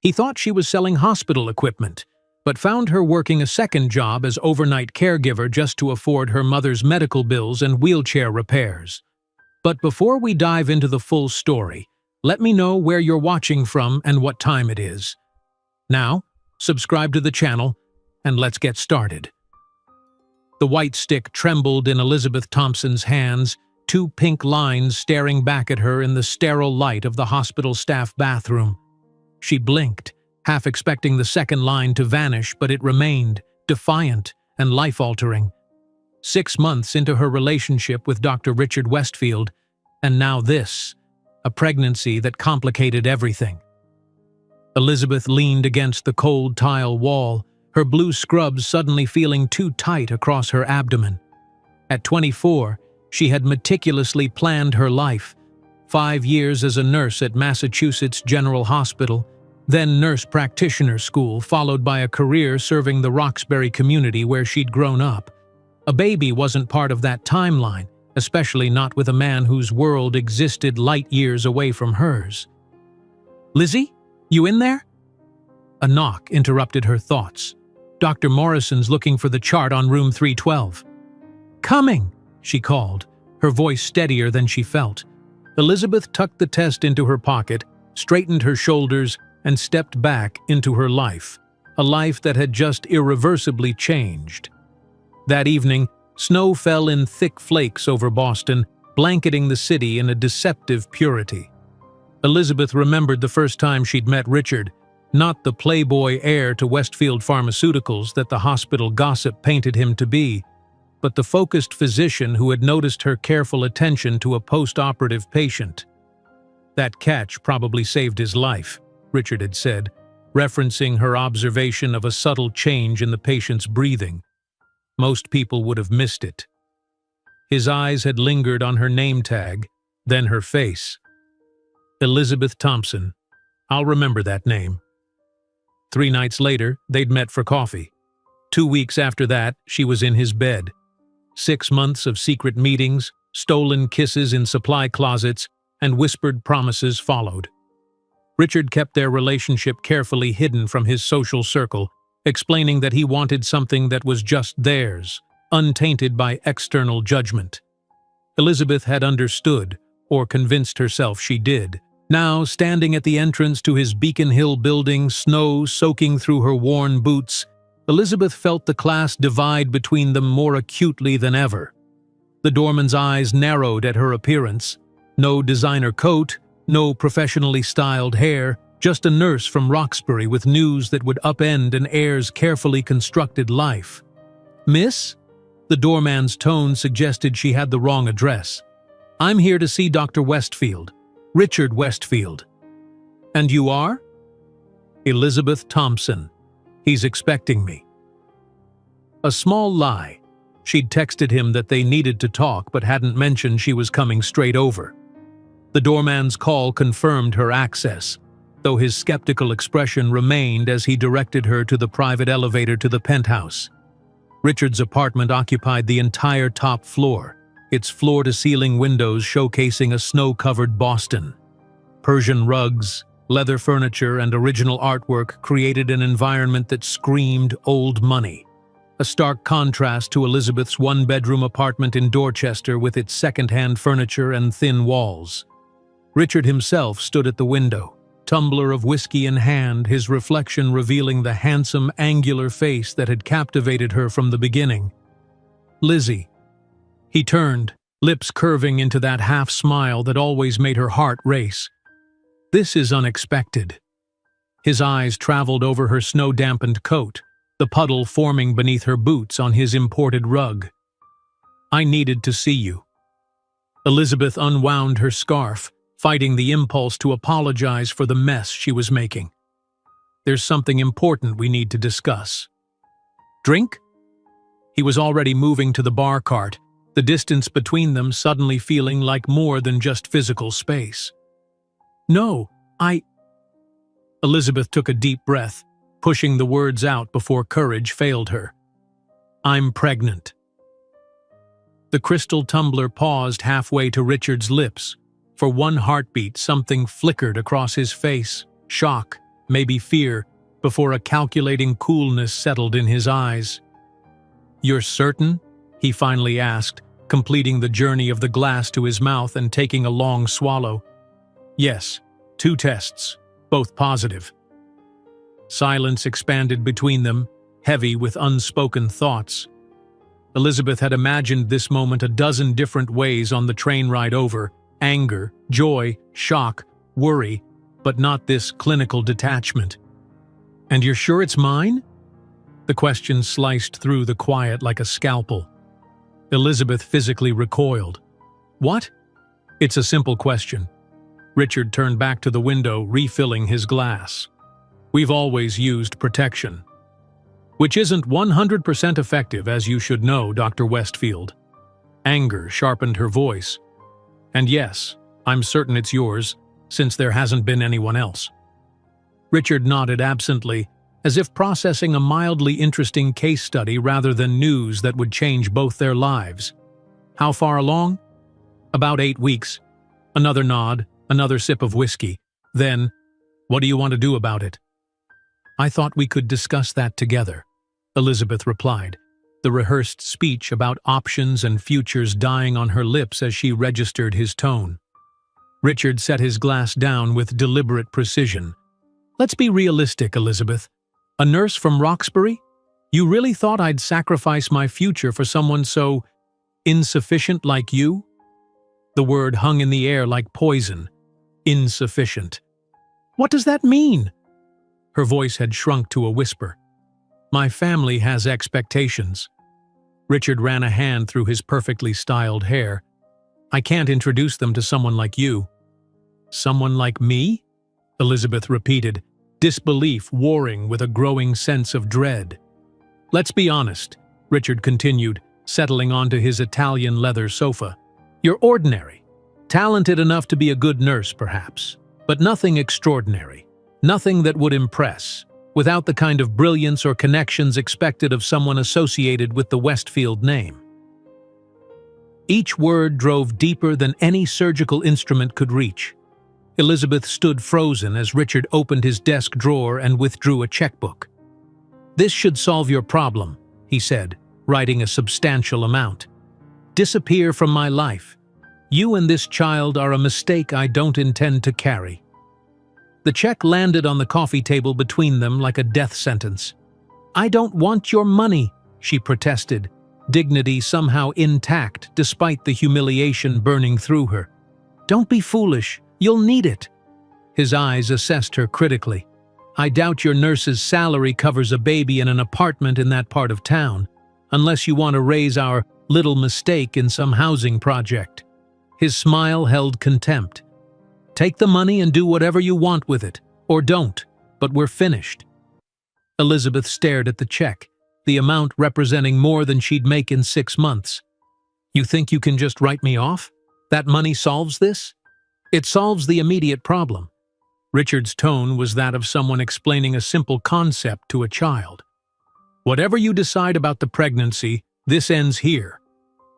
He thought she was selling hospital equipment, but found her working a second job as overnight caregiver just to afford her mother's medical bills and wheelchair repairs. But before we dive into the full story, let me know where you're watching from and what time it is. Now, subscribe to the channel, and let's get started. The white stick trembled in Elizabeth Thompson's hands, two pink lines staring back at her in the sterile light of the hospital staff bathroom. She blinked, half expecting the second line to vanish, but it remained, defiant and life-altering. 6 months into her relationship with Dr. Richard Westfield, and now this, a pregnancy that complicated everything. Elizabeth leaned against the cold tile wall, her blue scrubs suddenly feeling too tight across her abdomen. At 24, she had meticulously planned her life. 5 years as a nurse at Massachusetts General Hospital, then nurse practitioner school, followed by a career serving the Roxbury community where she'd grown up. A baby wasn't part of that timeline, especially not with a man whose world existed light years away from hers. "Lizzie, you in there?" A knock interrupted her thoughts. Dr. Morrison's looking for the chart on room 312. "Coming," she called, her voice steadier than she felt. Elizabeth tucked the test into her pocket, straightened her shoulders, and stepped back into her life, a life that had just irreversibly changed. That evening, snow fell in thick flakes over Boston, blanketing the city in a deceptive purity. Elizabeth remembered the first time she'd met Richard, not the playboy heir to Westfield Pharmaceuticals that the hospital gossip painted him to be, but the focused physician who had noticed her careful attention to a post-operative patient. "That catch probably saved his life," Richard had said, referencing her observation of a subtle change in the patient's breathing. Most people would have missed it. His eyes had lingered on her name tag, then her face. Elizabeth Thompson. I'll remember that name. 3 nights later, they'd met for coffee. 2 weeks after that, she was in his bed. 6 months of secret meetings, stolen kisses in supply closets, and whispered promises followed. Richard kept their relationship carefully hidden from his social circle, explaining that he wanted something that was just theirs, untainted by external judgment. Elizabeth had understood, or convinced herself she did. Now, standing at the entrance to his Beacon Hill building, snow soaking through her worn boots, Elizabeth felt the class divide between them more acutely than ever. The doorman's eyes narrowed at her appearance. No designer coat, no professionally styled hair, just a nurse from Roxbury with news that would upend an heir's carefully constructed life. "Miss?" The doorman's tone suggested she had the wrong address. "I'm here to see Dr. Westfield, Richard Westfield." "And you are?" "Elizabeth Thompson. He's expecting me." A small lie. She'd texted him that they needed to talk but hadn't mentioned she was coming straight over. The doorman's call confirmed her access, though his skeptical expression remained as he directed her to the private elevator to the penthouse. Richard's apartment occupied the entire top floor, its floor-to-ceiling windows showcasing a snow-covered Boston. Persian rugs, leather furniture, and original artwork created an environment that screamed old money, a stark contrast to Elizabeth's one-bedroom apartment in Dorchester with its second-hand furniture and thin walls. Richard himself stood at the window, tumbler of whiskey in hand, his reflection revealing the handsome, angular face that had captivated her from the beginning. "Lizzie." He turned, lips curving into that half-smile that always made her heart race. "This is unexpected." His eyes traveled over her snow-dampened coat, the puddle forming beneath her boots on his imported rug. "I needed to see you." Elizabeth unwound her scarf, fighting the impulse to apologize for the mess she was making. "There's something important we need to discuss." "Drink?" He was already moving to the bar cart, the distance between them suddenly feeling like more than just physical space. "No, Elizabeth took a deep breath, pushing the words out before courage failed her. "I'm pregnant." The crystal tumbler paused halfway to Richard's lips. For one heartbeat, something flickered across his face, shock, maybe fear, before a calculating coolness settled in his eyes. "You're certain?" he finally asked, completing the journey of the glass to his mouth and taking a long swallow. "Yes, 2 tests, both positive." Silence expanded between them, heavy with unspoken thoughts. Elizabeth had imagined this moment a dozen different ways on the train ride over: anger, joy, shock, worry, but not this clinical detachment. "And you're sure it's mine?" The question sliced through the quiet like a scalpel. Elizabeth physically recoiled. "What?" "It's a simple question." Richard turned back to the window, refilling his glass. "We've always used protection. Which isn't 100% effective, as you should know, Dr. Westfield." Anger sharpened her voice. "And yes, I'm certain it's yours, since there hasn't been anyone else." Richard nodded absently, as if processing a mildly interesting case study rather than news that would change both their lives. "How far along?" "About 8 weeks." Another nod, another sip of whiskey. Then, "What do you want to do about it?" "I thought we could discuss that together," Elizabeth replied, the rehearsed speech about options and futures dying on her lips as she registered his tone. Richard set his glass down with deliberate precision. "Let's be realistic, Elizabeth. A nurse from Roxbury? You really thought I'd sacrifice my future for someone so insufficient like you?" The word hung in the air like poison. Insufficient. "What does that mean?" Her voice had shrunk to a whisper. "My family has expectations." Richard ran a hand through his perfectly styled hair. "I can't introduce them to someone like you." "Someone like me?" Elizabeth repeated, disbelief warring with a growing sense of dread. "Let's be honest," Richard continued, settling onto his Italian leather sofa. "You're ordinary. Talented enough to be a good nurse, perhaps. But nothing extraordinary. Nothing that would impress, without the kind of brilliance or connections expected of someone associated with the Westfield name." Each word drove deeper than any surgical instrument could reach. Elizabeth stood frozen as Richard opened his desk drawer and withdrew a checkbook. "This should solve your problem," he said, writing a substantial amount. "Disappear from my life. You and this child are a mistake I don't intend to carry." The check landed on the coffee table between them like a death sentence. "I don't want your money," she protested, dignity somehow intact despite the humiliation burning through her. "Don't be foolish. You'll need it." His eyes assessed her critically. "I doubt your nurse's salary covers a baby in an apartment in that part of town, unless you want to raise our little mistake in some housing project." His smile held contempt. "Take the money and do whatever you want with it, or don't, but we're finished." Elizabeth stared at the check, the amount representing more than she'd make in 6 months. "You think you can just write me off? That money solves this?" "It solves the immediate problem." Richard's tone was that of someone explaining a simple concept to a child. "Whatever you decide about the pregnancy, this ends here.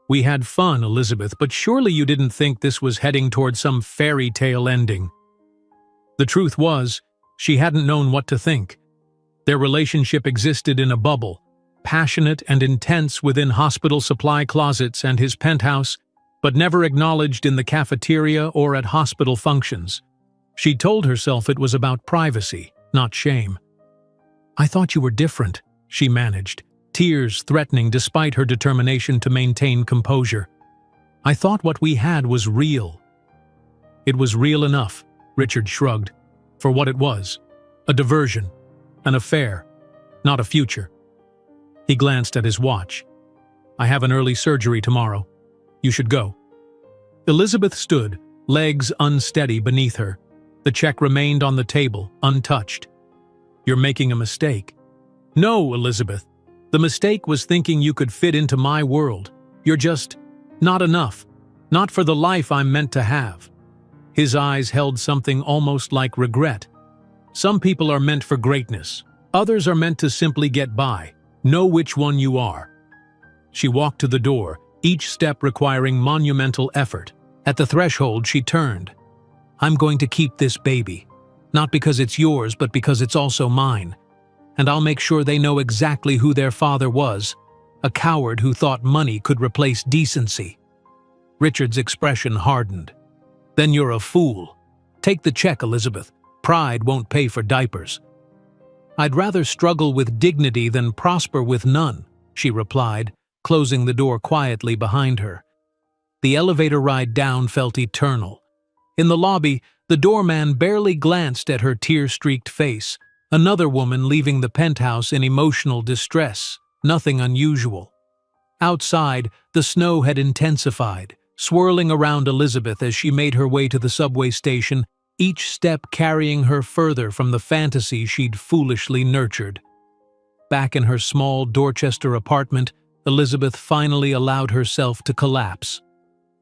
We had fun, Elizabeth, but surely you didn't think this was heading toward some fairy tale ending." The truth was, she hadn't known what to think. Their relationship existed in a bubble, passionate and intense within hospital supply closets and his penthouse, but never acknowledged in the cafeteria or at hospital functions. She told herself it was about privacy, not shame. "I thought you were different," she managed, tears threatening despite her determination to maintain composure. "I thought what we had was real." "It was real enough," Richard shrugged, "for what it was. A diversion, an affair, not a future." He glanced at his watch. "I have an early surgery tomorrow. You should go." Elizabeth stood, legs unsteady beneath her. The check remained on the table, untouched. "You're making a mistake." "No, Elizabeth. The mistake was thinking you could fit into my world. You're just not enough. Not for the life I'm meant to have." His eyes held something almost like regret. "Some people are meant for greatness. Others are meant to simply get by. Know which one you are." She walked to the door, each step requiring monumental effort. At the threshold, she turned. "I'm going to keep this baby." Not because it's yours, but because it's also mine. And I'll make sure they know exactly who their father was, a coward who thought money could replace decency." Richard's expression hardened. "Then you're a fool. Take the check, Elizabeth. Pride won't pay for diapers." "I'd rather struggle with dignity than prosper with none," she replied, closing the door quietly behind her. The elevator ride down felt eternal. In the lobby, the doorman barely glanced at her tear-streaked face, another woman leaving the penthouse in emotional distress, nothing unusual. Outside, the snow had intensified, swirling around Elizabeth as she made her way to the subway station, each step carrying her further from the fantasy she'd foolishly nurtured. Back in her small Dorchester apartment, Elizabeth finally allowed herself to collapse.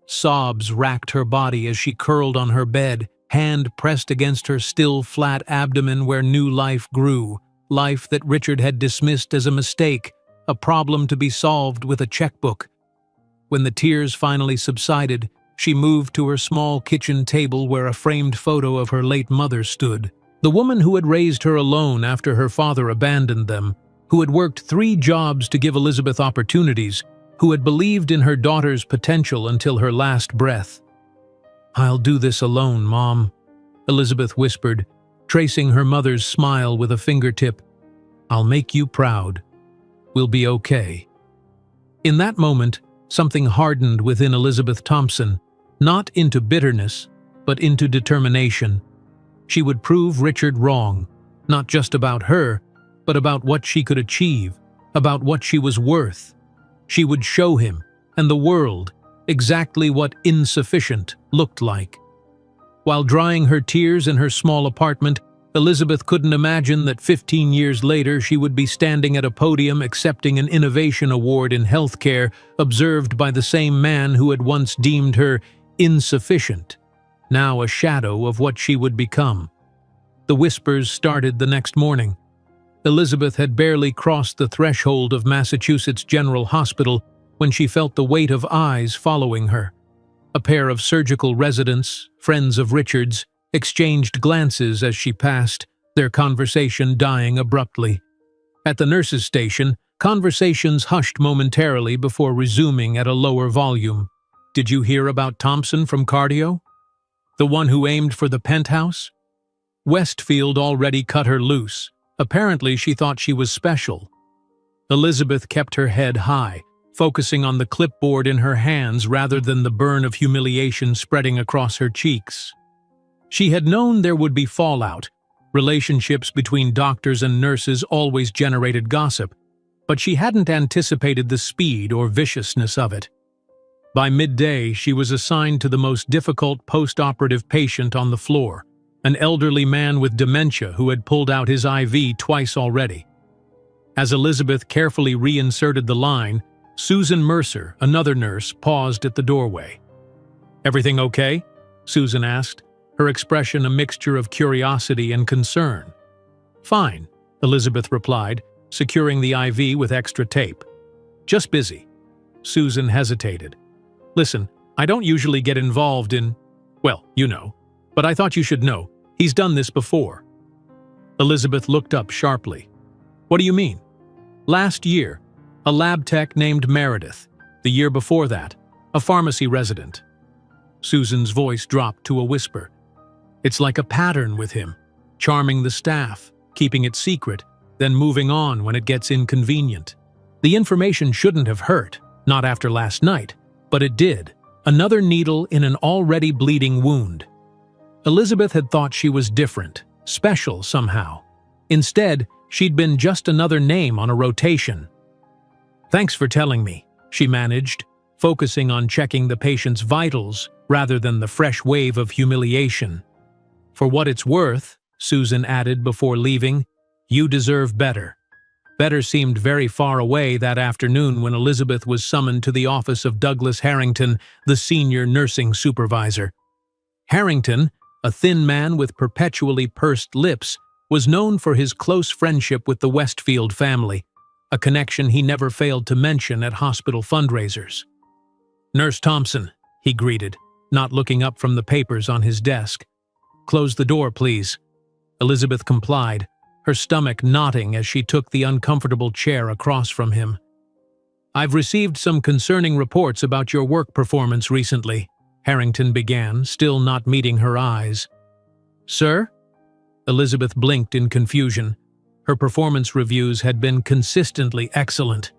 Sobs racked her body as she curled on her bed, hand pressed against her still flat abdomen where new life grew, life that Richard had dismissed as a mistake, a problem to be solved with a checkbook. When the tears finally subsided, she moved to her small kitchen table where a framed photo of her late mother stood. The woman who had raised her alone after her father abandoned them, who had worked 3 jobs to give Elizabeth opportunities, who had believed in her daughter's potential until her last breath. "I'll do this alone, Mom," Elizabeth whispered, tracing her mother's smile with a fingertip. "I'll make you proud. We'll be okay." In that moment, something hardened within Elizabeth Thompson, not into bitterness, but into determination. She would prove Richard wrong, not just about her, but about what she could achieve, about what she was worth. She would show him, and the world, exactly what insufficient looked like. While drying her tears in her small apartment, Elizabeth couldn't imagine that 15 years later she would be standing at a podium accepting an innovation award in healthcare, observed by the same man who had once deemed her insufficient, now a shadow of what she would become. The whispers started the next morning. Elizabeth had barely crossed the threshold of Massachusetts General Hospital when she felt the weight of eyes following her. A pair of surgical residents, friends of Richard's, exchanged glances as she passed, their conversation dying abruptly. At the nurses' station, conversations hushed momentarily before resuming at a lower volume. "Did you hear about Thompson from cardio? The one who aimed for the penthouse?" Westfield already cut her loose. Apparently, she thought she was special. Elizabeth kept her head high, focusing on the clipboard in her hands rather than the burn of humiliation spreading across her cheeks. She had known there would be fallout. Relationships between doctors and nurses always generated gossip, but she hadn't anticipated the speed or viciousness of it. By midday, she was assigned to the most difficult post-operative patient on the floor, an elderly man with dementia who had pulled out his IV twice already. As Elizabeth carefully reinserted the line, Susan Mercer, another nurse, paused at the doorway. "Everything okay?" Susan asked, her expression a mixture of curiosity and concern. "Fine," Elizabeth replied, securing the IV with extra tape. "Just busy." Susan hesitated. "Listen, I don't usually get involved in, well, you know, but I thought you should know. He's done this before." Elizabeth looked up sharply. "What do you mean?" "Last year, a lab tech named Meredith. The year before that, a pharmacy resident." Susan's voice dropped to a whisper. "It's like a pattern with him, charming the staff, keeping it secret, then moving on when it gets inconvenient. The information shouldn't have hurt, not after last night, but it did. Another needle in an already bleeding wound." Elizabeth had thought she was different, special somehow. Instead, she'd been just another name on a rotation. "Thanks for telling me," she managed, focusing on checking the patient's vitals rather than the fresh wave of humiliation. "For what it's worth," Susan added before leaving, "you deserve better." Better seemed very far away that afternoon when Elizabeth was summoned to the office of Douglas Harrington, the senior nursing supervisor. Harrington, a thin man with perpetually pursed lips, was known for his close friendship with the Westfield family, a connection he never failed to mention at hospital fundraisers. "Nurse Thompson," he greeted, not looking up from the papers on his desk. "Close the door, please." Elizabeth complied, her stomach knotting as she took the uncomfortable chair across from him. "I've received some concerning reports about your work performance recently," Harrington began, still not meeting her eyes. "Sir?" Elizabeth blinked in confusion. Her performance reviews had been consistently excellent.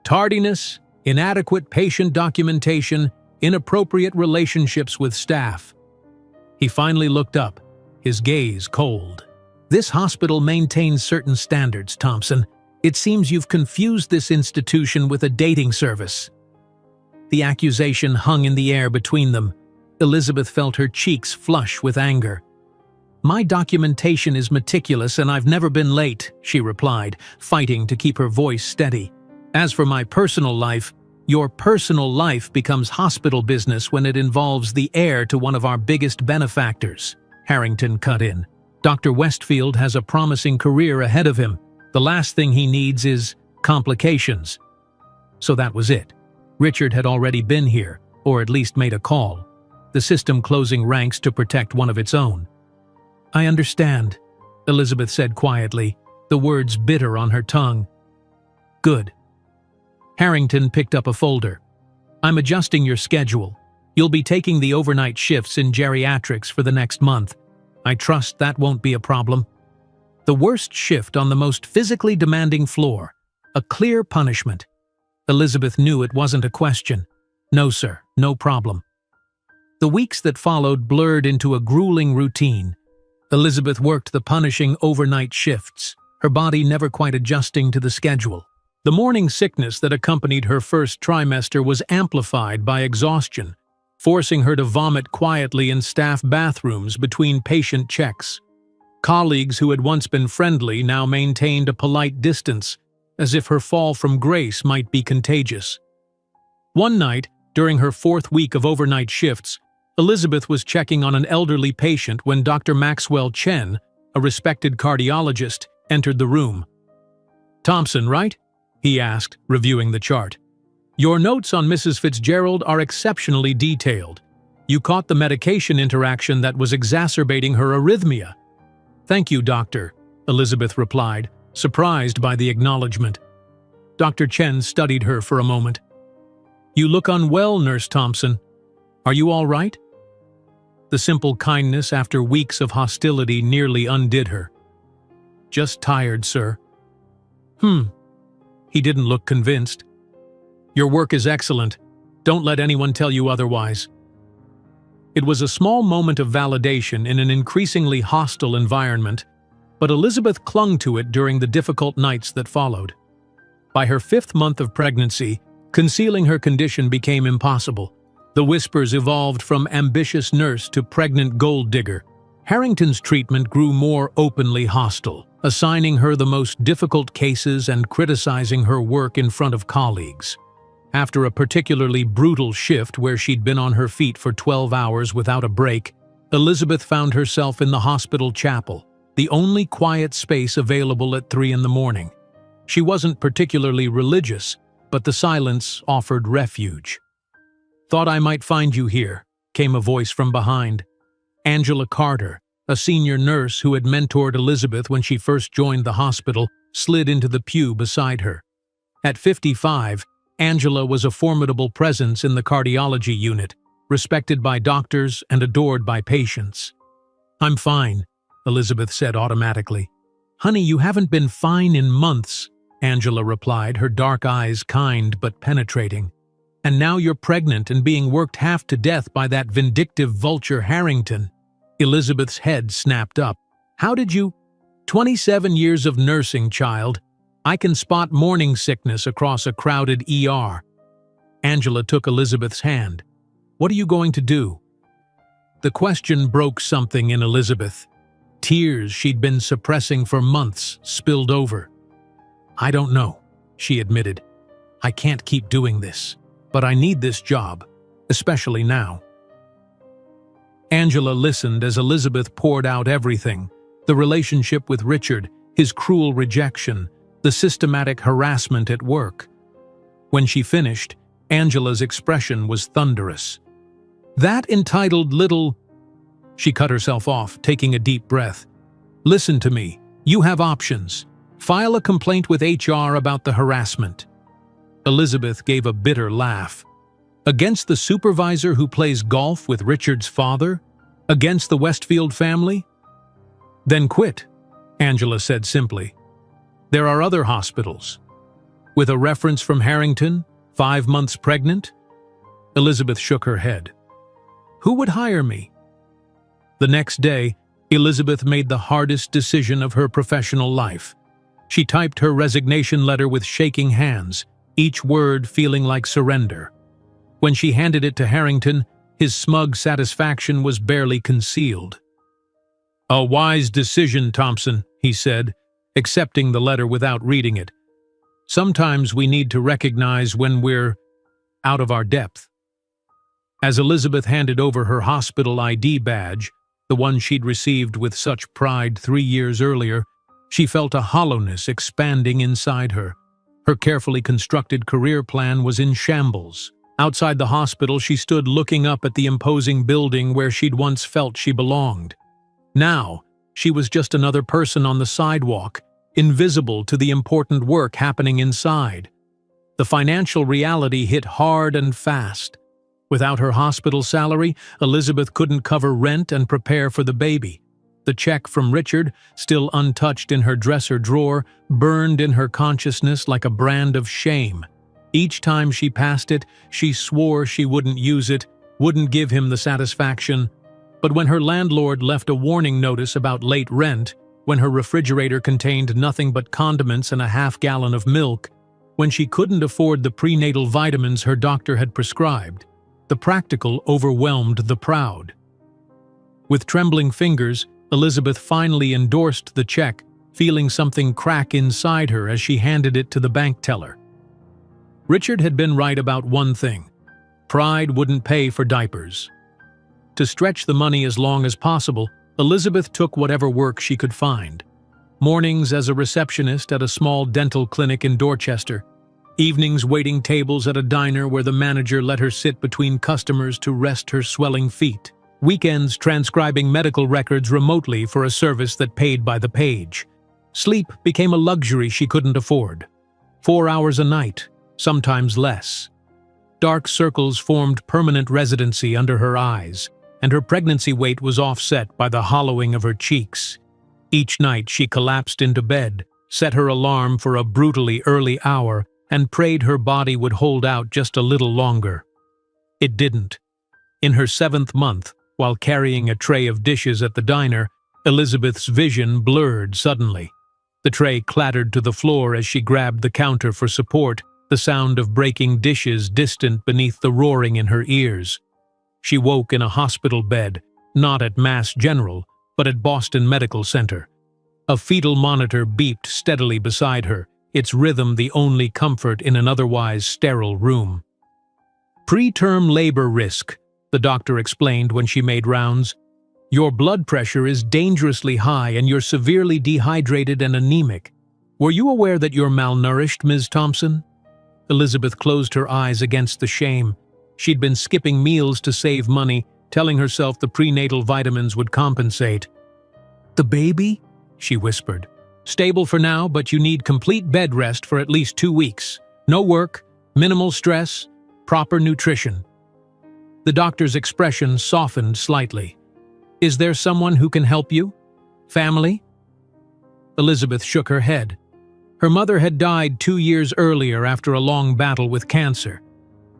"Tardiness, inadequate patient documentation, inappropriate relationships with staff." He finally looked up, his gaze cold. "This hospital maintains certain standards, Thompson. It seems you've confused this institution with a dating service." The accusation hung in the air between them. Elizabeth felt her cheeks flush with anger. "My documentation is meticulous and I've never been late," she replied, fighting to keep her voice steady. "As for my personal life, your personal life becomes hospital business when it involves the heir to one of our biggest benefactors," Harrington cut in. "Dr. Westfield has a promising career ahead of him. The last thing he needs is complications." So that was it. Richard had already been here, or at least made a call, the system closing ranks to protect one of its own. "I understand," Elizabeth said quietly, the words bitter on her tongue. "Good." Harrington picked up a folder. "I'm adjusting your schedule. You'll be taking the overnight shifts in geriatrics for the next month. I trust that won't be a problem." The worst shift on the most physically demanding floor. A clear punishment. Elizabeth knew it wasn't a question. "No, sir, no problem." The weeks that followed blurred into a grueling routine. Elizabeth worked the punishing overnight shifts, her body never quite adjusting to the schedule. The morning sickness that accompanied her first trimester was amplified by exhaustion, forcing her to vomit quietly in staff bathrooms between patient checks. Colleagues who had once been friendly now maintained a polite distance, as if her fall from grace might be contagious. One night, during her 4th week of overnight shifts, Elizabeth was checking on an elderly patient when Dr. Maxwell Chen, a respected cardiologist, entered the room. "Thompson, right?" he asked, reviewing the chart. "Your notes on Mrs. Fitzgerald are exceptionally detailed. You caught the medication interaction that was exacerbating her arrhythmia." "Thank you, doctor," Elizabeth replied, surprised by the acknowledgement. Dr. Chen studied her for a moment. "You look unwell, Nurse Thompson. Are you all right?" The simple kindness after weeks of hostility nearly undid her. "Just tired, sir." He didn't look convinced. "Your work is excellent. Don't let anyone tell you otherwise." It was a small moment of validation in an increasingly hostile environment, but Elizabeth clung to it during the difficult nights that followed. By her 5th month of pregnancy, concealing her condition became impossible. The whispers evolved from ambitious nurse to pregnant gold digger. Harrington's treatment grew more openly hostile, assigning her the most difficult cases and criticizing her work in front of colleagues. After a particularly brutal shift where she'd been on her feet for 12 hours without a break, Elizabeth found herself in the hospital chapel, the only quiet space available at 3 in the morning. She wasn't particularly religious, but the silence offered refuge. "Thought I might find you here," came a voice from behind. Angela Carter, a senior nurse who had mentored Elizabeth when she first joined the hospital, slid into the pew beside her. At 55, Angela was a formidable presence in the cardiology unit, respected by doctors and adored by patients. "I'm fine," Elizabeth said automatically. "Honey, you haven't been fine in months," Angela replied, her dark eyes kind but penetrating. "And now you're pregnant and being worked half to death by that vindictive vulture Harrington." Elizabeth's head snapped up. "How did you—" 27 years of nursing, child. I can spot morning sickness across a crowded ER. Angela took Elizabeth's hand. "What are you going to do?" The question broke something in Elizabeth. Tears she'd been suppressing for months spilled over. "I don't know," she admitted. "I can't keep doing this, but I need this job, especially now." Angela listened as Elizabeth poured out everything: the relationship with Richard, his cruel rejection, the systematic harassment at work. When she finished, Angela's expression was thunderous. "That entitled little—" She cut herself off, taking a deep breath. Listen to me. You have options. File a complaint with HR about the harassment." Elizabeth gave a bitter laugh. Against the supervisor who plays golf with Richard's father? Against the Westfield family? Then quit, Angela said simply. There are other hospitals. With a reference from Harrington, 5 months pregnant? Elizabeth shook her head. Who would hire me? The next day, Elizabeth made the hardest decision of her professional life. She typed her resignation letter with shaking hands, each word feeling like surrender. When she handed it to Harrington, his smug satisfaction was barely concealed. "A wise decision, Thompson," he said, accepting the letter without reading it. "Sometimes we need to recognize when we're out of our depth." As Elizabeth handed over her hospital ID badge, the one she'd received with such pride 3 years earlier, she felt a hollowness expanding inside her. Her carefully constructed career plan was in shambles. Outside the hospital, she stood looking up at the imposing building where she'd once felt she belonged. Now, she was just another person on the sidewalk, invisible to the important work happening inside. The financial reality hit hard and fast. Without her hospital salary, Elizabeth couldn't cover rent and prepare for the baby. The check from Richard, still untouched in her dresser drawer, burned in her consciousness like a brand of shame. Each time she passed it, she swore she wouldn't use it, wouldn't give him the satisfaction. But when her landlord left a warning notice about late rent, when her refrigerator contained nothing but condiments and a half-gallon of milk, when she couldn't afford the prenatal vitamins her doctor had prescribed, the practical overwhelmed the proud. With trembling fingers, Elizabeth finally endorsed the check, feeling something crack inside her as she handed it to the bank teller. Richard had been right about one thing. Pride wouldn't pay for diapers. To stretch the money as long as possible, Elizabeth took whatever work she could find. Mornings as a receptionist at a small dental clinic in Dorchester, evenings waiting tables at a diner where the manager let her sit between customers to rest her swelling feet, weekends transcribing medical records remotely for a service that paid by the page. Sleep became a luxury she couldn't afford. 4 hours a night, sometimes less. Dark circles formed permanent residency under her eyes, and her pregnancy weight was offset by the hollowing of her cheeks. Each night she collapsed into bed, set her alarm for a brutally early hour, and prayed her body would hold out just a little longer. It didn't. In her 7th month, while carrying a tray of dishes at the diner, Elizabeth's vision blurred suddenly. The tray clattered to the floor as she grabbed the counter for support, the sound of breaking dishes distant beneath the roaring in her ears. She woke in a hospital bed, not at Mass General, but at Boston Medical Center. A fetal monitor beeped steadily beside her, its rhythm the only comfort in an otherwise sterile room. "Preterm labor risk," the doctor explained when she made rounds. "Your blood pressure is dangerously high and you're severely dehydrated and anemic. Were you aware that you're malnourished, Ms. Thompson?" Elizabeth closed her eyes against the shame. She'd been skipping meals to save money, telling herself the prenatal vitamins would compensate. "The baby?" she whispered. "Stable for now, but you need complete bed rest for at least 2 weeks. No work, minimal stress, proper nutrition." The doctor's expression softened slightly. "Is there someone who can help you? Family?" Elizabeth shook her head. Her mother had died 2 years earlier after a long battle with cancer.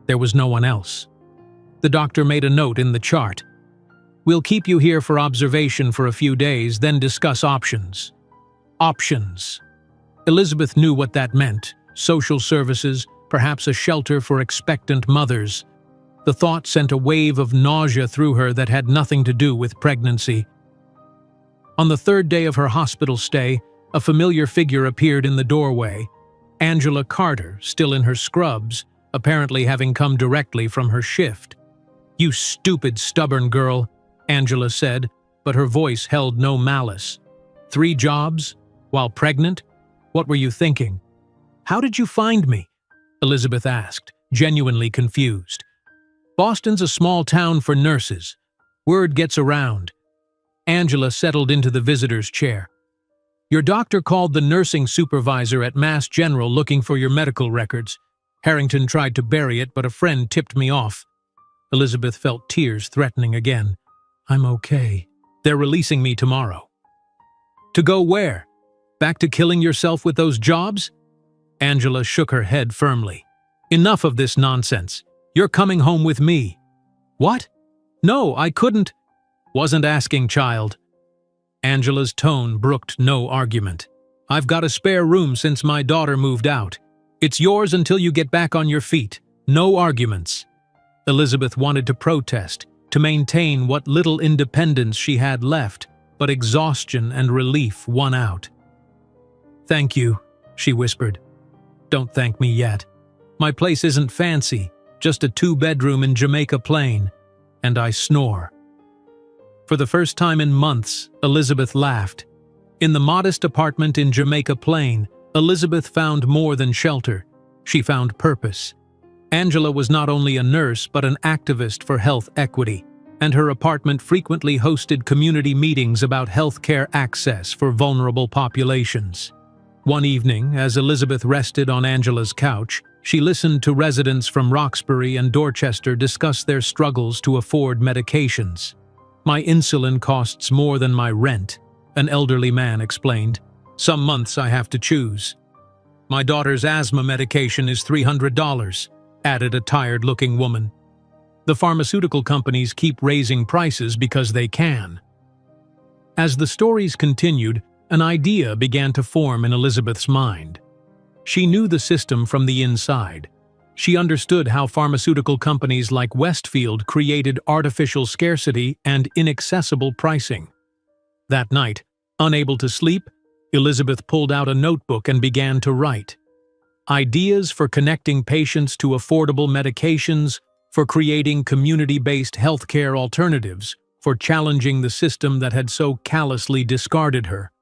There was no one else. The doctor made a note in the chart. "We'll keep you here for observation for a few days, then discuss options." Options. Elizabeth knew what that meant. Social services, perhaps a shelter for expectant mothers. The thought sent a wave of nausea through her that had nothing to do with pregnancy. On the 3rd day of her hospital stay, a familiar figure appeared in the doorway. Angela Carter, still in her scrubs, apparently having come directly from her shift. "You stupid, stubborn girl," Angela said, but her voice held no malice. 3 jobs? While pregnant? What were you thinking?" "How did you find me?" Elizabeth asked, genuinely confused. "Boston's a small town for nurses. Word gets around." Angela settled into the visitor's chair. "Your doctor called the nursing supervisor at Mass General looking for your medical records. Harrington tried to bury it, but a friend tipped me off." Elizabeth felt tears threatening again. "I'm okay. They're releasing me tomorrow." "To go where? Back to killing yourself with those jobs?" Angela shook her head firmly. "Enough of this nonsense. You're coming home with me." "What? No, I couldn't." "Wasn't asking, child." Angela's tone brooked no argument. "I've got a spare room since my daughter moved out. It's yours until you get back on your feet. No arguments." Elizabeth wanted to protest, to maintain what little independence she had left, but exhaustion and relief won out. "Thank you," she whispered. "Don't thank me yet. My place isn't fancy, just a 2-bedroom in Jamaica Plain, and I snore." For the first time in months, Elizabeth laughed. In the modest apartment in Jamaica Plain, Elizabeth found more than shelter. She found purpose. Angela was not only a nurse but an activist for health equity, and her apartment frequently hosted community meetings about healthcare access for vulnerable populations. One evening, as Elizabeth rested on Angela's couch, she listened to residents from Roxbury and Dorchester discuss their struggles to afford medications. "My insulin costs more than my rent," an elderly man explained. "Some months I have to choose." "My daughter's asthma medication is $300, added a tired-looking woman. "The pharmaceutical companies keep raising prices because they can." As the stories continued, an idea began to form in Elizabeth's mind. She knew the system from the inside. She understood how pharmaceutical companies like Westfield created artificial scarcity and inaccessible pricing. That night, unable to sleep, Elizabeth pulled out a notebook and began to write. Ideas for connecting patients to affordable medications, for creating community-based healthcare alternatives, for challenging the system that had so callously discarded her.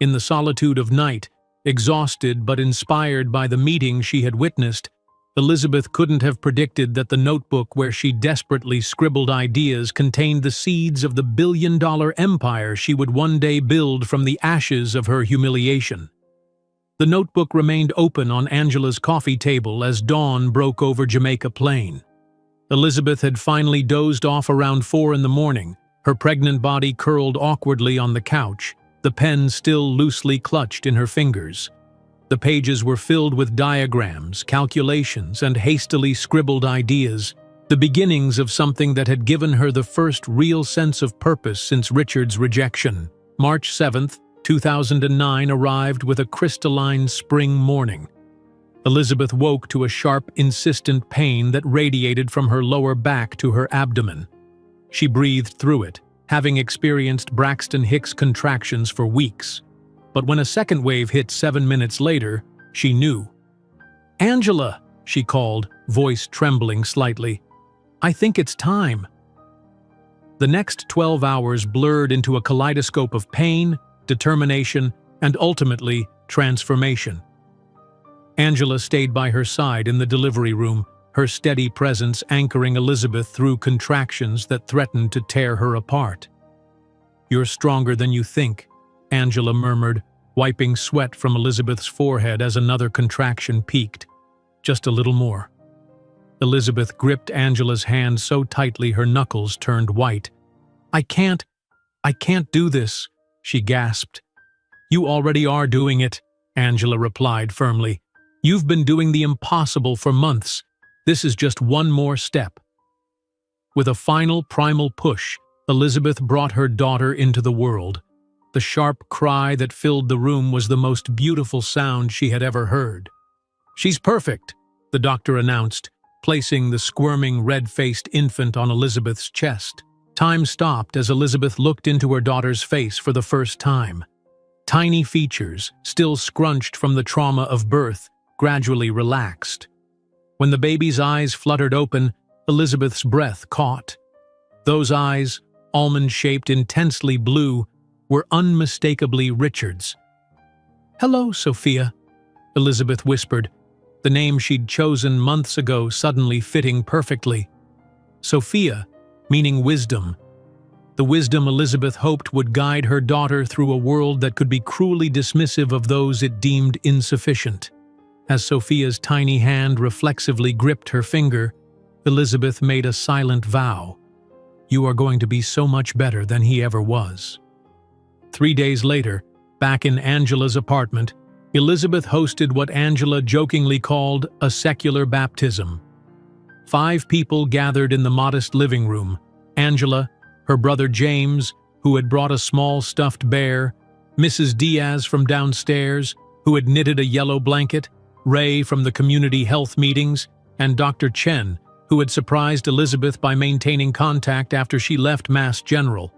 In the solitude of night, exhausted but inspired by the meeting she had witnessed, Elizabeth couldn't have predicted that the notebook where she desperately scribbled ideas contained the seeds of the billion-dollar empire she would one day build from the ashes of her humiliation. The notebook remained open on Angela's coffee table as dawn broke over Jamaica Plain. Elizabeth had finally dozed off around 4 in the morning, her pregnant body curled awkwardly on the couch, the pen still loosely clutched in her fingers. The pages were filled with diagrams, calculations, and hastily scribbled ideas, the beginnings of something that had given her the first real sense of purpose since Richard's rejection. March 7th, 2009 arrived with a crystalline spring morning. Elizabeth woke to a sharp, insistent pain that radiated from her lower back to her abdomen. She breathed through it, having experienced Braxton Hicks contractions for weeks. But when a second wave hit 7 minutes later, she knew. "Angela," she called, voice trembling slightly. "I think it's time." The next 12 hours blurred into a kaleidoscope of pain, determination, and ultimately, transformation. Angela stayed by her side in the delivery room, her steady presence anchoring Elizabeth through contractions that threatened to tear her apart. "You're stronger than you think," Angela murmured, wiping sweat from Elizabeth's forehead as another contraction peaked. "Just a little more." Elizabeth gripped Angela's hand so tightly her knuckles turned white. I can't do this," she gasped. "You already are doing it," Angela replied firmly. "You've been doing the impossible for months. This is just one more step." With a final primal push, Elizabeth brought her daughter into the world. The sharp cry that filled the room was the most beautiful sound she had ever heard. "She's perfect," the doctor announced, placing the squirming, red-faced infant on Elizabeth's chest. Time stopped as Elizabeth looked into her daughter's face for the first time. Tiny features, still scrunched from the trauma of birth, gradually relaxed. When the baby's eyes fluttered open, Elizabeth's breath caught. Those eyes, almond-shaped, intensely blue, were unmistakably Richard's. "Hello, Sophia," Elizabeth whispered, the name she'd chosen months ago suddenly fitting perfectly. Sophia, meaning wisdom. the wisdom Elizabeth hoped would guide her daughter through a world that could be cruelly dismissive of those it deemed insufficient. As Sophia's tiny hand reflexively gripped her finger, Elizabeth made a silent vow. "You are going to be so much better than he ever was." 3 days later, back in Angela's apartment, Elizabeth hosted what Angela jokingly called a secular baptism. 5 people gathered in the modest living room: Angela, her brother James, who had brought a small stuffed bear, Mrs. Diaz from downstairs, who had knitted a yellow blanket, Ray from the community health meetings, and Dr. Chen, who had surprised Elizabeth by maintaining contact after she left Mass General.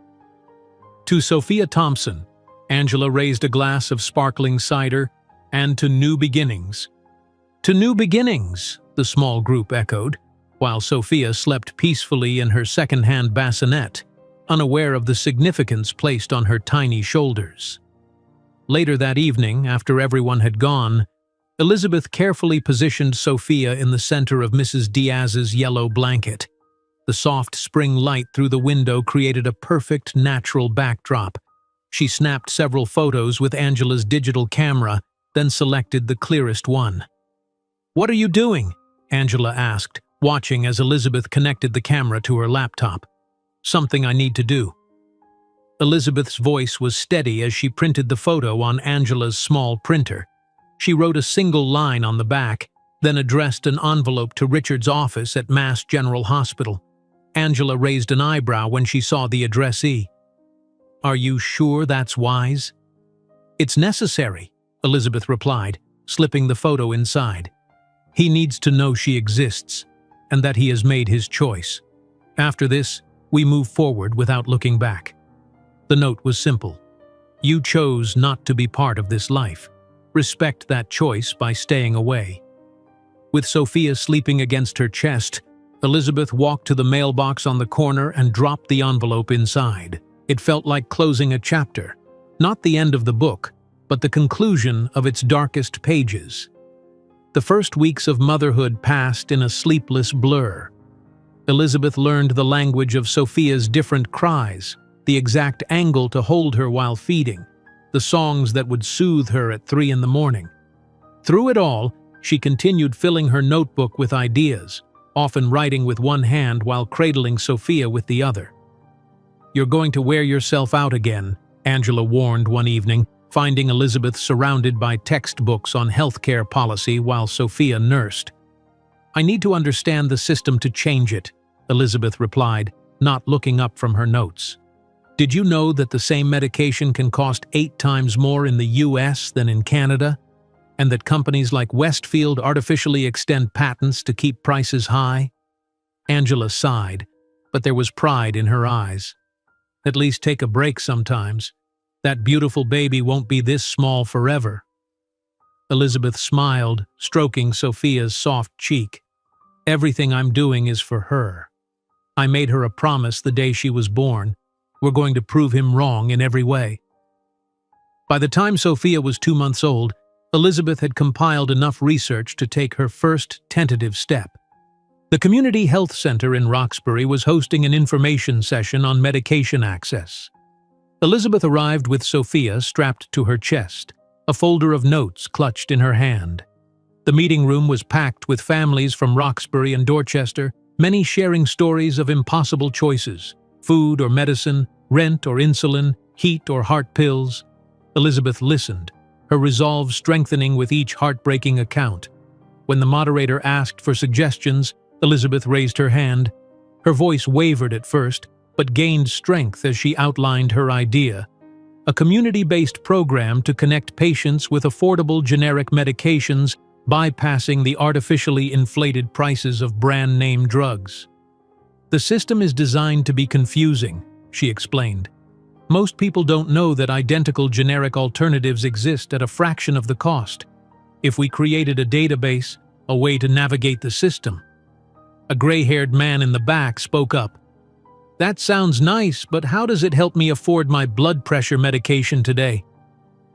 To Sophia Thompson, Angela raised a glass of sparkling cider, and to new beginnings. "To new beginnings," the small group echoed, while Sophia slept peacefully in her second-hand bassinet, unaware of the significance placed on her tiny shoulders. Later that evening, after everyone had gone, Elizabeth carefully positioned Sophia in the center of Mrs. Diaz's yellow blanket. The soft spring light through the window created a perfect natural backdrop. She snapped several photos with Angela's digital camera, then selected the clearest one. "What are you doing?" Angela asked, watching as Elizabeth connected the camera to her laptop. "Something I need to do." Elizabeth's voice was steady as she printed the photo on Angela's small printer. She wrote a single line on the back, then addressed an envelope to Richard's office at Mass General Hospital. Angela raised an eyebrow when she saw the addressee. "Are you sure that's wise?" "It's necessary," Elizabeth replied, slipping the photo inside. "He needs to know she exists, and that he has made his choice. After this, we move forward without looking back." The note was simple. "You chose not to be part of this life. Respect that choice by staying away." With Sophia sleeping against her chest, Elizabeth walked to the mailbox on the corner and dropped the envelope inside. It felt like closing a chapter, not the end of the book, but the conclusion of its darkest pages. The first weeks of motherhood passed in a sleepless blur. Elizabeth learned the language of Sophia's different cries, the exact angle to hold her while feeding, the songs that would soothe her at 3 in the morning. Through it all, she continued filling her notebook with ideas, often writing with one hand while cradling Sophia with the other. "You're going to wear yourself out again," Angela warned one evening, finding Elizabeth surrounded by textbooks on healthcare policy while Sophia nursed. "I need to understand the system to change it," Elizabeth replied, not looking up from her notes. "Did you know that the same medication can cost 8 times more in the US than in Canada? And that companies like Westfield artificially extend patents to keep prices high?" Angela sighed, but there was pride in her eyes. "At least take a break sometimes. That beautiful baby won't be this small forever." Elizabeth smiled, stroking Sophia's soft cheek. "Everything I'm doing is for her. I made her a promise the day she was born. We're going to prove him wrong in every way." By the time Sophia was 2 months old, Elizabeth had compiled enough research to take her first tentative step. The Community Health Center in Roxbury was hosting an information session on medication access. Elizabeth arrived with Sophia strapped to her chest, a folder of notes clutched in her hand. The meeting room was packed with families from Roxbury and Dorchester, many sharing stories of impossible choices: food or medicine, rent or insulin, heat or heart pills. Elizabeth listened, her resolve strengthening with each heartbreaking account. When the moderator asked for suggestions, Elizabeth raised her hand. Her voice wavered at first, but gained strength as she outlined her idea: a community-based program to connect patients with affordable generic medications, bypassing the artificially inflated prices of brand-name drugs. "The system is designed to be confusing," she explained. "Most people don't know that identical generic alternatives exist at a fraction of the cost. If we created a database, a way to navigate the system." A gray-haired man in the back spoke up. "That sounds nice, but how does it help me afford my blood pressure medication today?"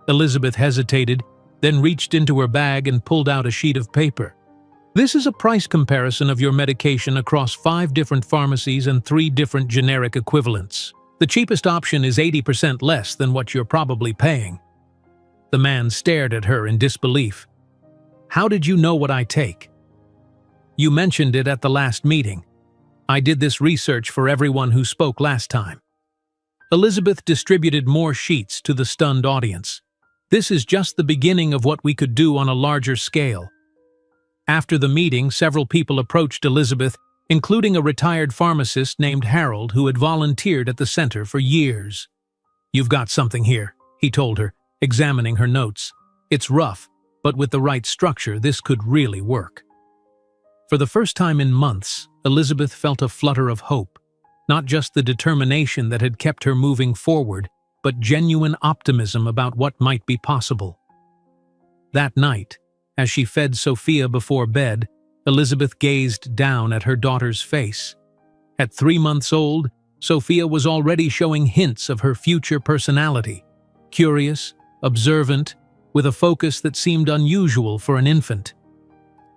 Elizabeth hesitated, then reached into her bag and pulled out a sheet of paper. "This is a price comparison of your medication across 5 different pharmacies and 3 different generic equivalents. The cheapest option is 80% less than what you're probably paying." The man stared at her in disbelief. "How did you know what I take?" "You mentioned it at the last meeting. I did this research for everyone who spoke last time." Elizabeth distributed more sheets to the stunned audience. "This is just the beginning of what we could do on a larger scale." After the meeting, several people approached Elizabeth, including a retired pharmacist named Harold who had volunteered at the center for years. "You've got something here," he told her, examining her notes. "It's rough, but with the right structure, this could really work." For the first time in months, Elizabeth felt a flutter of hope, not just the determination that had kept her moving forward, but genuine optimism about what might be possible. That night, as she fed Sophia before bed, Elizabeth gazed down at her daughter's face. At 3 months old, Sophia was already showing hints of her future personality, curious, observant, with a focus that seemed unusual for an infant.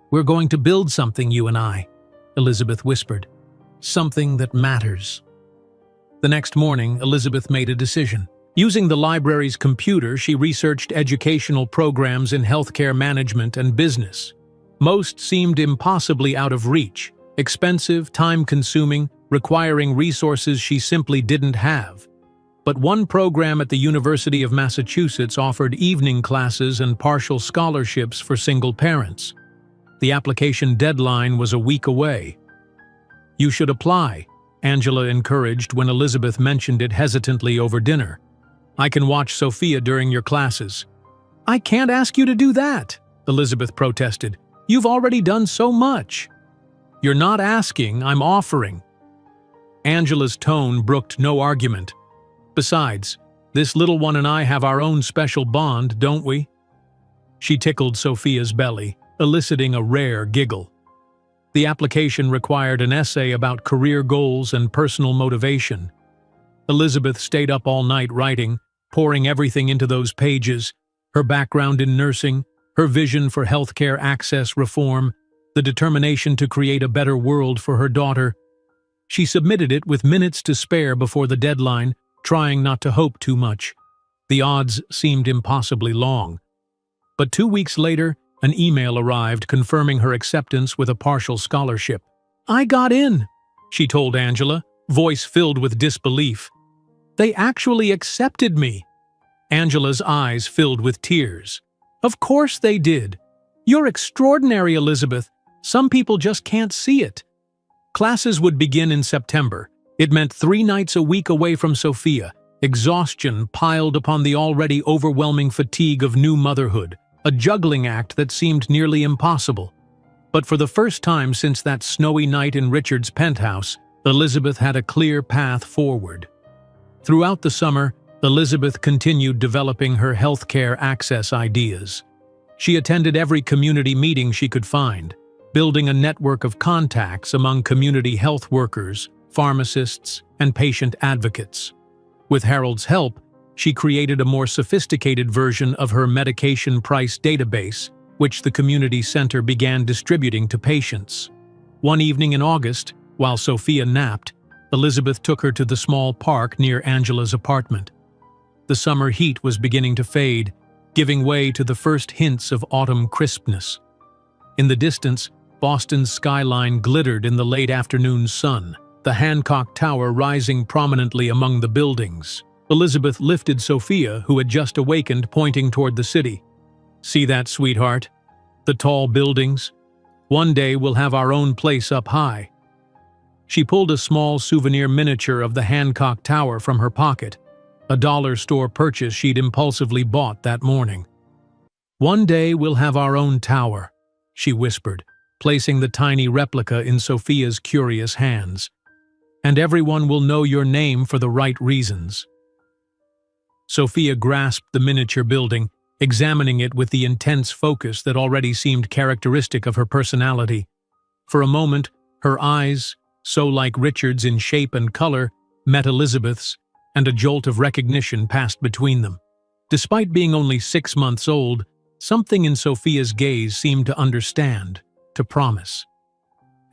"We're going to build something, you and I," Elizabeth whispered. "Something that matters." The next morning, Elizabeth made a decision. Using the library's computer, she researched educational programs in healthcare management and business. Most seemed impossibly out of reach, expensive, time-consuming, requiring resources she simply didn't have. But one program at the University of Massachusetts offered evening classes and partial scholarships for single parents. The application deadline was a week away. "You should apply," Angela encouraged when Elizabeth mentioned it hesitantly over dinner. "I can watch Sophia during your classes." "I can't ask you to do that," Elizabeth protested. "You've already done so much." "You're not asking, I'm offering." Angela's tone brooked no argument. "Besides, this little one and I have our own special bond, don't we?" She tickled Sophia's belly, eliciting a rare giggle. The application required an essay about career goals and personal motivation. Elizabeth stayed up all night writing, pouring everything into those pages: her background in nursing, her vision for healthcare access reform, the determination to create a better world for her daughter. She submitted it with minutes to spare before the deadline, trying not to hope too much. The odds seemed impossibly long. But 2 weeks later, an email arrived confirming her acceptance with a partial scholarship. "I got in," she told Angela, voice filled with disbelief. "They actually accepted me." Angela's eyes filled with tears. "Of course they did. You're extraordinary, Elizabeth. Some people just can't see it." Classes would begin in September. It meant 3 nights a week away from Sophia, exhaustion piled upon the already overwhelming fatigue of new motherhood, a juggling act that seemed nearly impossible. But for the first time since that snowy night in Richard's penthouse, Elizabeth had a clear path forward. Throughout the summer, Elizabeth continued developing her healthcare access ideas. She attended every community meeting she could find, building a network of contacts among community health workers, pharmacists, and patient advocates. With Harold's help, she created a more sophisticated version of her medication price database, which the community center began distributing to patients. One evening in August, while Sophia napped, Elizabeth took her to the small park near Angela's apartment. The summer heat was beginning to fade, giving way to the first hints of autumn crispness. In the distance, Boston's skyline glittered in the late afternoon sun, the Hancock Tower rising prominently among the buildings. Elizabeth lifted Sophia, who had just awakened, pointing toward the city. "See that, sweetheart? The tall buildings? One day we'll have our own place up high." She pulled a small souvenir miniature of the Hancock Tower from her pocket, a dollar store purchase she'd impulsively bought that morning. "One day we'll have our own tower," she whispered, placing the tiny replica in Sophia's curious hands. "And everyone will know your name for the right reasons." Sophia grasped the miniature building, examining it with the intense focus that already seemed characteristic of her personality. For a moment, her eyes, so like Richard's in shape and color, met Elizabeth's, and a jolt of recognition passed between them. Despite being only 6 months old, something in Sophia's gaze seemed to understand, to promise.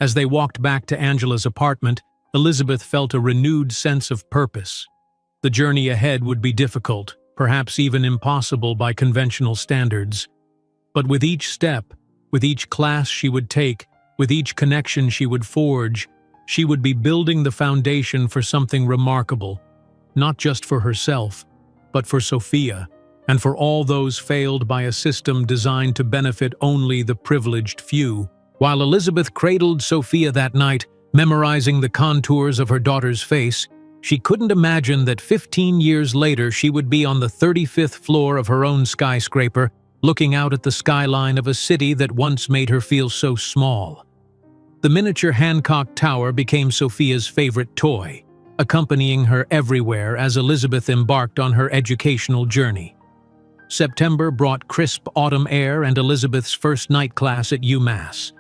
As they walked back to Angela's apartment, Elizabeth felt a renewed sense of purpose. The journey ahead would be difficult, perhaps even impossible by conventional standards. But with each step, with each class she would take, with each connection she would forge, she would be building the foundation for something remarkable, not just for herself, but for Sophia, and for all those failed by a system designed to benefit only the privileged few. While Elizabeth cradled Sophia that night, memorizing the contours of her daughter's face, she couldn't imagine that 15 years later she would be on the 35th floor of her own skyscraper, looking out at the skyline of a city that once made her feel so small. The miniature Hancock Tower became Sophia's favorite toy, accompanying her everywhere as Elizabeth embarked on her educational journey. September brought crisp autumn air and Elizabeth's first night class at UMass.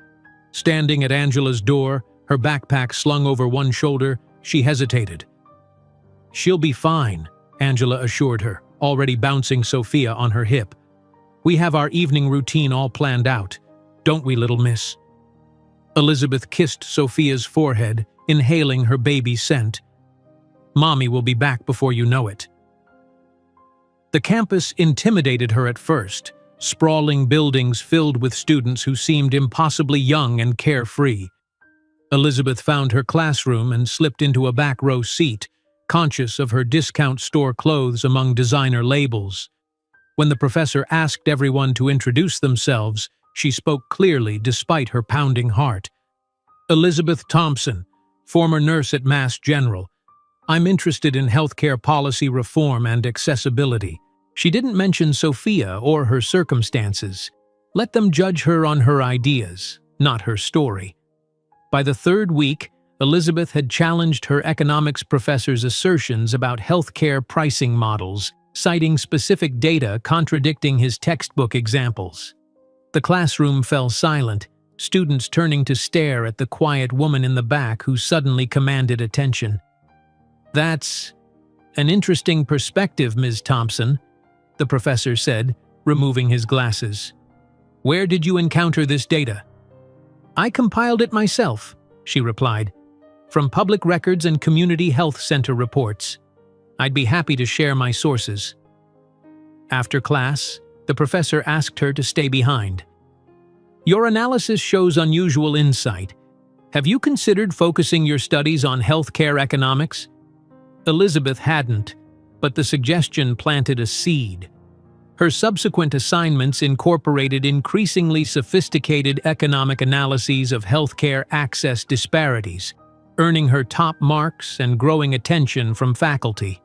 Standing at Angela's door, her backpack slung over one shoulder, she hesitated. "She'll be fine," Angela assured her, already bouncing Sophia on her hip. "We have our evening routine all planned out, don't we, little miss?" Elizabeth kissed Sophia's forehead, inhaling her baby scent. "Mommy will be back before you know it." The campus intimidated her at first, sprawling buildings filled with students who seemed impossibly young and carefree. Elizabeth found her classroom and slipped into a back row seat, conscious of her discount store clothes among designer labels. When the professor asked everyone to introduce themselves, she spoke clearly despite her pounding heart. "Elizabeth Thompson, former nurse at Mass General. I'm interested in healthcare policy reform and accessibility." She didn't mention Sophia or her circumstances. Let them judge her on her ideas, not her story. By the third week, Elizabeth had challenged her economics professor's assertions about healthcare pricing models, citing specific data contradicting his textbook examples. The classroom fell silent, students turning to stare at the quiet woman in the back who suddenly commanded attention. "That's an interesting perspective, Ms. Thompson," the professor said, removing his glasses. "Where did you encounter this data?" "I compiled it myself," she replied, "from public records and community health center reports. I'd be happy to share my sources." After class, the professor asked her to stay behind. "Your analysis shows unusual insight. Have you considered focusing your studies on healthcare economics?" Elizabeth hadn't, but the suggestion planted a seed. Her subsequent assignments incorporated increasingly sophisticated economic analyses of healthcare access disparities, earning her top marks and growing attention from faculty.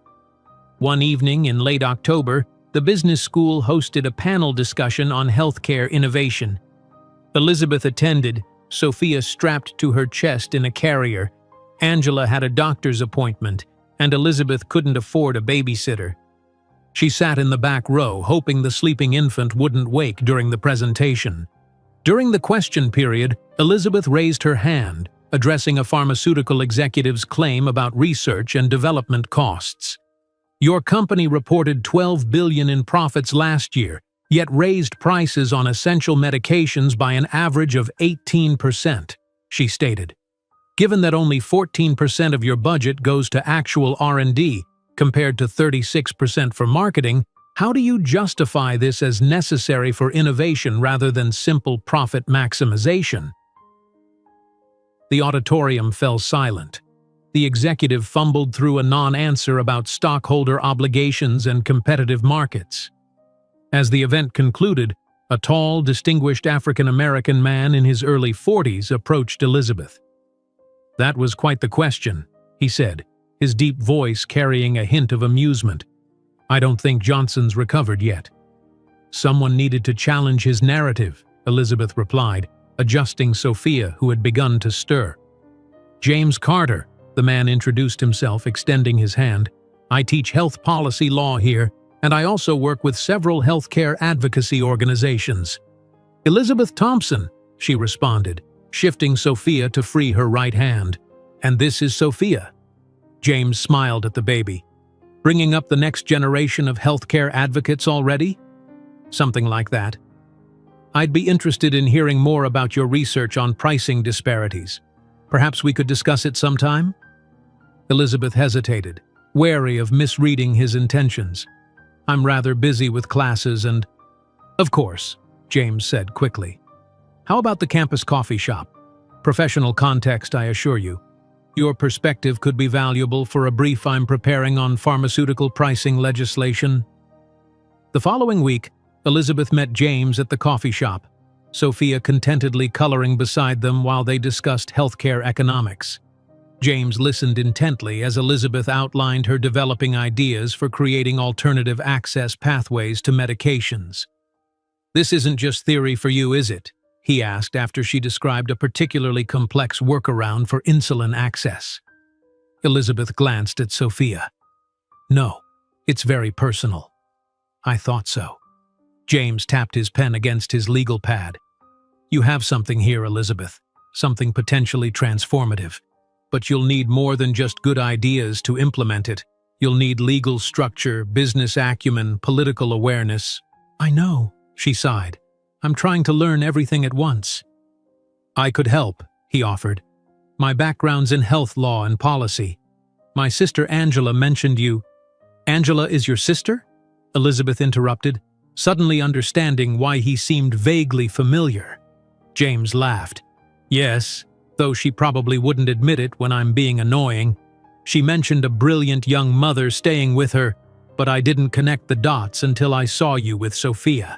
One evening in late October, the business school hosted a panel discussion on healthcare innovation. Elizabeth attended, Sophia strapped to her chest in a carrier. Angela had a doctor's appointment, and Elizabeth couldn't afford a babysitter. She sat in the back row, hoping the sleeping infant wouldn't wake during the presentation. During the question period, Elizabeth raised her hand, addressing a pharmaceutical executive's claim about research and development costs. "Your company reported $12 billion in profits last year, yet raised prices on essential medications by an average of 18%, she stated. "Given that only 14% of your budget goes to actual R&D, compared to 36% for marketing, how do you justify this as necessary for innovation rather than simple profit maximization?" The auditorium fell silent. The executive fumbled through a non-answer about stockholder obligations and competitive markets. As the event concluded, a tall, distinguished African-American man in his early 40s approached Elizabeth. "That was quite the question," he said, his deep voice carrying a hint of amusement. "I don't think Johnson's recovered yet." "Someone needed to challenge his narrative," Elizabeth replied, adjusting Sophia, who had begun to stir. "James Carter," the man introduced himself, extending his hand. "I teach health policy law here, and I also work with several healthcare advocacy organizations." "Elizabeth Thompson," she responded, shifting Sophia to free her right hand. "And this is Sophia." James smiled at the baby. "Bringing up the next generation of healthcare advocates already?" "Something like that." "I'd be interested in hearing more about your research on pricing disparities. Perhaps we could discuss it sometime?" Elizabeth hesitated. wary of misreading his intentions. "I'm rather busy with classes and—" "Of course," James said quickly. "How about the campus coffee shop? Professional context, I assure you. Your perspective could be valuable for a brief I'm preparing on pharmaceutical pricing legislation." The following week, Elizabeth met James at the coffee shop, Sophia contentedly coloring beside them while they discussed healthcare economics. James listened intently as Elizabeth outlined her developing ideas for creating alternative access pathways to medications. "This isn't just theory for you, is it?" he asked after she described a particularly complex workaround for insulin access. Elizabeth glanced at Sophia. "No, it's very personal." "I thought so." James tapped his pen against his legal pad. "You have something here, Elizabeth, something potentially transformative. But you'll need more than just good ideas to implement it. You'll need legal structure, business acumen, political awareness." "I know," she sighed. "I'm trying to learn everything at once." "I could help," he offered. "My background's in health law and policy. My sister Angela mentioned you—" "Angela is your sister?" Elizabeth interrupted, suddenly understanding why he seemed vaguely familiar. James laughed. "Yes, though she probably wouldn't admit it when I'm being annoying. She mentioned a brilliant young mother staying with her, but I didn't connect the dots until I saw you with Sophia."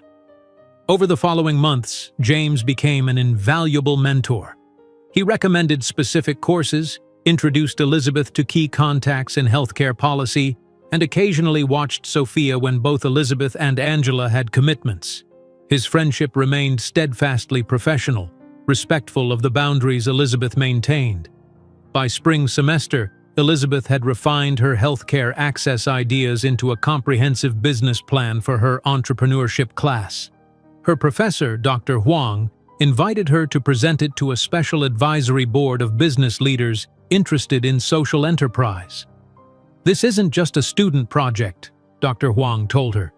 Over the following months, James became an invaluable mentor. He recommended specific courses, introduced Elizabeth to key contacts in healthcare policy, and occasionally watched Sophia when both Elizabeth and Angela had commitments. His friendship remained steadfastly professional, respectful of the boundaries Elizabeth maintained. By spring semester, Elizabeth had refined her healthcare access ideas into a comprehensive business plan for her entrepreneurship class. Her professor, Dr. Huang, invited her to present it to a special advisory board of business leaders interested in social enterprise. "This isn't just a student project," Dr. Huang told her.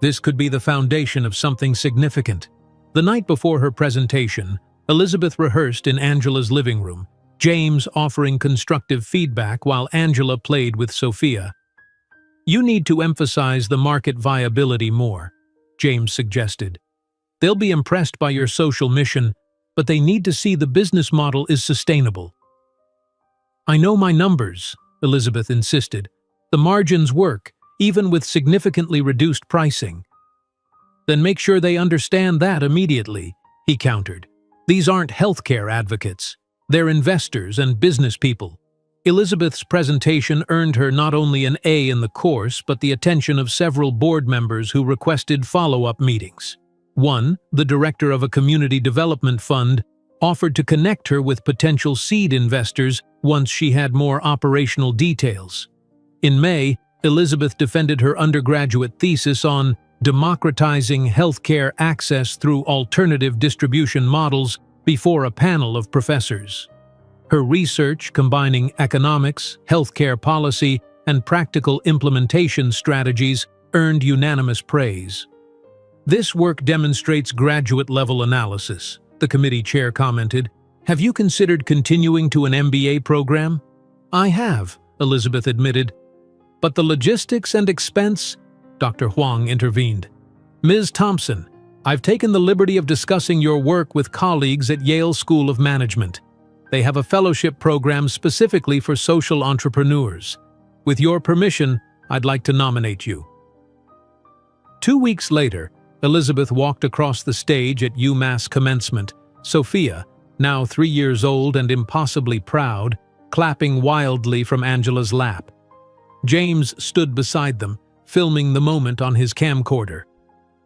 "This could be the foundation of something significant." The night before her presentation, Elizabeth rehearsed in Angela's living room, James offering constructive feedback while Angela played with Sophia. "You need to emphasize the market viability more," James suggested. "They'll be impressed by your social mission, but they need to see the business model is sustainable." "I know my numbers," Elizabeth insisted. "The margins work, even with significantly reduced pricing." "Then make sure they understand that immediately," he countered. "These aren't healthcare advocates. They're investors and business people." Elizabeth's presentation earned her not only an A in the course, but the attention of several board members who requested follow-up meetings. One, the director of a community development fund, offered to connect her with potential seed investors once she had more operational details. In May, Elizabeth defended her undergraduate thesis on democratizing healthcare access through alternative distribution models before a panel of professors. Her research, combining economics, healthcare policy, and practical implementation strategies, earned unanimous praise. "This work demonstrates graduate-level analysis," the committee chair commented. "Have you considered continuing to an MBA program?" "I have," Elizabeth admitted. "But the logistics and expense," Dr. Huang intervened. "Ms. Thompson, I've taken the liberty of discussing your work with colleagues at Yale School of Management. They have a fellowship program specifically for social entrepreneurs. With your permission, I'd like to nominate you." 2 weeks later, Elizabeth walked across the stage at UMass commencement, Sophia, now 3 years old and impossibly proud, clapping wildly from Angela's lap. James stood beside them, filming the moment on his camcorder.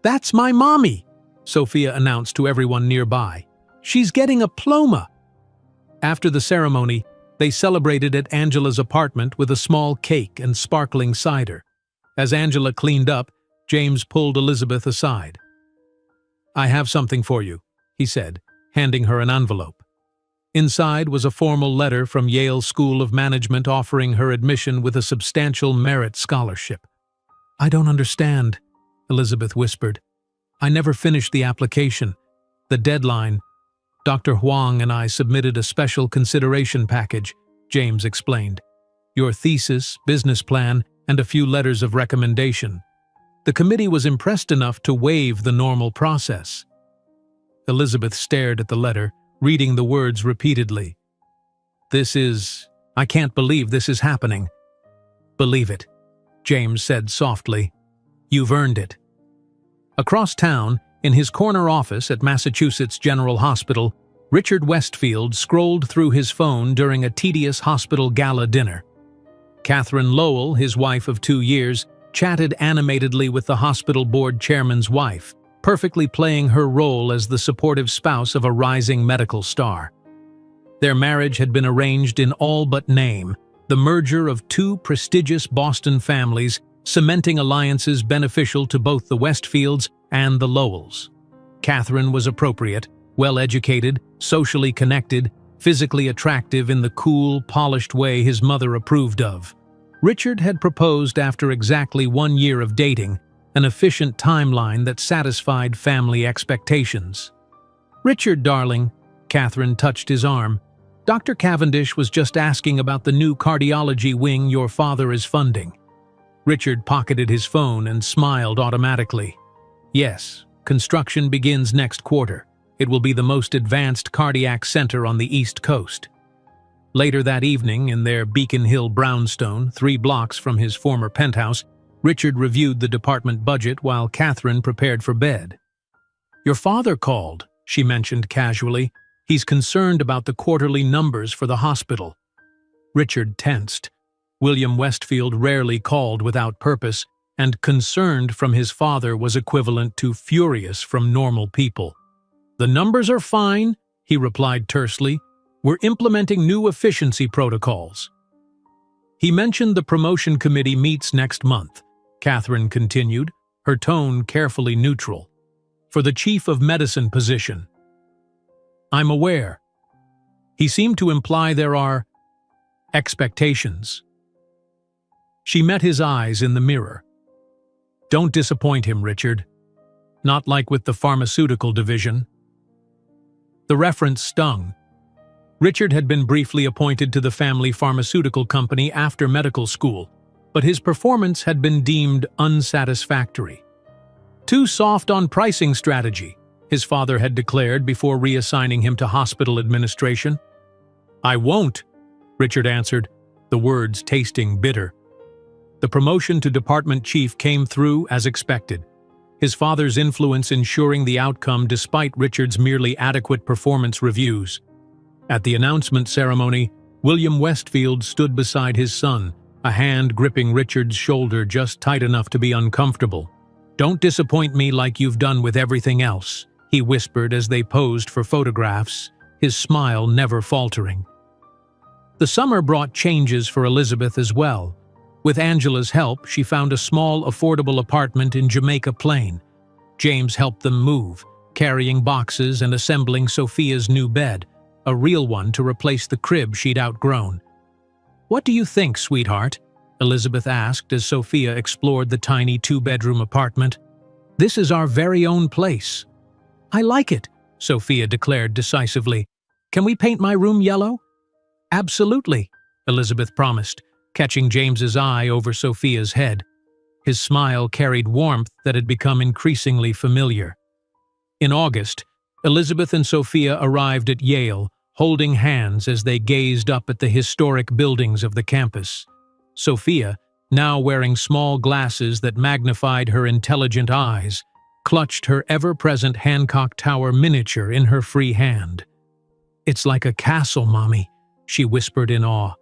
"That's my mommy," Sophia announced to everyone nearby. "She's getting a diploma." After the ceremony, they celebrated at Angela's apartment with a small cake and sparkling cider. As Angela cleaned up, James pulled Elizabeth aside. "I have something for you," he said, handing her an envelope. Inside was a formal letter from Yale School of Management offering her admission with a substantial merit scholarship. "I don't understand," Elizabeth whispered. "I never finished the application. The deadline. Dr. Huang and I submitted a special consideration package," James explained. your thesis, business plan, and a few letters of recommendation. The committee was impressed enough to waive the normal process. Elizabeth stared at the letter, reading the words repeatedly. I can't believe this is happening. Believe it, James said softly. You've earned it. Across town, in his corner office at Massachusetts General Hospital, Richard Westfield scrolled through his phone during a tedious hospital gala dinner. Catherine Lowell, his wife of 2 years, chatted animatedly with the hospital board chairman's wife, perfectly playing her role as the supportive spouse of a rising medical star. Their marriage had been arranged in all but name, the merger of two prestigious Boston families, cementing alliances beneficial to both the Westfields and the Lowells. Catherine was appropriate, well-educated, socially connected, physically attractive in the cool, polished way his mother approved of. Richard had proposed after exactly 1 year of dating, an efficient timeline that satisfied family expectations. "Richard, darling," Catherine touched his arm, "Dr. Cavendish was just asking about the new cardiology wing your father is funding." Richard pocketed his phone and smiled automatically. "Yes, construction begins next quarter. It will be the most advanced cardiac center on the East Coast." Later that evening, in their Beacon Hill brownstone, 3 blocks from his former penthouse, Richard reviewed the department budget while Catherine prepared for bed. "Your father called," she mentioned casually. "He's concerned about the quarterly numbers for the hospital." Richard tensed. William Westfield rarely called without purpose, and concerned from his father was equivalent to furious from normal people. "The numbers are fine," he replied tersely. "We're implementing new efficiency protocols." "He mentioned the promotion committee meets next month," Catherine continued, her tone carefully neutral, "for the chief of medicine position." "I'm aware." He seemed to imply there are expectations. She met his eyes in the mirror. "Don't disappoint him, Richard. Not like with the pharmaceutical division." The reference stung. Richard had been briefly appointed to the family pharmaceutical company after medical school, but his performance had been deemed unsatisfactory. "Too soft on pricing strategy," his father had declared before reassigning him to hospital administration. "I won't," Richard answered, the words tasting bitter. The promotion to department chief came through as expected, his father's influence ensuring the outcome despite Richard's merely adequate performance reviews. At the announcement ceremony, William Westfield stood beside his son, a hand gripping Richard's shoulder just tight enough to be uncomfortable. "Don't disappoint me like you've done with everything else," he whispered as they posed for photographs, his smile never faltering. The summer brought changes for Elizabeth as well. With Angela's help, she found a small, affordable apartment in Jamaica Plain. James helped them move, carrying boxes and assembling Sophia's new bed, a real one to replace the crib she'd outgrown. "What do you think, sweetheart?" Elizabeth asked as Sophia explored the tiny 2-bedroom apartment. "This is our very own place." "I like it," Sophia declared decisively. "Can we paint my room yellow?" "Absolutely," Elizabeth promised, catching James's eye over Sophia's head. His smile carried warmth that had become increasingly familiar. In August, Elizabeth and Sophia arrived at Yale, holding hands as they gazed up at the historic buildings of the campus. Sophia, now wearing small glasses that magnified her intelligent eyes, clutched her ever-present Hancock Tower miniature in her free hand. "It's like a castle, Mommy," she whispered in awe.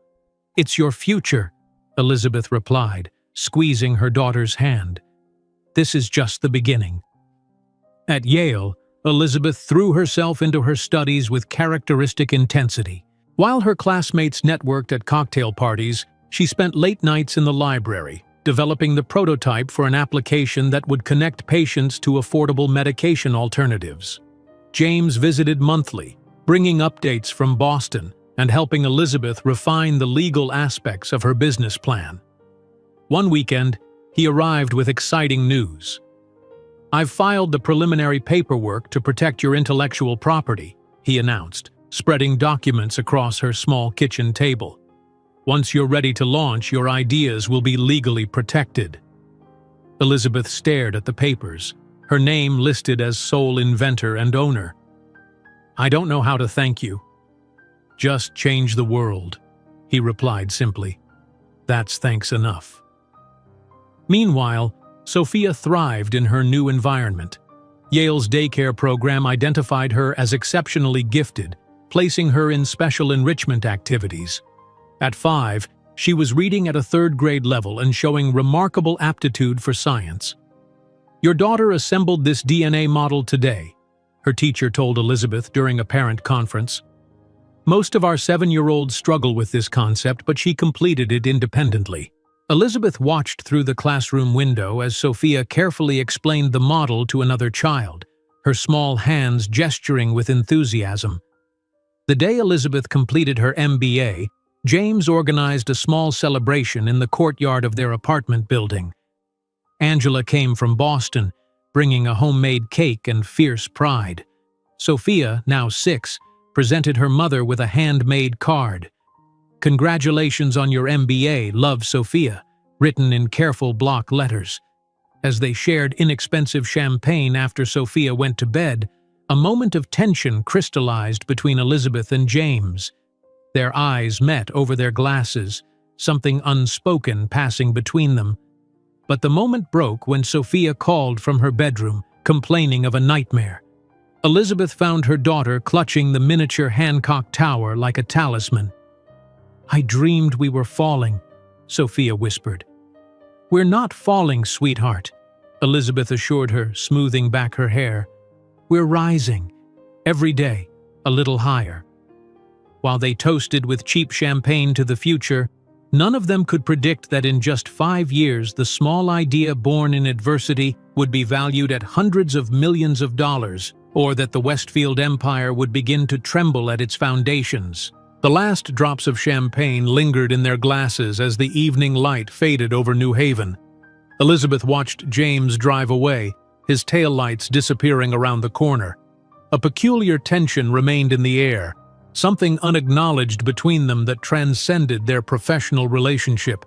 "It's your future," Elizabeth replied, squeezing her daughter's hand. "This is just the beginning." At Yale, Elizabeth threw herself into her studies with characteristic intensity. While her classmates networked at cocktail parties, she spent late nights in the library, developing the prototype for an application that would connect patients to affordable medication alternatives. James visited monthly, bringing updates from Boston and helping Elizabeth refine the legal aspects of her business plan. One weekend, he arrived with exciting news. "I've filed the preliminary paperwork to protect your intellectual property," he announced, spreading documents across her small kitchen table. Once you're ready to launch, your ideas will be legally protected." Elizabeth stared at the papers, her name listed as sole inventor and owner. "I don't know how to thank you." "Just change the world," he replied simply. "That's thanks enough." Meanwhile, Sophia thrived in her new environment. Yale's daycare program identified her as exceptionally gifted, placing her in special enrichment activities. At 5, she was reading at a third-grade level and showing remarkable aptitude for science. "Your daughter assembled this DNA model today," her teacher told Elizabeth during a parent conference. "Most of our 7-year-olds struggle with this concept, but she completed it independently." Elizabeth watched through the classroom window as Sophia carefully explained the model to another child, her small hands gesturing with enthusiasm. The day Elizabeth completed her MBA, James organized a small celebration in the courtyard of their apartment building. Angela came from Boston, bringing a homemade cake and fierce pride. Sophia, now 6, presented her mother with a handmade card. "Congratulations on your MBA, love Sophia," written in careful block letters. As they shared inexpensive champagne after Sophia went to bed, a moment of tension crystallized between Elizabeth and James. Their eyes met over their glasses, something unspoken passing between them. But the moment broke when Sophia called from her bedroom, complaining of a nightmare. Elizabeth found her daughter clutching the miniature Hancock Tower like a talisman. "I dreamed we were falling," Sophia whispered. "We're not falling, sweetheart," Elizabeth assured her, smoothing back her hair. "We're rising, every day, a little higher." While they toasted with cheap champagne to the future, none of them could predict that in just 5 years the small idea born in adversity would be valued at hundreds of millions of dollars, or that the Westfield Empire would begin to tremble at its foundations. The last drops of champagne lingered in their glasses as the evening light faded over New Haven. Elizabeth watched James drive away, his taillights disappearing around the corner. A peculiar tension remained in the air, something unacknowledged between them that transcended their professional relationship.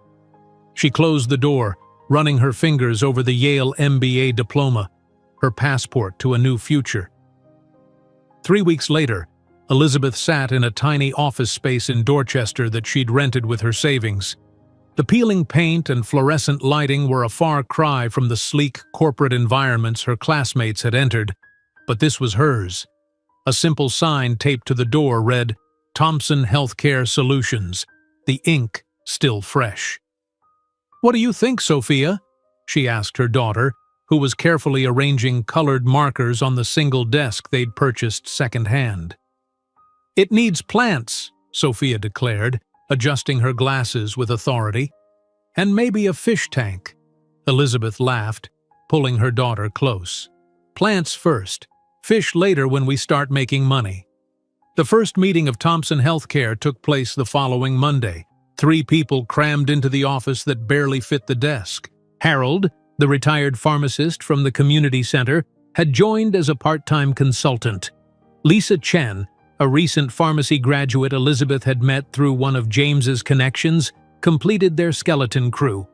She closed the door, running her fingers over the Yale MBA diploma, her passport to a new future. 3 weeks later, Elizabeth sat in a tiny office space in Dorchester that she'd rented with her savings. The peeling paint and fluorescent lighting were a far cry from the sleek corporate environments her classmates had entered, but this was hers. A simple sign taped to the door read, "Thompson Healthcare Solutions," the ink still fresh. "What do you think, Sophia?" she asked her daughter, who was carefully arranging colored markers on the single desk they'd purchased secondhand. "It needs plants," Sophia declared, adjusting her glasses with authority. "And maybe a fish tank." Elizabeth laughed, pulling her daughter close. "Plants first, fish later when we start making money." The first meeting of Thompson Healthcare took place the following Monday. 3 people crammed into the office that barely fit the desk. Harold, the retired pharmacist from the community center, had joined as a part-time consultant. Lisa Chen, a recent pharmacy graduate Elizabeth had met through one of James's connections, completed their skeleton crew.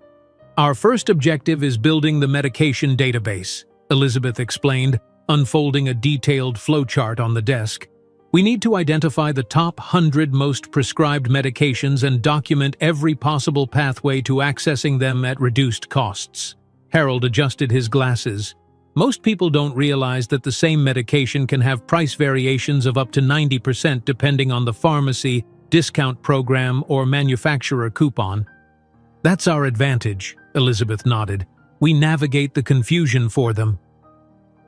"Our first objective is building the medication database," Elizabeth explained, unfolding a detailed flowchart on the desk. "We need to identify the top 100 most prescribed medications and document every possible pathway to accessing them at reduced costs." Harold adjusted his glasses. "Most people don't realize that the same medication can have price variations of up to 90% depending on the pharmacy, discount program, or manufacturer coupon." "That's our advantage," Elizabeth nodded. "We navigate the confusion for them."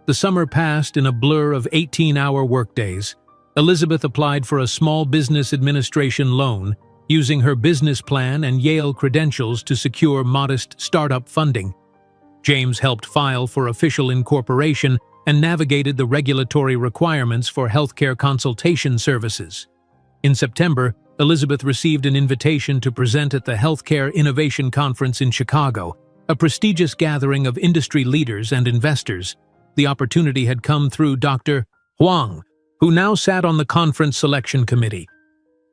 The summer passed in a blur of 18-hour workdays. Elizabeth applied for a small business administration loan, using her business plan and Yale credentials to secure modest startup funding. James helped file for official incorporation and navigated the regulatory requirements for healthcare consultation services. In September, Elizabeth received an invitation to present at the Healthcare Innovation Conference in Chicago, a prestigious gathering of industry leaders and investors. The opportunity had come through Dr. Huang, who now sat on the conference selection committee.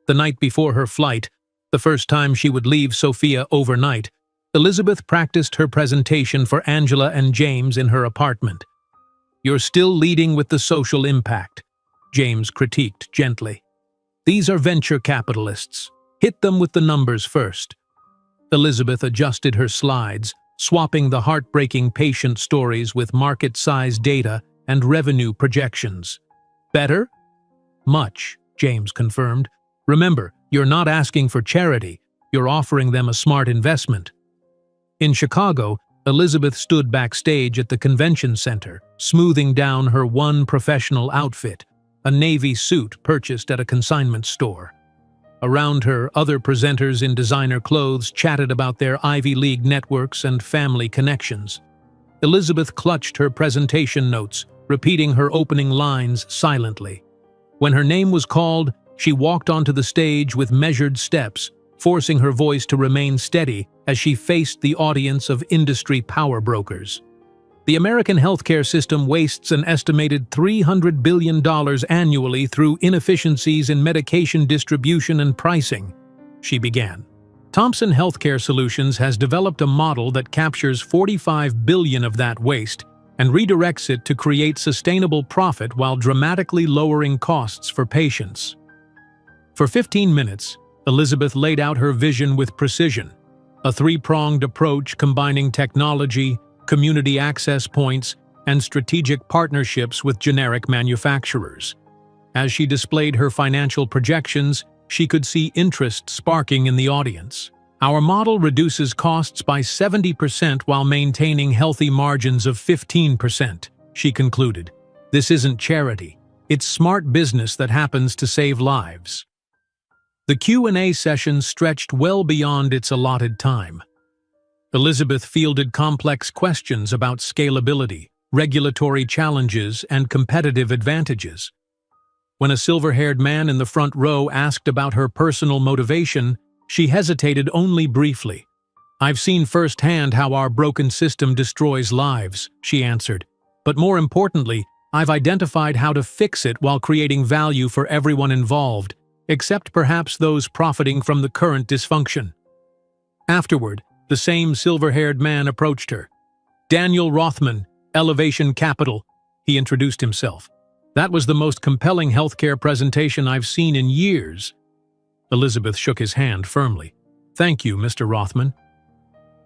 The night before her flight, The first time she would leave Sophia overnight, Elizabeth practiced her presentation for Angela and James in her apartment. "You're still leading with the social impact," James critiqued gently. "These are venture capitalists. Hit them with the numbers first." Elizabeth adjusted her slides, swapping the heartbreaking patient stories with market-sized data and revenue projections. "Better?" "Much," James confirmed. "Remember, you're not asking for charity, you're offering them a smart investment." In Chicago, Elizabeth stood backstage at the convention center, smoothing down her one professional outfit, a navy suit purchased at a consignment store. Around her, other presenters in designer clothes chatted about their Ivy League networks and family connections. Elizabeth clutched her presentation notes, repeating her opening lines silently. When her name was called, she walked onto the stage with measured steps, forcing her voice to remain steady as she faced the audience of industry power brokers. "The American healthcare system wastes an estimated $300 billion annually through inefficiencies in medication distribution and pricing," she began. "Thomson Healthcare Solutions has developed a model that captures $45 billion of that waste and redirects it to create sustainable profit while dramatically lowering costs for patients." For 15 minutes, Elizabeth laid out her vision with precision, a three-pronged approach combining technology, community access points, and strategic partnerships with generic manufacturers. As she displayed her financial projections, she could see interest sparking in the audience. "Our model reduces costs by 70% while maintaining healthy margins of 15%, she concluded. "This isn't charity. It's smart business that happens to save lives." The Q&A session stretched well beyond its allotted time. Elizabeth fielded complex questions about scalability, regulatory challenges, and competitive advantages. When a silver-haired man in the front row asked about her personal motivation, she hesitated only briefly. "I've seen firsthand how our broken system destroys lives," she answered. "But more importantly, I've identified how to fix it while creating value for everyone involved, except perhaps those profiting from the current dysfunction." Afterward, the same silver-haired man approached her. "Daniel Rothman, Elevation Capital," he introduced himself. "That was the most compelling healthcare presentation I've seen in years." Elizabeth shook his hand firmly. "Thank you, Mr. Rothman."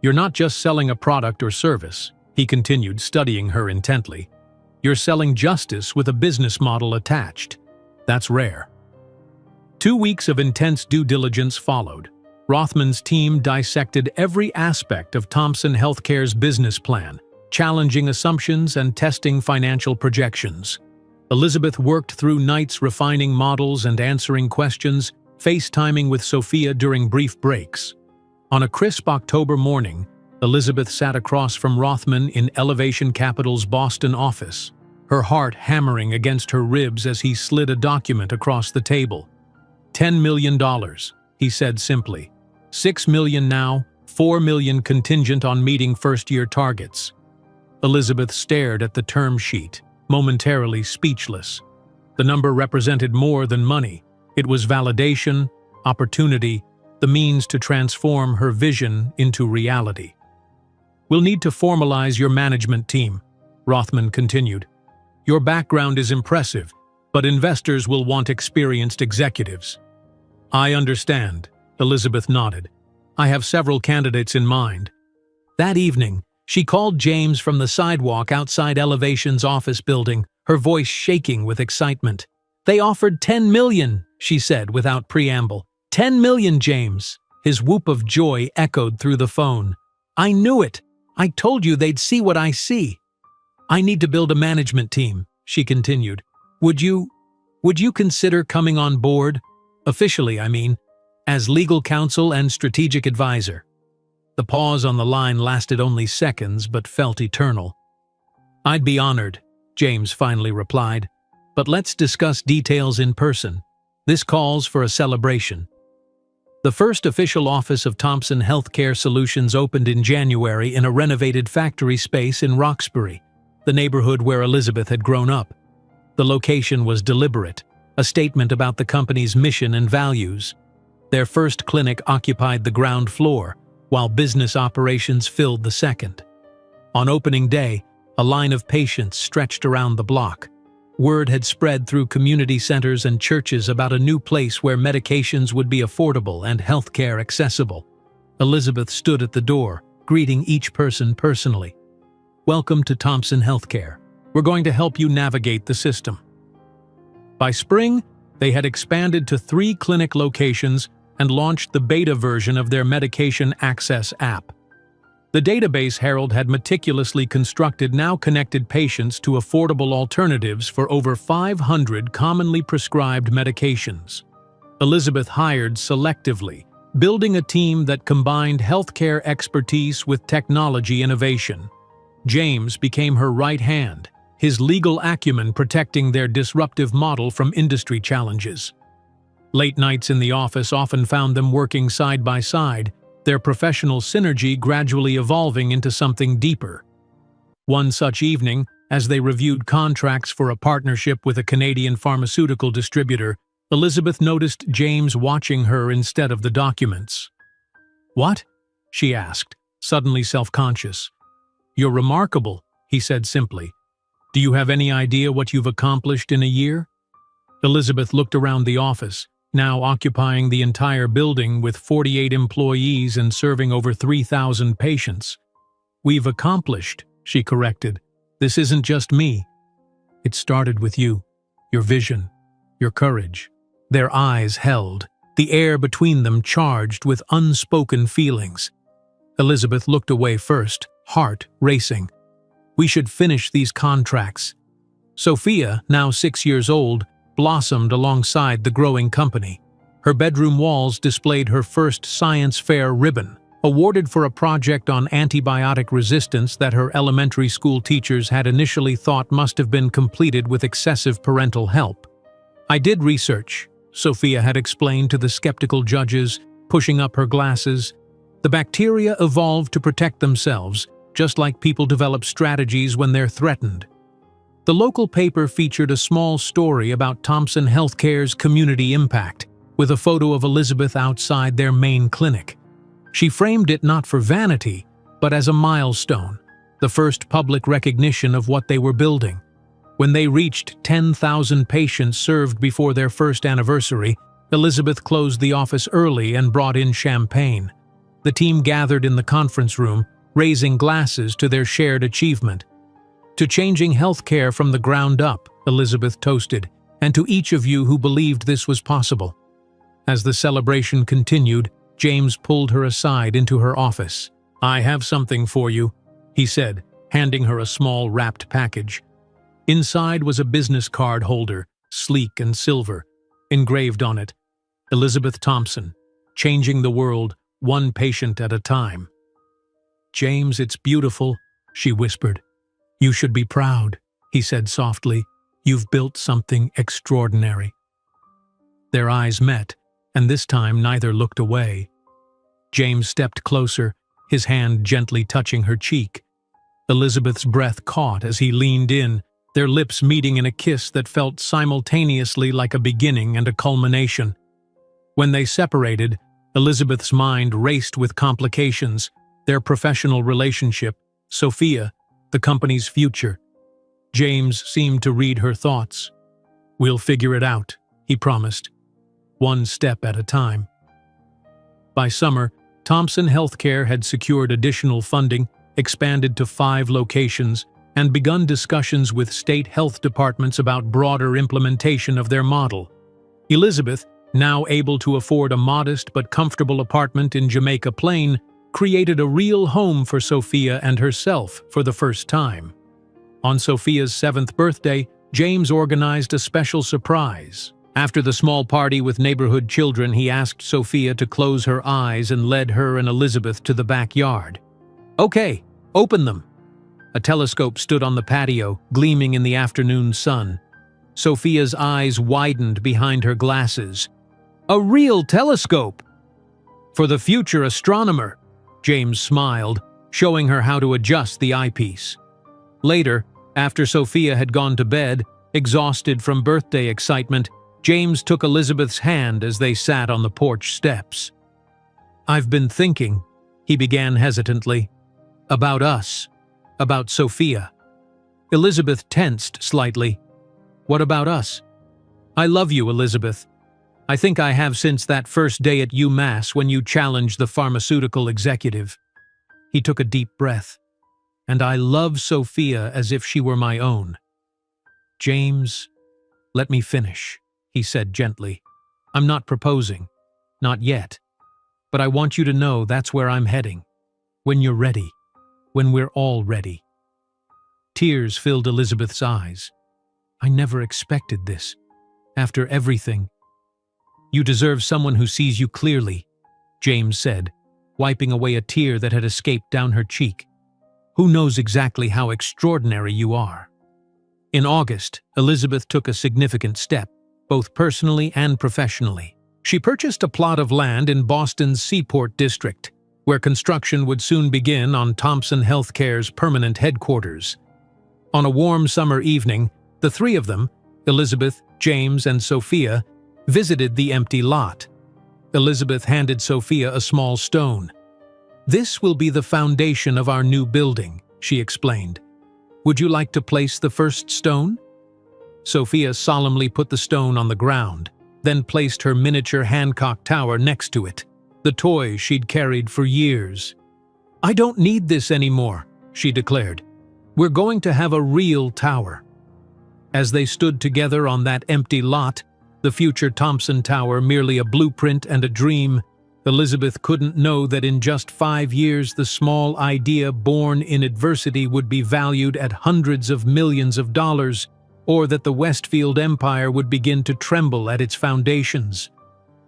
"You're not just selling a product or service," he continued, studying her intently. "You're selling justice with a business model attached. That's rare." 2 weeks of intense due diligence followed. Rothman's team dissected every aspect of Thomson Healthcare's business plan, challenging assumptions and testing financial projections. Elizabeth worked through nights refining models and answering questions, FaceTiming with Sophia during brief breaks. On a crisp October morning, Elizabeth sat across from Rothman in Elevation Capital's Boston office, her heart hammering against her ribs as he slid a document across the table. $10 million, he said simply. $6 million now, $4 million contingent on meeting first-year targets. Elizabeth stared at the term sheet, momentarily speechless. The number represented more than money. It was validation, opportunity, the means to transform her vision into reality. "We'll need to formalize your management team," Rothman continued. "Your background is impressive, but investors will want experienced executives." "I understand," Elizabeth nodded. "I have several candidates in mind." That evening, she called James from the sidewalk outside Elevation's office building, her voice shaking with excitement. "They offered $10 million, she said without preamble. $10 million, James." His whoop of joy echoed through the phone. "I knew it. I told you they'd see what I see." "I need to build a management team," she continued. Would you consider coming on board? Officially, I mean, as legal counsel and strategic advisor." The pause on the line lasted only seconds but felt eternal. "I'd be honored," James finally replied. "But let's discuss details in person. This calls for a celebration." The first official office of Thomson Healthcare Solutions opened in January in a renovated factory space in Roxbury, the neighborhood where Elizabeth had grown up. The location was deliberate, a statement about the company's mission and values. Their first clinic occupied the ground floor, while business operations filled the second. On opening day, a line of patients stretched around the block. Word had spread through community centers and churches about a new place where medications would be affordable and healthcare accessible. Elizabeth stood at the door, greeting each person personally. "Welcome to Thompson Healthcare. We're going to help you navigate the system." By spring, they had expanded to 3 clinic locations and launched the beta version of their medication access app. The database Harold had meticulously constructed now connected patients to affordable alternatives for over 500 commonly prescribed medications. Elizabeth hired selectively, building a team that combined healthcare expertise with technology innovation. James became her right hand, his legal acumen protecting their disruptive model from industry challenges. Late nights in the office often found them working side by side, their professional synergy gradually evolving into something deeper. One such evening, as they reviewed contracts for a partnership with a Canadian pharmaceutical distributor, Elizabeth noticed James watching her instead of the documents. "What?" she asked, suddenly self-conscious. "You're remarkable," he said simply. "Do you have any idea what you've accomplished in a year?" Elizabeth looked around the office, now occupying the entire building with 48 employees and serving over 3,000 patients. "We've accomplished," she corrected. "This isn't just me. It started with you, your vision, your courage." Their eyes held, the air between them charged with unspoken feelings. Elizabeth looked away first, heart racing. "We should finish these contracts." Sophia, now 6 years old, blossomed alongside the growing company. Her bedroom walls displayed her first science fair ribbon, awarded for a project on antibiotic resistance that her elementary school teachers had initially thought must have been completed with excessive parental help. "I did research," Sophia had explained to the skeptical judges, pushing up her glasses. "The bacteria evolved to protect themselves, just like people develop strategies when they're threatened." The local paper featured a small story about Thompson Healthcare's community impact, with a photo of Elizabeth outside their main clinic. She framed it not for vanity, but as a milestone, the first public recognition of what they were building. When they reached 10,000 patients served before their first anniversary, Elizabeth closed the office early and brought in champagne. The team gathered in the conference room, raising glasses to their shared achievement. "To changing healthcare from the ground up," Elizabeth toasted, "and to each of you who believed this was possible." As the celebration continued, James pulled her aside into her office. "I have something for you," he said, handing her a small wrapped package. Inside was a business card holder, sleek and silver. Engraved on it, "Elizabeth Thompson, changing the world, one patient at a time." "James, it's beautiful," she whispered. "You should be proud," he said softly. "You've built something extraordinary." Their eyes met, and this time neither looked away. James stepped closer, his hand gently touching her cheek. Elizabeth's breath caught as he leaned in, their lips meeting in a kiss that felt simultaneously like a beginning and a culmination. When they separated, Elizabeth's mind raced with complications, their professional relationship, Sophia, the company's future. James seemed to read her thoughts. "We'll figure it out," he promised. "One step at a time." By summer, Thompson Healthcare had secured additional funding, expanded to 5 locations, and begun discussions with state health departments about broader implementation of their model. Elizabeth, now able to afford a modest but comfortable apartment in Jamaica Plain, created a real home for Sophia and herself for the first time. On Sophia's 7th birthday, James organized a special surprise. After the small party with neighborhood children, he asked Sophia to close her eyes and led her and Elizabeth to the backyard. "Okay, open them." A telescope stood on the patio, gleaming in the afternoon sun. Sophia's eyes widened behind her glasses. "A real telescope!" "For the future astronomer," James smiled, showing her how to adjust the eyepiece. Later, after Sophia had gone to bed, exhausted from birthday excitement, James took Elizabeth's hand as they sat on the porch steps. "I've been thinking," he began hesitantly, "about us, about Sophia." Elizabeth tensed slightly. "What about us?" "I love you, Elizabeth. I think I have since that first day at UMass when you challenged the pharmaceutical executive." He took a deep breath. "And I love Sophia as if she were my own." "James, let me finish," he said gently. "I'm not proposing. Not yet. But I want you to know that's where I'm heading. When you're ready. When we're all ready." Tears filled Elizabeth's eyes. "I never expected this. After everything." "You deserve someone who sees you clearly," James said, wiping away a tear that had escaped down her cheek. "Who knows exactly how extraordinary you are." In August, Elizabeth took a significant step, both personally and professionally. She purchased a plot of land in Boston's Seaport District, where construction would soon begin on Thompson Healthcare's permanent headquarters. On a warm summer evening, the three of them, Elizabeth, James, and Sophia, visited the empty lot. Elizabeth handed Sophia a small stone. "This will be the foundation of our new building," she explained. "Would you like to place the first stone?" Sophia solemnly put the stone on the ground, then placed her miniature Hancock Tower next to it, the toy she'd carried for years. "I don't need this anymore," she declared. "We're going to have a real tower." As they stood together on that empty lot, the future Thompson Tower merely a blueprint and a dream, Elizabeth couldn't know that in just 5 years the small idea born in adversity would be valued at hundreds of millions of dollars, or that the Westfield Empire would begin to tremble at its foundations.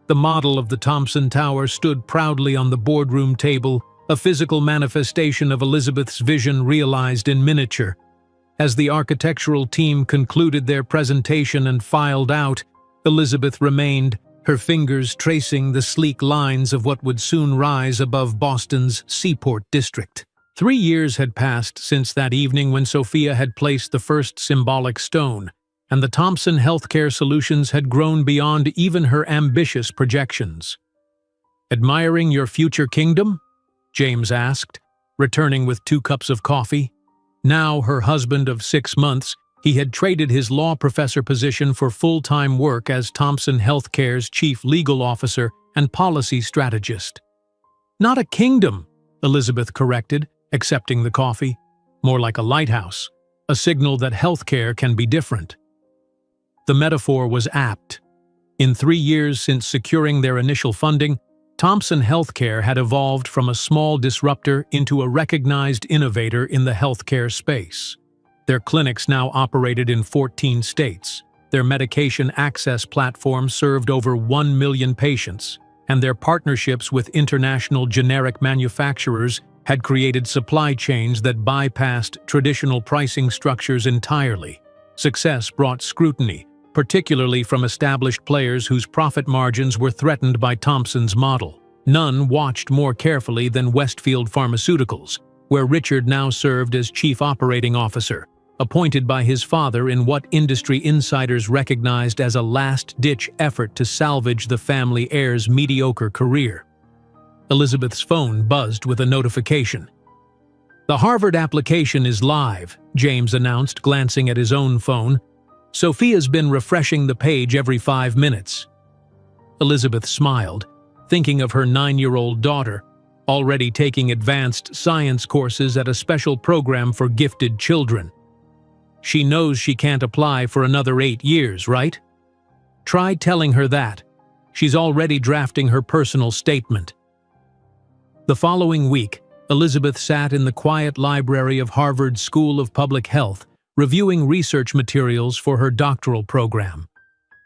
The model of the Thompson Tower stood proudly on the boardroom table, a physical manifestation of Elizabeth's vision realized in miniature. As the architectural team concluded their presentation and filed out, Elizabeth remained, her fingers tracing the sleek lines of what would soon rise above Boston's Seaport District. 3 years had passed since that evening when Sophia had placed the first symbolic stone, and the Thompson Healthcare Solutions had grown beyond even her ambitious projections. "Admiring your future kingdom?" James asked, returning with 2 cups of coffee. Now her husband of 6 months, he had traded his law professor position for full-time work as Thompson Healthcare's chief legal officer and policy strategist. "Not a kingdom," Elizabeth corrected, accepting the coffee. "More like a lighthouse, a signal that healthcare can be different." The metaphor was apt. In 3 years since securing their initial funding, Thompson Healthcare had evolved from a small disruptor into a recognized innovator in the healthcare space. Their clinics now operated in 14 states. Their medication access platform served over 1 million patients, and their partnerships with international generic manufacturers had created supply chains that bypassed traditional pricing structures entirely. Success brought scrutiny, particularly from established players whose profit margins were threatened by Thompson's model. None watched more carefully than Westfield Pharmaceuticals, where Richard now served as chief operating officer, appointed by his father in what industry insiders recognized as a last-ditch effort to salvage the family heir's mediocre career. Elizabeth's phone buzzed with a notification. "The Harvard application is live," James announced, glancing at his own phone. "Sophia's been refreshing the page every 5 minutes." Elizabeth smiled, thinking of her 9-year-old daughter, already taking advanced science courses at a special program for gifted children. She knows she can't apply for another 8 years, right? Try telling her that. She's already drafting her personal statement. The following week, Elizabeth sat in the quiet library of Harvard School of Public Health, reviewing research materials for her doctoral program.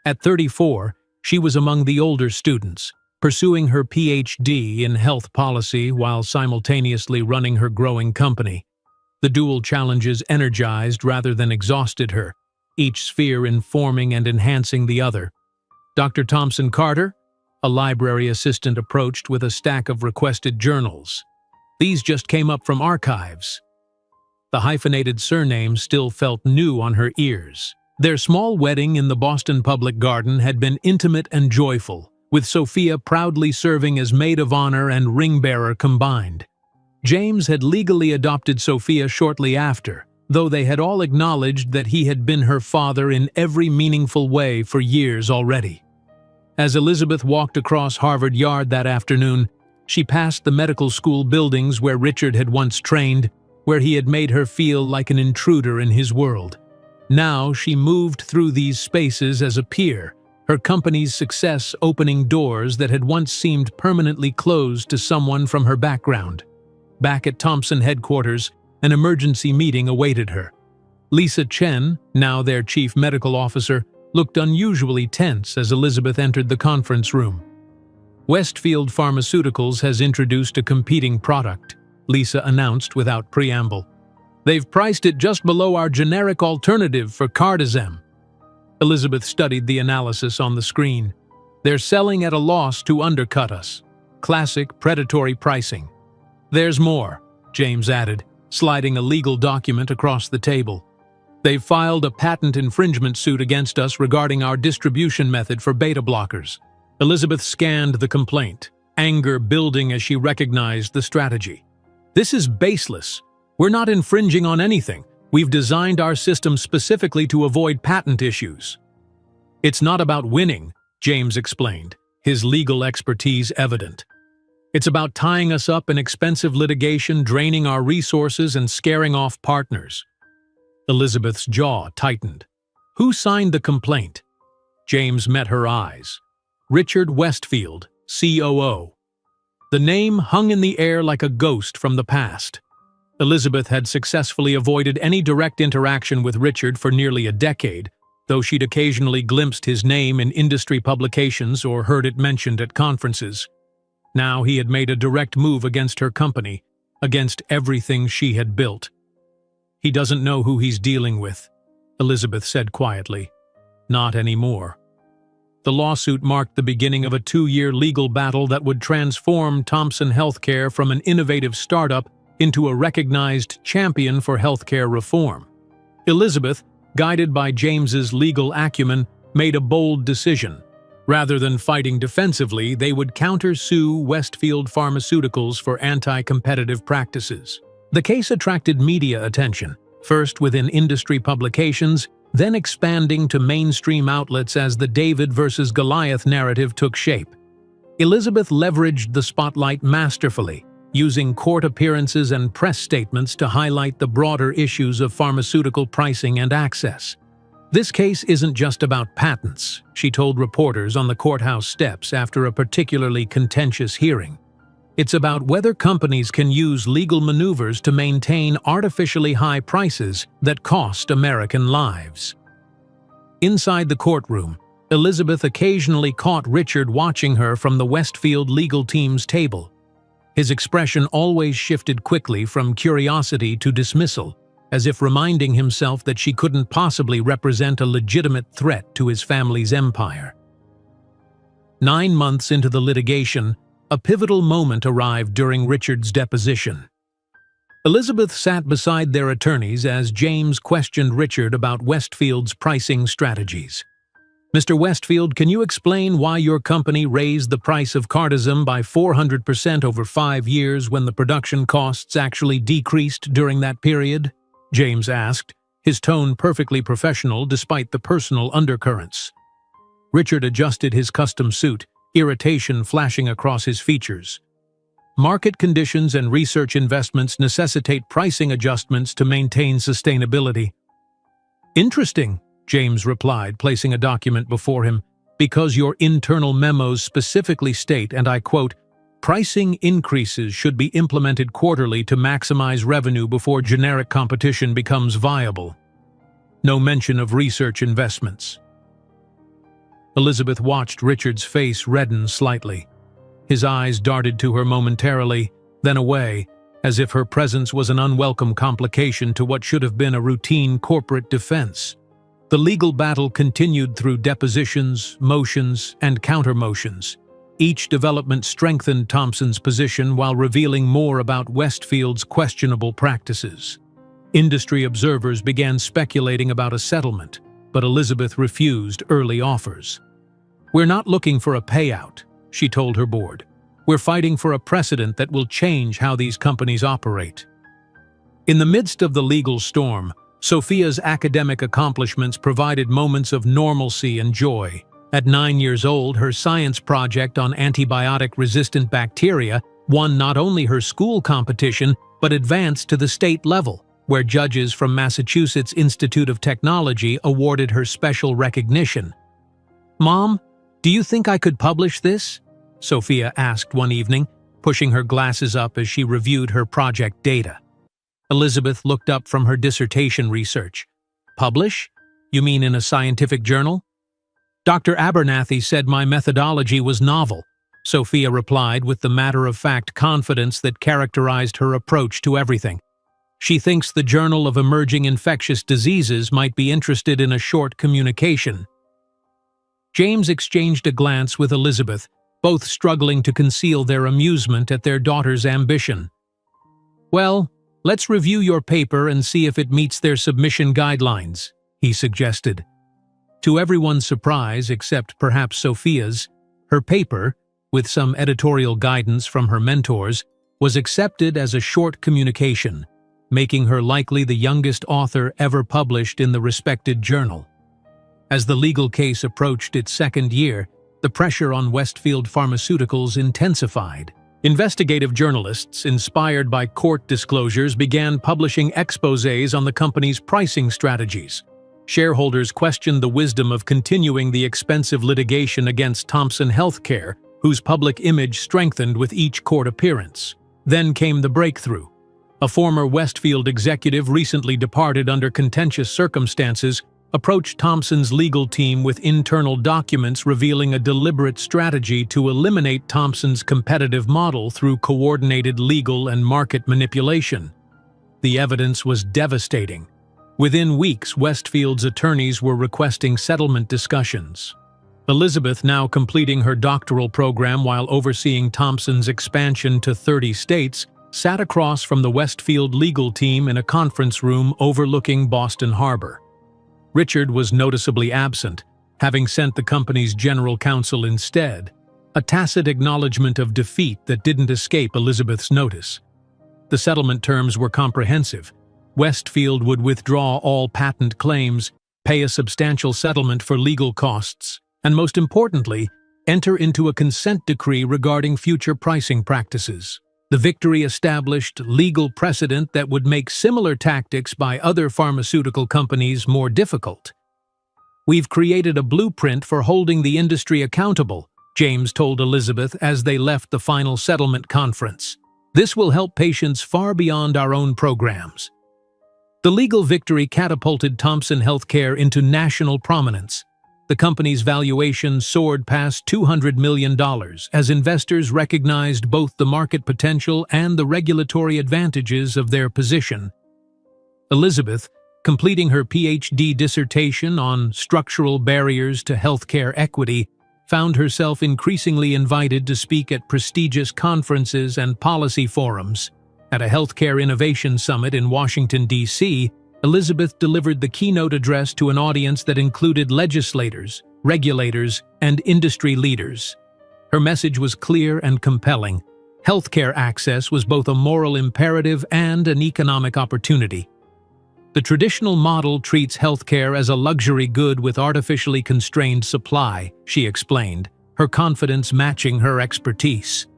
At 34, she was among the older students, pursuing her PhD in health policy while simultaneously running her growing company. The dual challenges energized rather than exhausted her, each sphere informing and enhancing the other. Dr. Thompson Carter, a library assistant, approached with a stack of requested journals. These just came up from archives. The hyphenated surname still felt new on her ears. Their small wedding in the Boston Public Garden had been intimate and joyful, with Sophia proudly serving as maid of honor and ring-bearer combined. James had legally adopted Sophia shortly after, though they had all acknowledged that he had been her father in every meaningful way for years already. As Elizabeth walked across Harvard Yard that afternoon, she passed the medical school buildings where Richard had once trained, where he had made her feel like an intruder in his world. Now she moved through these spaces as a peer, her company's success opening doors that had once seemed permanently closed to someone from her background. Back at Thompson headquarters, an emergency meeting awaited her. Lisa Chen, now their chief medical officer, looked unusually tense as Elizabeth entered the conference room. Westfield Pharmaceuticals has introduced a competing product, Lisa announced without preamble. They've priced it just below our generic alternative for Cardizem. Elizabeth studied the analysis on the screen. They're selling at a loss to undercut us. Classic predatory pricing. There's more, James added, sliding a legal document across the table. They've filed a patent infringement suit against us regarding our distribution method for beta blockers. Elizabeth scanned the complaint, anger building as she recognized the strategy. This is baseless. We're not infringing on anything. We've designed our system specifically to avoid patent issues. It's not about winning, James explained, his legal expertise evident. It's about tying us up in expensive litigation, draining our resources, and scaring off partners. Elizabeth's jaw tightened. Who signed the complaint? James met her eyes. Richard Westfield, COO. The name hung in the air like a ghost from the past. Elizabeth had successfully avoided any direct interaction with Richard for nearly a decade, though she'd occasionally glimpsed his name in industry publications or heard it mentioned at conferences. Now he had made a direct move against her company, against everything she had built. He doesn't know who he's dealing with, Elizabeth said quietly. Not anymore. The lawsuit marked the beginning of a 2-year legal battle that would transform Thompson Healthcare from an innovative startup into a recognized champion for healthcare reform. Elizabeth, guided by James's legal acumen, made a bold decision. Rather than fighting defensively, they would counter-sue Westfield Pharmaceuticals for anti-competitive practices. The case attracted media attention, first within industry publications, then expanding to mainstream outlets as the David versus Goliath narrative took shape. Elizabeth leveraged the spotlight masterfully, using court appearances and press statements to highlight the broader issues of pharmaceutical pricing and access. This case isn't just about patents, she told reporters on the courthouse steps after a particularly contentious hearing. It's about whether companies can use legal maneuvers to maintain artificially high prices that cost American lives. Inside the courtroom, Elizabeth occasionally caught Richard watching her from the Westfield legal team's table. His expression always shifted quickly from curiosity to dismissal, as if reminding himself that she couldn't possibly represent a legitimate threat to his family's empire. 9 months into the litigation, a pivotal moment arrived during Richard's deposition. Elizabeth sat beside their attorneys as James questioned Richard about Westfield's pricing strategies. Mr. Westfield, can you explain why your company raised the price of Cardizem by 400% over 5 years when the production costs actually decreased during that period? James asked, his tone perfectly professional despite the personal undercurrents. Richard adjusted his custom suit, irritation flashing across his features. Market conditions and research investments necessitate pricing adjustments to maintain sustainability. Interesting, James replied, placing a document before him, because your internal memos specifically state, and I quote, pricing increases should be implemented quarterly to maximize revenue before generic competition becomes viable. No mention of research investments. Elizabeth watched Richard's face redden slightly. His eyes darted to her momentarily, then away, as if her presence was an unwelcome complication to what should have been a routine corporate defense. The legal battle continued through depositions, motions, and counter-motions. Each development strengthened Thompson's position while revealing more about Westfield's questionable practices. Industry observers began speculating about a settlement. but Elizabeth refused early offers. "We're not looking for a payout," she told her board. "We're fighting for a precedent that will change how these companies operate." In the midst of the legal storm, Sophia's academic accomplishments provided moments of normalcy and joy. At 9 years old, her science project on antibiotic-resistant bacteria won not only her school competition, but advanced to the state level, where judges from Massachusetts Institute of Technology awarded her special recognition. "Mom, do you think I could publish this?" Sophia asked one evening, pushing her glasses up as she reviewed her project data. Elizabeth looked up from her dissertation research. "Publish? You mean in a scientific journal?" "Dr. Abernathy said my methodology was novel," Sophia replied with the matter-of-fact confidence that characterized her approach to everything. "She thinks the Journal of Emerging Infectious Diseases might be interested in a short communication." James exchanged a glance with Elizabeth, both struggling to conceal their amusement at their daughter's ambition. "Well, let's review your paper and see if it meets their submission guidelines," he suggested. To everyone's surprise, except perhaps Sophia's, her paper, with some editorial guidance from her mentors, was accepted as a short communication, making her likely the youngest author ever published in the respected journal. As the legal case approached its second year, the pressure on Westfield Pharmaceuticals intensified. Investigative journalists, inspired by court disclosures, began publishing exposés on the company's pricing strategies. Shareholders questioned the wisdom of continuing the expensive litigation against Thompson Healthcare, whose public image strengthened with each court appearance. Then came the breakthrough. A former Westfield executive, recently departed under contentious circumstances, approached Thompson's legal team with internal documents revealing a deliberate strategy to eliminate Thompson's competitive model through coordinated legal and market manipulation. The evidence was devastating. Within weeks, Westfield's attorneys were requesting settlement discussions. Elizabeth, now completing her doctoral program while overseeing Thompson's expansion to 30 states, sat across from the Westfield legal team in a conference room overlooking Boston Harbor. Richard was noticeably absent, having sent the company's general counsel instead, a tacit acknowledgement of defeat that didn't escape Elizabeth's notice. The settlement terms were comprehensive. Westfield would withdraw all patent claims, pay a substantial settlement for legal costs, and most importantly, enter into a consent decree regarding future pricing practices. The victory established legal precedent that would make similar tactics by other pharmaceutical companies more difficult. "We've created a blueprint for holding the industry accountable," James told Elizabeth as they left the final settlement conference. "This will help patients far beyond our own programs." The legal victory catapulted Thompson Healthcare into national prominence. The company's valuation soared past $200 million as investors recognized both the market potential and the regulatory advantages of their position. Elizabeth, completing her PhD dissertation on structural barriers to healthcare equity, found herself increasingly invited to speak at prestigious conferences and policy forums. At a healthcare innovation summit in Washington, D.C., Elizabeth delivered the keynote address to an audience that included legislators, regulators, and industry leaders. Her message was clear and compelling. Healthcare access was both a moral imperative and an economic opportunity. The traditional model treats healthcare as a luxury good with artificially constrained supply, she explained, her confidence matching her expertise.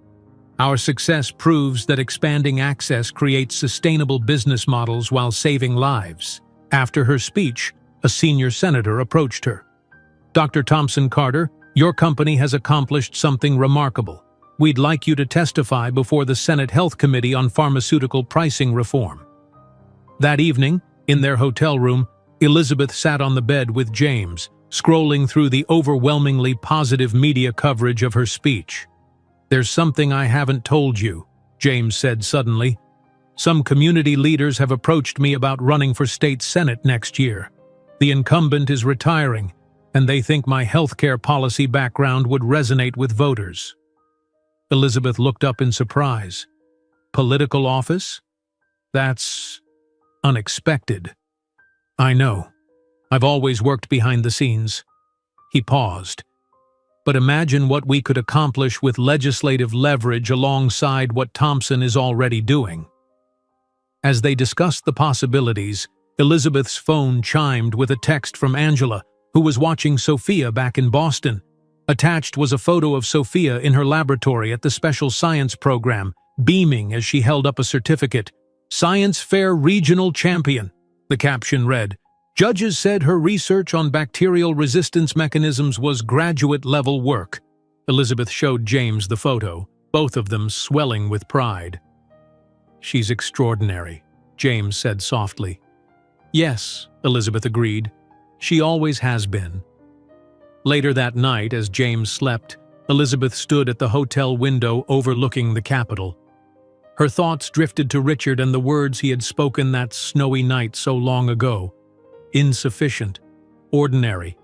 "Our success proves that expanding access creates sustainable business models while saving lives." After her speech, a senior senator approached her. "Dr. Thompson Carter, your company has accomplished something remarkable. We'd like you to testify before the Senate Health Committee on Pharmaceutical Pricing Reform." That evening, in their hotel room, Elizabeth sat on the bed with James, scrolling through the overwhelmingly positive media coverage of her speech. "There's something I haven't told you," James said suddenly. "Some community leaders have approached me about running for state senate next year. The incumbent is retiring, and they think my healthcare policy background would resonate with voters." Elizabeth looked up in surprise. "Political office? That's unexpected." "I know. I've always worked behind the scenes." He paused. "But imagine what we could accomplish with legislative leverage alongside what Thompson is already doing." As they discussed the possibilities, Elizabeth's phone chimed with a text from Angela, who was watching Sophia back in Boston. Attached was a photo of Sophia in her laboratory at the special science program, beaming as she held up a certificate. "Science Fair Regional Champion," the caption read. "Judges said her research on bacterial resistance mechanisms was graduate-level work." Elizabeth showed James the photo, both of them swelling with pride. "She's extraordinary," James said softly. "Yes," Elizabeth agreed. "She always has been." Later that night, as James slept, Elizabeth stood at the hotel window overlooking the Capitol. Her thoughts drifted to Richard and the words he had spoken that snowy night so long ago. Insufficient, ordinary,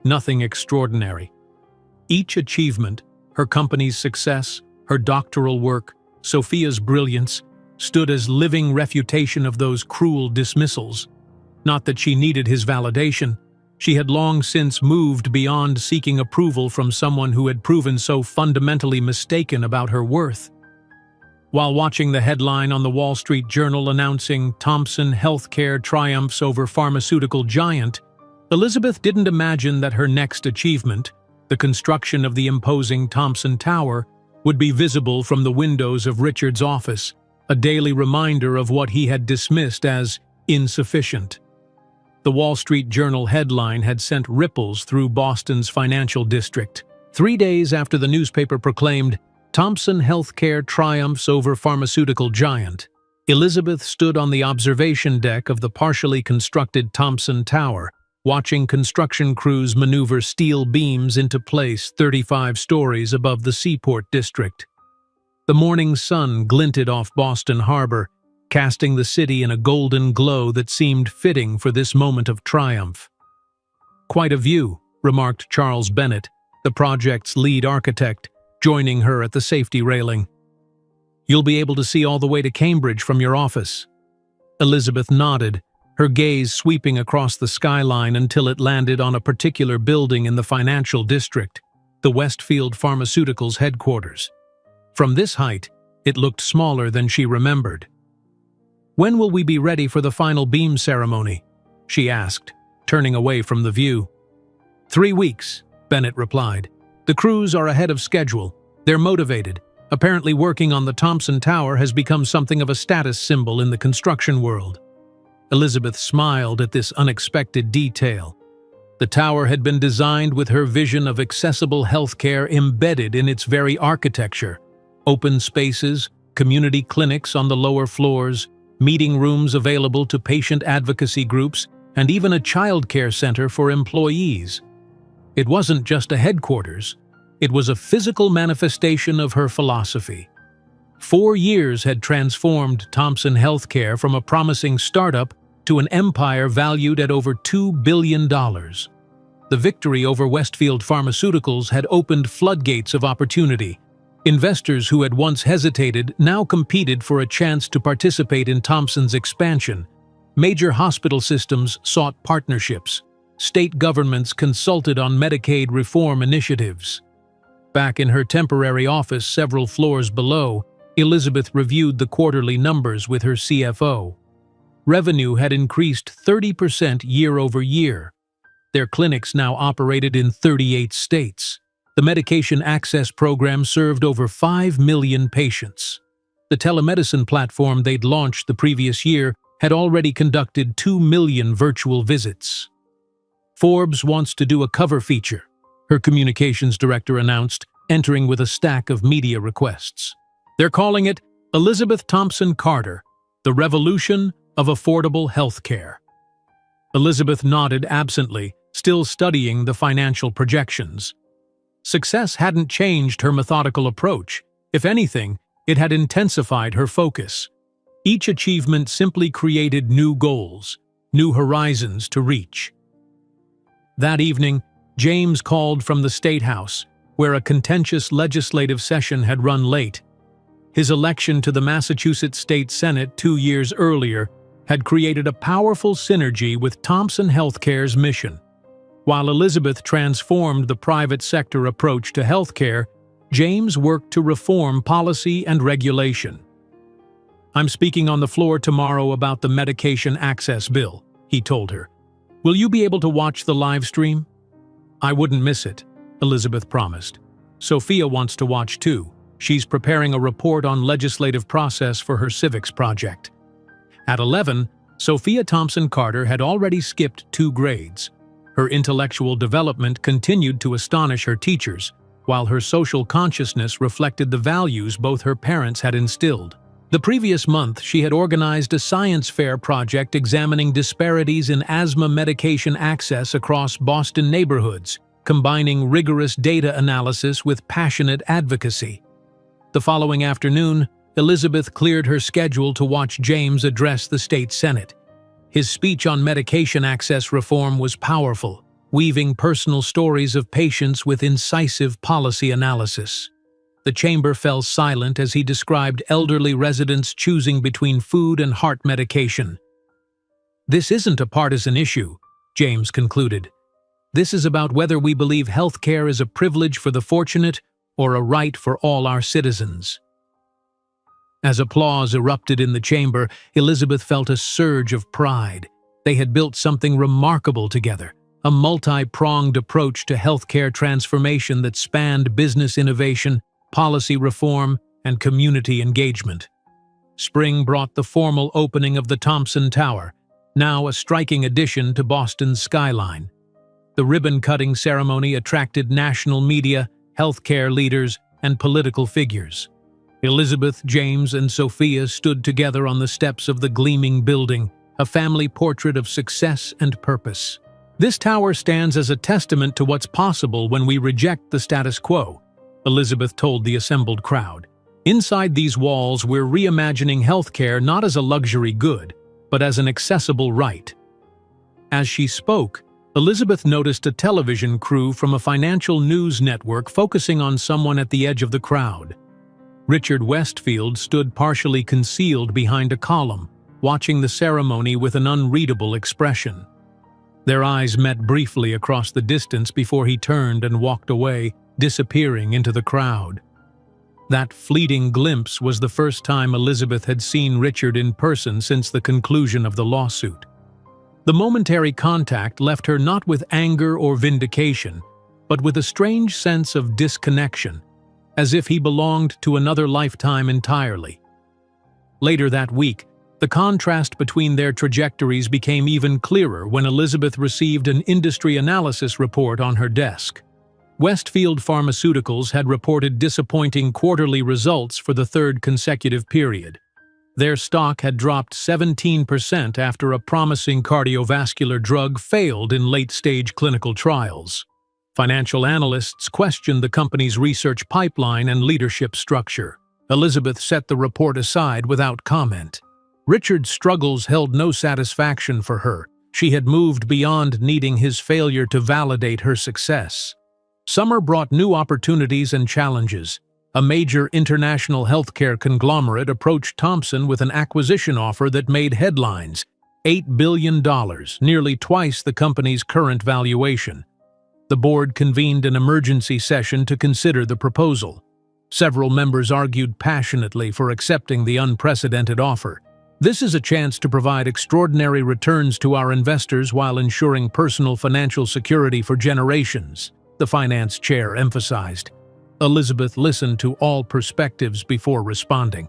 nothing extraordinary. Each achievement, her company's success, her doctoral work, Sophia's brilliance, stood as living refutation of those cruel dismissals. Not that she needed his validation. She had long since moved beyond seeking approval from someone who had proven so fundamentally mistaken about her worth. While watching the headline on the Wall Street Journal announcing Thompson Healthcare triumphs over pharmaceutical giant, Elizabeth didn't imagine that her next achievement, the construction of the imposing Thompson Tower, would be visible from the windows of Richard's office, a daily reminder of what he had dismissed as insufficient. The Wall Street Journal headline had sent ripples through Boston's financial district. 3 days after the newspaper proclaimed, "Thompson Healthcare triumphs over pharmaceutical giant," Elizabeth stood on the observation deck of the partially constructed Thompson Tower, watching construction crews maneuver steel beams into place 35 stories above the Seaport district. The morning sun glinted off Boston Harbor, casting the city in a golden glow that seemed fitting for this moment of triumph. "Quite a view," remarked Charles Bennett, the project's lead architect, joining her at the safety railing. "You'll be able to see all the way to Cambridge from your office." Elizabeth nodded, her gaze sweeping across the skyline until it landed on a particular building in the financial district, the Westfield Pharmaceuticals headquarters. From this height, it looked smaller than she remembered. "When will we be ready for the final beam ceremony?" she asked, turning away from the view. 3 weeks, Bennett replied. "The crews are ahead of schedule. They're motivated. Apparently working on the Thompson Tower has become something of a status symbol in the construction world." Elizabeth smiled at this unexpected detail. The tower had been designed with her vision of accessible healthcare embedded in its very architecture. Open spaces, community clinics on the lower floors, meeting rooms available to patient advocacy groups, and even a childcare center for employees. It wasn't just a headquarters, it was a physical manifestation of her philosophy. 4 years had transformed Thompson Healthcare from a promising startup to an empire valued at over $2 billion. The victory over Westfield Pharmaceuticals had opened floodgates of opportunity. Investors who had once hesitated now competed for a chance to participate in Thompson's expansion. Major hospital systems sought partnerships. State governments consulted on Medicaid reform initiatives. Back in her temporary office several floors below, Elizabeth reviewed the quarterly numbers with her CFO. Revenue had increased 30% year over year. Their clinics now operated in 38 states. The medication access program served over 5 million patients. The telemedicine platform they'd launched the previous year had already conducted 2 million virtual visits. "Forbes wants to do a cover feature," her communications director announced, entering with a stack of media requests. "They're calling it Elizabeth Thompson Carter, the Revolution of Affordable Healthcare." Elizabeth nodded absently, still studying the financial projections. Success hadn't changed her methodical approach. If anything, it had intensified her focus. Each achievement simply created new goals, new horizons to reach. That evening, James called from the State House, where a contentious legislative session had run late. His election to the Massachusetts State Senate 2 years earlier had created a powerful synergy with Thompson Healthcare's mission. While Elizabeth transformed the private sector approach to healthcare, James worked to reform policy and regulation. "I'm speaking on the floor tomorrow about the medication access bill," he told her. "Will you be able to watch the live stream?" "I wouldn't miss it," Elizabeth promised. "Sophia wants to watch too. She's preparing a report on legislative process for her civics project." At 11, Sophia Thompson Carter had already skipped 2 grades. Her intellectual development continued to astonish her teachers, while her social consciousness reflected the values both her parents had instilled. The previous month, she had organized a science fair project examining disparities in asthma medication access across Boston neighborhoods, combining rigorous data analysis with passionate advocacy. The following afternoon, Elizabeth cleared her schedule to watch James address the state Senate. His speech on medication access reform was powerful, weaving personal stories of patients with incisive policy analysis. The chamber fell silent as he described elderly residents choosing between food and heart medication. "This isn't a partisan issue," James concluded. "This is about whether we believe healthcare is a privilege for the fortunate or a right for all our citizens." As applause erupted in the chamber, Elizabeth felt a surge of pride. They had built something remarkable together, a multi-pronged approach to healthcare transformation that spanned business innovation, policy reform, and community engagement. Spring brought the formal opening of the Thompson Tower, now a striking addition to Boston's skyline. The ribbon-cutting ceremony attracted national media, healthcare leaders, and political figures. Elizabeth, James, and Sophia stood together on the steps of the gleaming building, a family portrait of success and purpose. "This tower stands as a testament to what's possible when we reject the status quo," Elizabeth told the assembled crowd. "Inside these walls, we're reimagining healthcare not as a luxury good, but as an accessible right." As she spoke, Elizabeth noticed a television crew from a financial news network focusing on someone at the edge of the crowd. Richard Westfield stood partially concealed behind a column, watching the ceremony with an unreadable expression. Their eyes met briefly across the distance before he turned and walked away, disappearing into the crowd. That fleeting glimpse was the first time Elizabeth had seen Richard in person since the conclusion of the lawsuit. The momentary contact left her not with anger or vindication, but with a strange sense of disconnection, as if he belonged to another lifetime entirely. Later that week, the contrast between their trajectories became even clearer when Elizabeth received an industry analysis report on her desk. Westfield Pharmaceuticals had reported disappointing quarterly results for the 3rd consecutive period. Their stock had dropped 17% after a promising cardiovascular drug failed in late-stage clinical trials. Financial analysts questioned the company's research pipeline and leadership structure. Elizabeth set the report aside without comment. Richard's struggles held no satisfaction for her. She had moved beyond needing his failure to validate her success. Summer brought new opportunities and challenges. A major international healthcare conglomerate approached Thompson with an acquisition offer that made headlines: $8 billion, nearly twice the company's current valuation. The board convened an emergency session to consider the proposal. Several members argued passionately for accepting the unprecedented offer. "This is a chance to provide extraordinary returns to our investors while ensuring personal financial security for generations," the finance chair emphasized. Elizabeth listened to all perspectives before responding.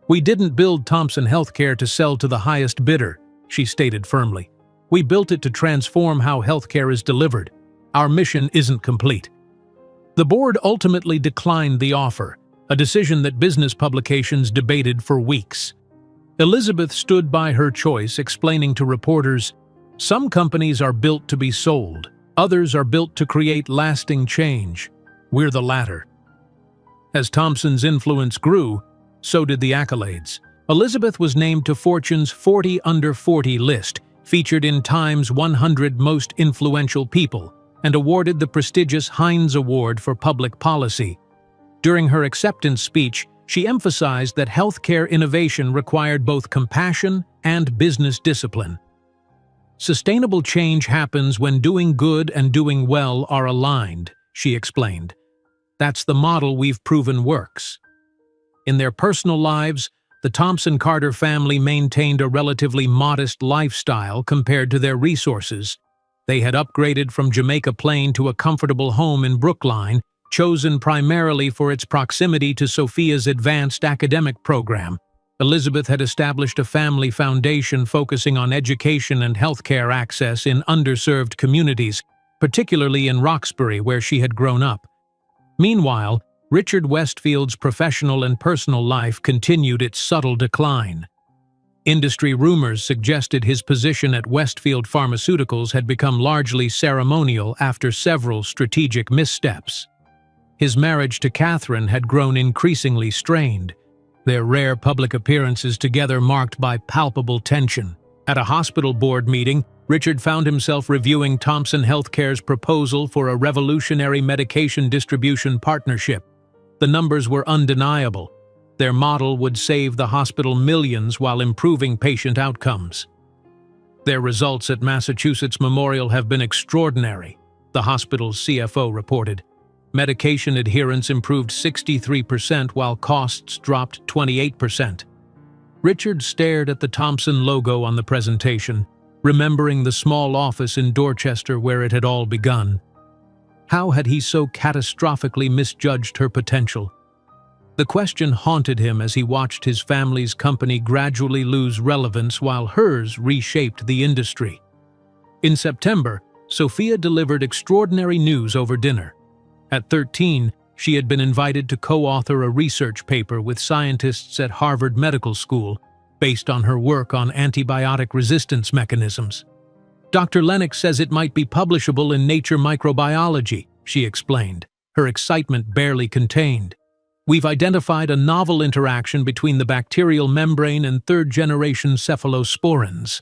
"We didn't build Thompson Healthcare to sell to the highest bidder," she stated firmly. "We built it to transform how healthcare is delivered. Our mission isn't complete." The board ultimately declined the offer, a decision that business publications debated for weeks. Elizabeth stood by her choice, explaining to reporters, "Some companies are built to be sold. Others are built to create lasting change. We're the latter." As Thompson's influence grew, so did the accolades. Elizabeth was named to Fortune's 40 Under 40 list, featured in Time's 100 Most Influential People, and awarded the prestigious Heinz Award for Public Policy. During her acceptance speech, She emphasized that healthcare innovation required both compassion and business discipline. Sustainable change happens when doing good and doing well are aligned, she explained. That's the model we've proven works. In their personal lives, the Thompson-Carter family maintained a relatively modest lifestyle compared to their resources. They had upgraded from Jamaica Plain to a comfortable home in Brookline, chosen primarily for its proximity to Sophia's advanced academic program. Elizabeth had established a family foundation focusing on education and healthcare access in underserved communities, particularly in Roxbury, where she had grown up. Meanwhile, Richard Westfield's professional and personal life continued its subtle decline. Industry rumors suggested his position at Westfield Pharmaceuticals had become largely ceremonial after several strategic missteps. His marriage to Catherine had grown increasingly strained, their rare public appearances together marked by palpable tension. At a hospital board meeting, Richard found himself reviewing Thompson Healthcare's proposal for a revolutionary medication distribution partnership. The numbers were undeniable. Their model would save the hospital millions while improving patient outcomes. Their results at Massachusetts Memorial have been extraordinary, the hospital's CFO reported. Medication adherence improved 63% while costs dropped 28%. Richard stared at the Thompson logo on the presentation, remembering the small office in Dorchester where it had all begun. How had he so catastrophically misjudged her potential? The question haunted him as he watched his family's company gradually lose relevance while hers reshaped the industry. In September, Sophia delivered extraordinary news over dinner. At 13, she had been invited to co-author a research paper with scientists at Harvard Medical School based on her work on antibiotic resistance mechanisms. Dr. Lennox says it might be publishable in Nature Microbiology, she explained, her excitement barely contained. We've identified a novel interaction between the bacterial membrane and third-generation cephalosporins.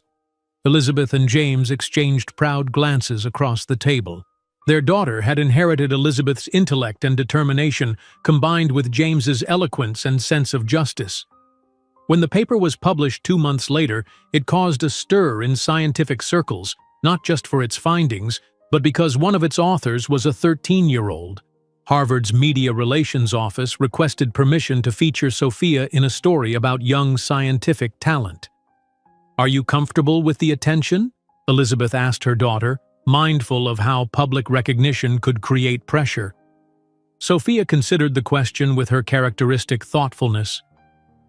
Elizabeth and James exchanged proud glances across the table. Their daughter had inherited Elizabeth's intellect and determination, combined with James's eloquence and sense of justice. When the paper was published 2 months later, it caused a stir in scientific circles, not just for its findings, but because one of its authors was a 13-year-old. Harvard's Media Relations Office requested permission to feature Sophia in a story about young scientific talent. "Are you comfortable with the attention?" Elizabeth asked her daughter, mindful of how public recognition could create pressure. Sophia considered the question with her characteristic thoughtfulness.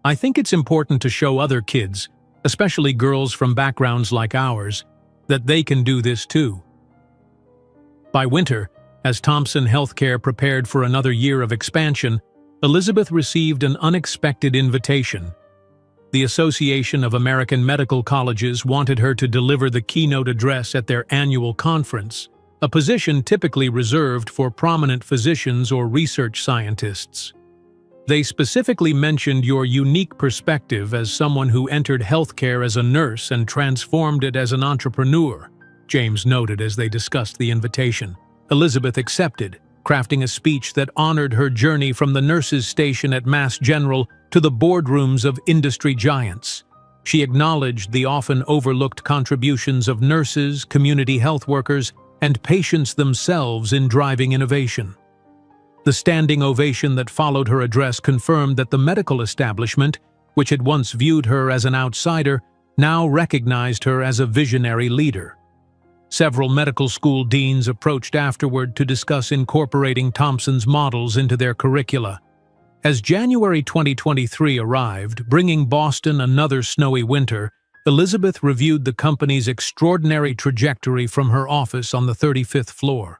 "I think it's important to show other kids, especially girls from backgrounds like ours, that they can do this too." By winter, as Thompson Healthcare prepared for another year of expansion, Elizabeth received an unexpected invitation. The Association of American Medical Colleges wanted her to deliver the keynote address at their annual conference, a position typically reserved for prominent physicians or research scientists. They specifically mentioned your unique perspective as someone who entered healthcare as a nurse and transformed it as an entrepreneur, James noted as they discussed the invitation. Elizabeth accepted, crafting a speech that honored her journey from the nurses' station at Mass General to the boardrooms of industry giants. She acknowledged the often overlooked contributions of nurses, community health workers, and patients themselves in driving innovation. The standing ovation that followed her address confirmed that the medical establishment, which had once viewed her as an outsider, now recognized her as a visionary leader. Several medical school deans approached afterward to discuss incorporating Thompson's models into their curricula. As January 2023 arrived, bringing Boston another snowy winter, Elizabeth reviewed the company's extraordinary trajectory from her office on the 35th floor.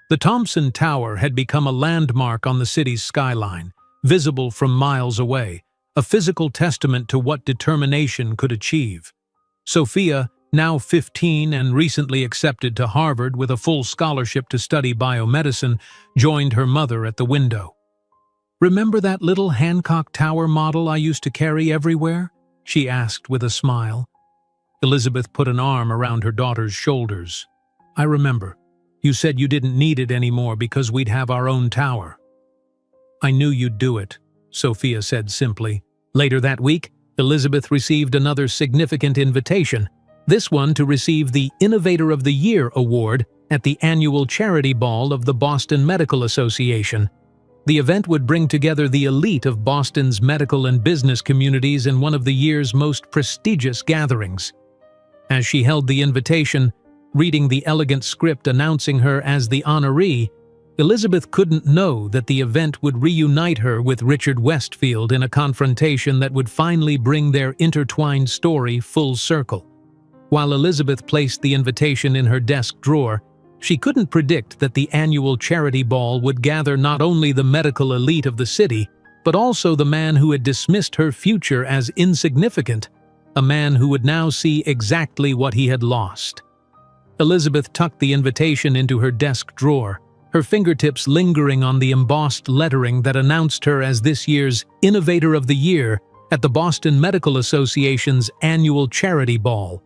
The Thompson Tower had become a landmark on the city's skyline, visible from miles away, a physical testament to what determination could achieve. Sophia, now 15 and recently accepted to Harvard with a full scholarship to study biomedicine, joined her mother at the window. "Remember that little Hancock Tower model I used to carry everywhere?" she asked with a smile. Elizabeth put an arm around her daughter's shoulders. "I remember. You said you didn't need it anymore because we'd have our own tower." "I knew you'd do it," Sophia said simply. Later that week, Elizabeth received another significant invitation, this one to receive the Innovator of the Year award at the annual charity ball of the Boston Medical Association. The event would bring together the elite of Boston's medical and business communities in one of the year's most prestigious gatherings. As she held the invitation, reading the elegant script announcing her as the honoree, Elizabeth couldn't know that the event would reunite her with Richard Westfield in a confrontation that would finally bring their intertwined story full circle. While Elizabeth placed the invitation in her desk drawer, she couldn't predict that the annual charity ball would gather not only the medical elite of the city, but also the man who had dismissed her future as insignificant, a man who would now see exactly what he had lost. Elizabeth tucked the invitation into her desk drawer, her fingertips lingering on the embossed lettering that announced her as this year's Innovator of the Year at the Boston Medical Association's annual charity ball.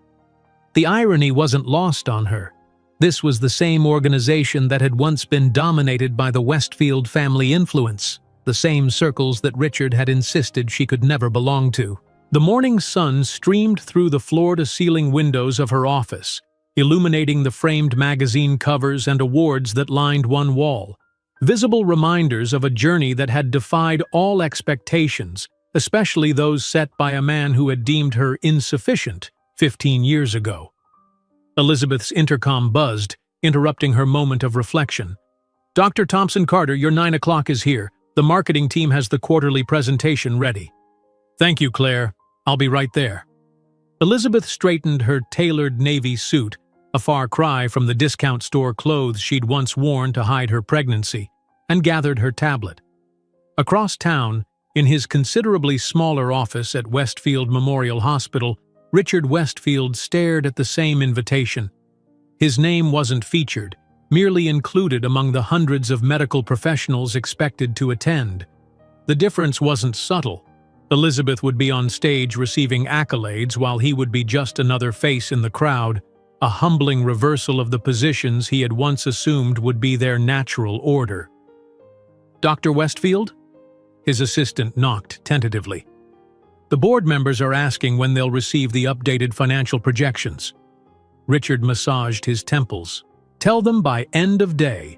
The irony wasn't lost on her. This was the same organization that had once been dominated by the Westfield family influence, the same circles that Richard had insisted she could never belong to. The morning sun streamed through the floor-to-ceiling windows of her office, illuminating the framed magazine covers and awards that lined one wall, visible reminders of a journey that had defied all expectations, especially those set by a man who had deemed her insufficient 15 years ago. Elizabeth's intercom buzzed, interrupting her moment of reflection. "Dr. Thompson Carter, your 9 o'clock is here. The marketing team has the quarterly presentation ready." "Thank you, Claire. I'll be right there." Elizabeth straightened her tailored navy suit, a far cry from the discount store clothes she'd once worn to hide her pregnancy, and gathered her tablet. Across town, in his considerably smaller office at Westfield Memorial Hospital, Richard Westfield stared at the same invitation. His name wasn't featured, merely included among the hundreds of medical professionals expected to attend. The difference wasn't subtle. Elizabeth would be on stage receiving accolades while he would be just another face in the crowd, a humbling reversal of the positions he had once assumed would be their natural order. "Dr. Westfield?" His assistant knocked tentatively. "The board members are asking when they'll receive the updated financial projections." Richard massaged his temples. "Tell them by end of day."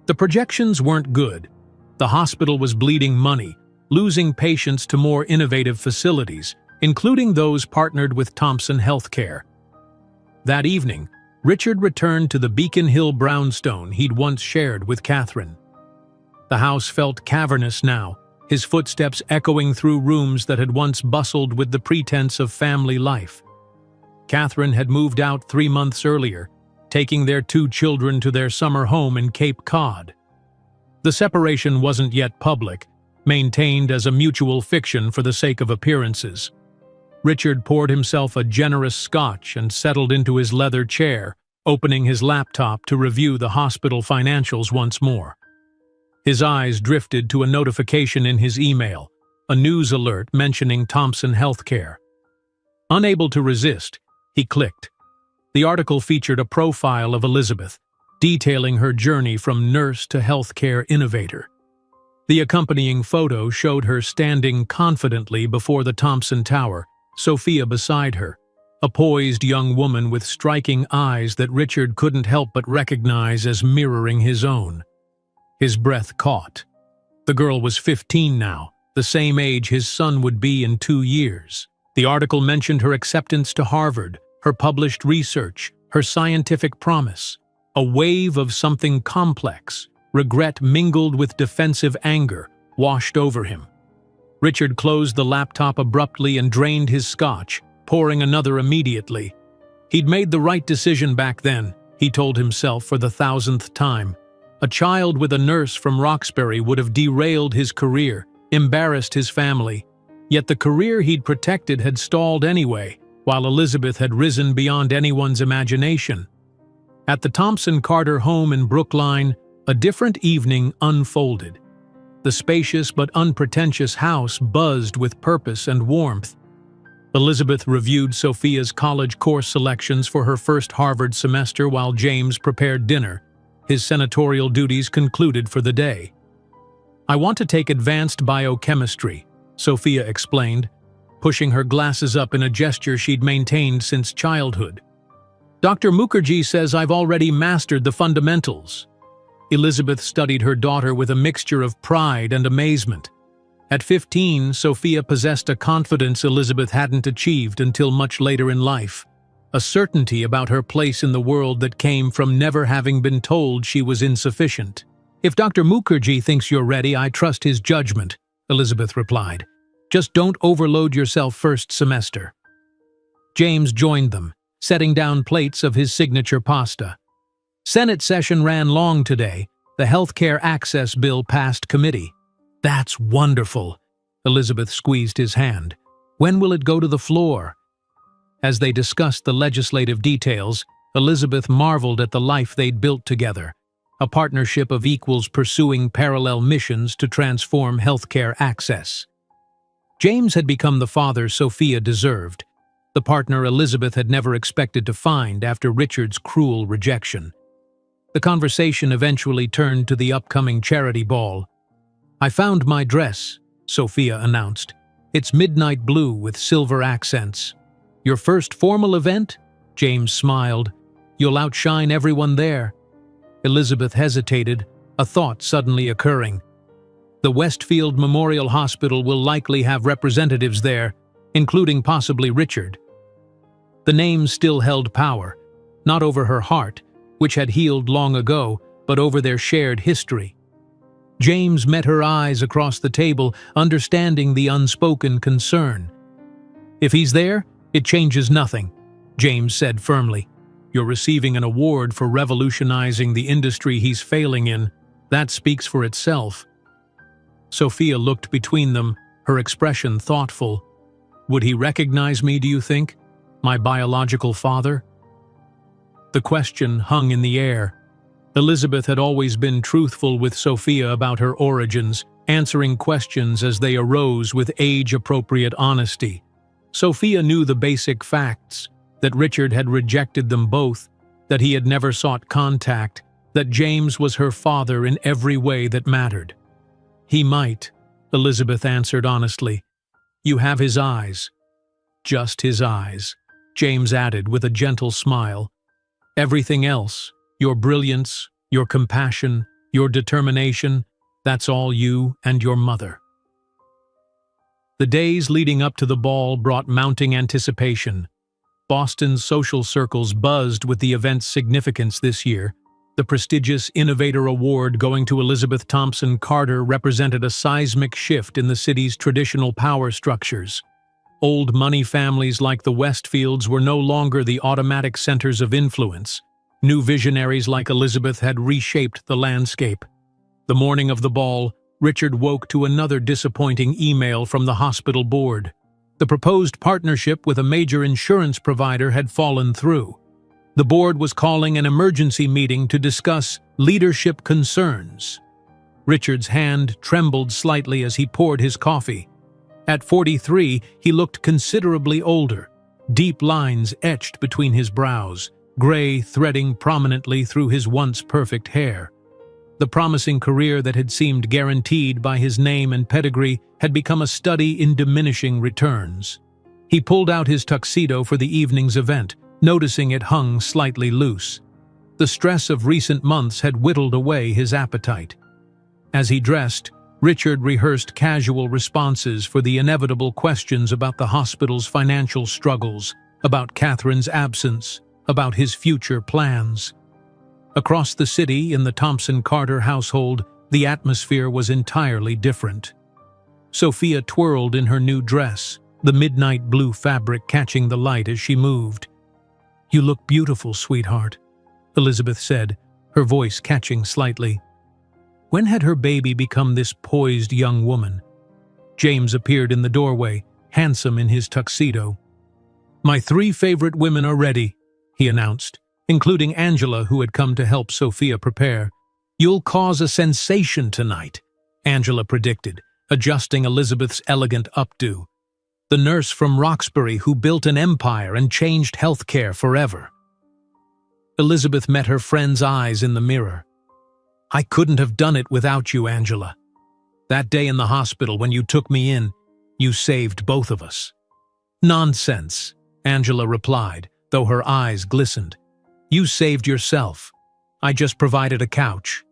The projections weren't good. The hospital was bleeding money, losing patients to more innovative facilities, including those partnered with Thompson Healthcare. That evening, Richard returned to the Beacon Hill brownstone he'd once shared with Catherine. The house felt cavernous now, his footsteps echoing through rooms that had once bustled with the pretense of family life. Catherine had moved out 3 months earlier, taking their 2 children to their summer home in Cape Cod. The separation wasn't yet public, maintained as a mutual fiction for the sake of appearances. Richard poured himself a generous scotch and settled into his leather chair, opening his laptop to review the hospital financials once more. His eyes drifted to a notification in his email, a news alert mentioning Thompson Healthcare. Unable to resist, he clicked. The article featured a profile of Elizabeth, detailing her journey from nurse to healthcare innovator. The accompanying photo showed her standing confidently before the Thompson Tower, Sophia beside her, a poised young woman with striking eyes that Richard couldn't help but recognize as mirroring his own. His breath caught. The girl was 15 now, the same age his son would be in 2 years. The article mentioned her acceptance to Harvard, her published research, her scientific promise. A wave of something complex, regret mingled with defensive anger, washed over him. Richard closed the laptop abruptly and drained his scotch, pouring another immediately. He'd made the right decision back then, he told himself for the 1,000th time. A child with a nurse from Roxbury would have derailed his career, embarrassed his family. Yet the career he'd protected had stalled anyway, while Elizabeth had risen beyond anyone's imagination. At the Thompson Carter home in Brookline, a different evening unfolded. The spacious but unpretentious house buzzed with purpose and warmth. Elizabeth reviewed Sophia's college course selections for her first Harvard semester while James prepared dinner, his senatorial duties concluded for the day. "I want to take advanced biochemistry," Sophia explained, pushing her glasses up in a gesture she'd maintained since childhood. "Dr. Mukherjee says I've already mastered the fundamentals." Elizabeth studied her daughter with a mixture of pride and amazement. At 15, Sophia possessed a confidence Elizabeth hadn't achieved until much later in life, a certainty about her place in the world that came from never having been told she was insufficient. "If Dr. Mukherjee thinks you're ready, I trust his judgment," Elizabeth replied. "Just don't overload yourself first semester." James joined them, setting down plates of his signature pasta. Senate session ran long today. The healthcare access bill passed committee. "That's wonderful." Elizabeth squeezed his hand. "When will it go to the floor?" As they discussed the legislative details, Elizabeth marveled at the life they'd built together, a partnership of equals pursuing parallel missions to transform healthcare access. James had become the father Sophia deserved, the partner Elizabeth had never expected to find after Richard's cruel rejection. The conversation eventually turned to the upcoming charity ball. "I found my dress," Sophia announced. "It's midnight blue with silver accents." "Your first formal event?" James smiled. "You'll outshine everyone there." Elizabeth hesitated, a thought suddenly occurring. "The Westfield Memorial Hospital will likely have representatives there, including possibly Richard." The name still held power, not over her heart, which had healed long ago, but over their shared history. James met her eyes across the table, understanding the unspoken concern. "If he's there, it changes nothing," James said firmly. "You're receiving an award for revolutionizing the industry he's failing in. That speaks for itself." Sophia looked between them, her expression thoughtful. "Would he recognize me, do you think? My biological father?" The question hung in the air. Elizabeth had always been truthful with Sophia about her origins, answering questions as they arose with age-appropriate honesty. Sophia knew the basic facts, that Richard had rejected them both, that he had never sought contact, that James was her father in every way that mattered. "He might," Elizabeth answered honestly. "You have his eyes." "Just his eyes," James added with a gentle smile. "Everything else, your brilliance, your compassion, your determination, that's all you and your mother." The days leading up to the ball brought mounting anticipation. Boston's social circles buzzed with the event's significance this year. The prestigious Innovator Award going to Elizabeth Thompson Carter represented a seismic shift in the city's traditional power structures. Old money families like the Westfields were no longer the automatic centers of influence. New visionaries like Elizabeth had reshaped the landscape. The morning of the ball, Richard woke to another disappointing email from the hospital board. The proposed partnership with a major insurance provider had fallen through. The board was calling an emergency meeting to discuss leadership concerns. Richard's hand trembled slightly as he poured his coffee. At 43, he looked considerably older, deep lines etched between his brows, gray threading prominently through his once perfect hair. The promising career that had seemed guaranteed by his name and pedigree had become a study in diminishing returns. He pulled out his tuxedo for the evening's event, noticing it hung slightly loose. The stress of recent months had whittled away his appetite. As he dressed, Richard rehearsed casual responses for the inevitable questions about the hospital's financial struggles, about Catherine's absence, about his future plans. Across the city, in the Thompson Carter household, the atmosphere was entirely different. Sophia twirled in her new dress, the midnight blue fabric catching the light as she moved. "You look beautiful, sweetheart," Elizabeth said, her voice catching slightly. When had her baby become this poised young woman? James appeared in the doorway, handsome in his tuxedo. "My 3 favorite women are ready," he announced, including Angela, who had come to help Sophia prepare. "You'll cause a sensation tonight," Angela predicted, adjusting Elizabeth's elegant updo. "The nurse from Roxbury who built an empire and changed healthcare forever." Elizabeth met her friend's eyes in the mirror. "I couldn't have done it without you, Angela." That day in the hospital when you took me in, you saved both of us." "Nonsense," Angela replied, though her eyes glistened. "You saved yourself. I just provided a couch."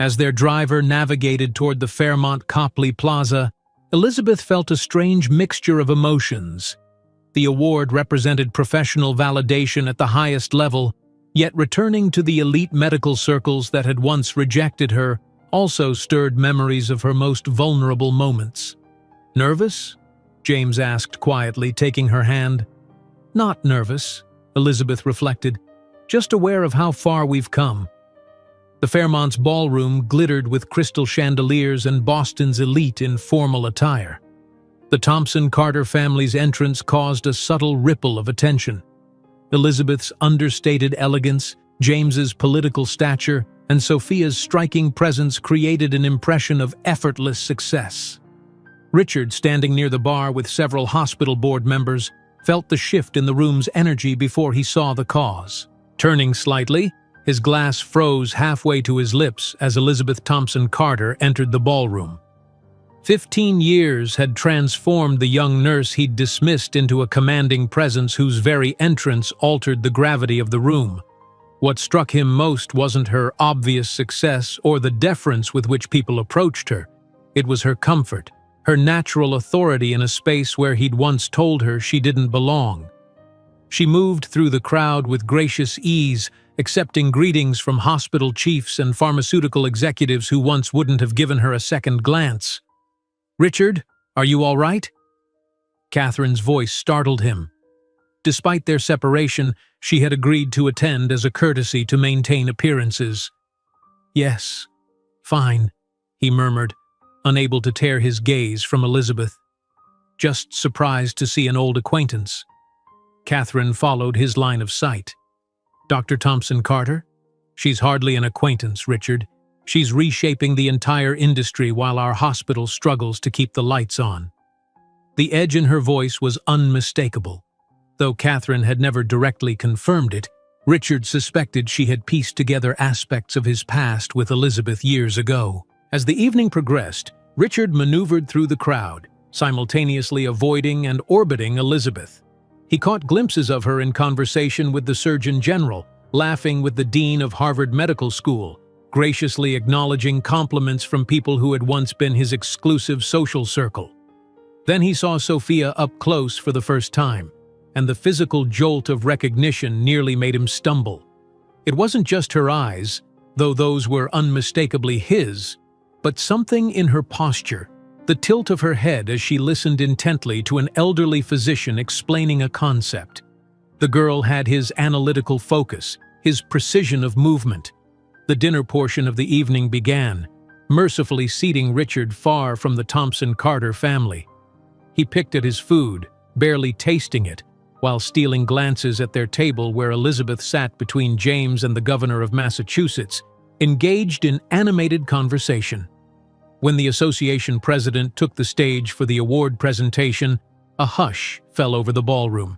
As their driver navigated toward the Fairmont Copley Plaza, Elizabeth felt a strange mixture of emotions. The award represented professional validation at the highest level, yet returning to the elite medical circles that had once rejected her also stirred memories of her most vulnerable moments. "Nervous?" James asked quietly, taking her hand. "Not nervous," Elizabeth reflected, "just aware of how far we've come." The Fairmont's ballroom glittered with crystal chandeliers and Boston's elite in formal attire. The Thompson-Carter family's entrance caused a subtle ripple of attention. Elizabeth's understated elegance, James's political stature, and Sophia's striking presence created an impression of effortless success. Richard, standing near the bar with several hospital board members, felt the shift in the room's energy before he saw the cause. Turning slightly, his glass froze halfway to his lips as Elizabeth Thompson Carter entered the ballroom. 15 years had transformed the young nurse he'd dismissed into a commanding presence whose very entrance altered the gravity of the room. What struck him most wasn't her obvious success or the deference with which people approached her. It was her comfort, her natural authority in a space where he'd once told her she didn't belong. She moved through the crowd with gracious ease, accepting greetings from hospital chiefs and pharmaceutical executives who once wouldn't have given her a second glance. "Richard, are you all right?" Catherine's voice startled him. Despite their separation, she had agreed to attend as a courtesy to maintain appearances. "Yes, fine," he murmured, unable to tear his gaze from Elizabeth. "Just surprised to see an old acquaintance." Catherine followed his line of sight. "Dr. Thompson Carter? She's hardly an acquaintance, Richard. She's reshaping the entire industry while our hospital struggles to keep the lights on." The edge in her voice was unmistakable. Though Catherine had never directly confirmed it, Richard suspected she had pieced together aspects of his past with Elizabeth years ago. As the evening progressed, Richard maneuvered through the crowd, simultaneously avoiding and orbiting Elizabeth. He caught glimpses of her in conversation with the Surgeon General, laughing with the Dean of Harvard Medical School, graciously acknowledging compliments from people who had once been his exclusive social circle. Then he saw Sophia up close for the first time, and the physical jolt of recognition nearly made him stumble. It wasn't just her eyes, though those were unmistakably his, but something in her posture, the tilt of her head as she listened intently to an elderly physician explaining a concept. The girl had his analytical focus, his precision of movement. The dinner portion of the evening began, mercifully seating Richard far from the Thompson-Carter family. He picked at his food, barely tasting it, while stealing glances at their table where Elizabeth sat between James and the governor of Massachusetts, engaged in animated conversation. When the association president took the stage for the award presentation, a hush fell over the ballroom.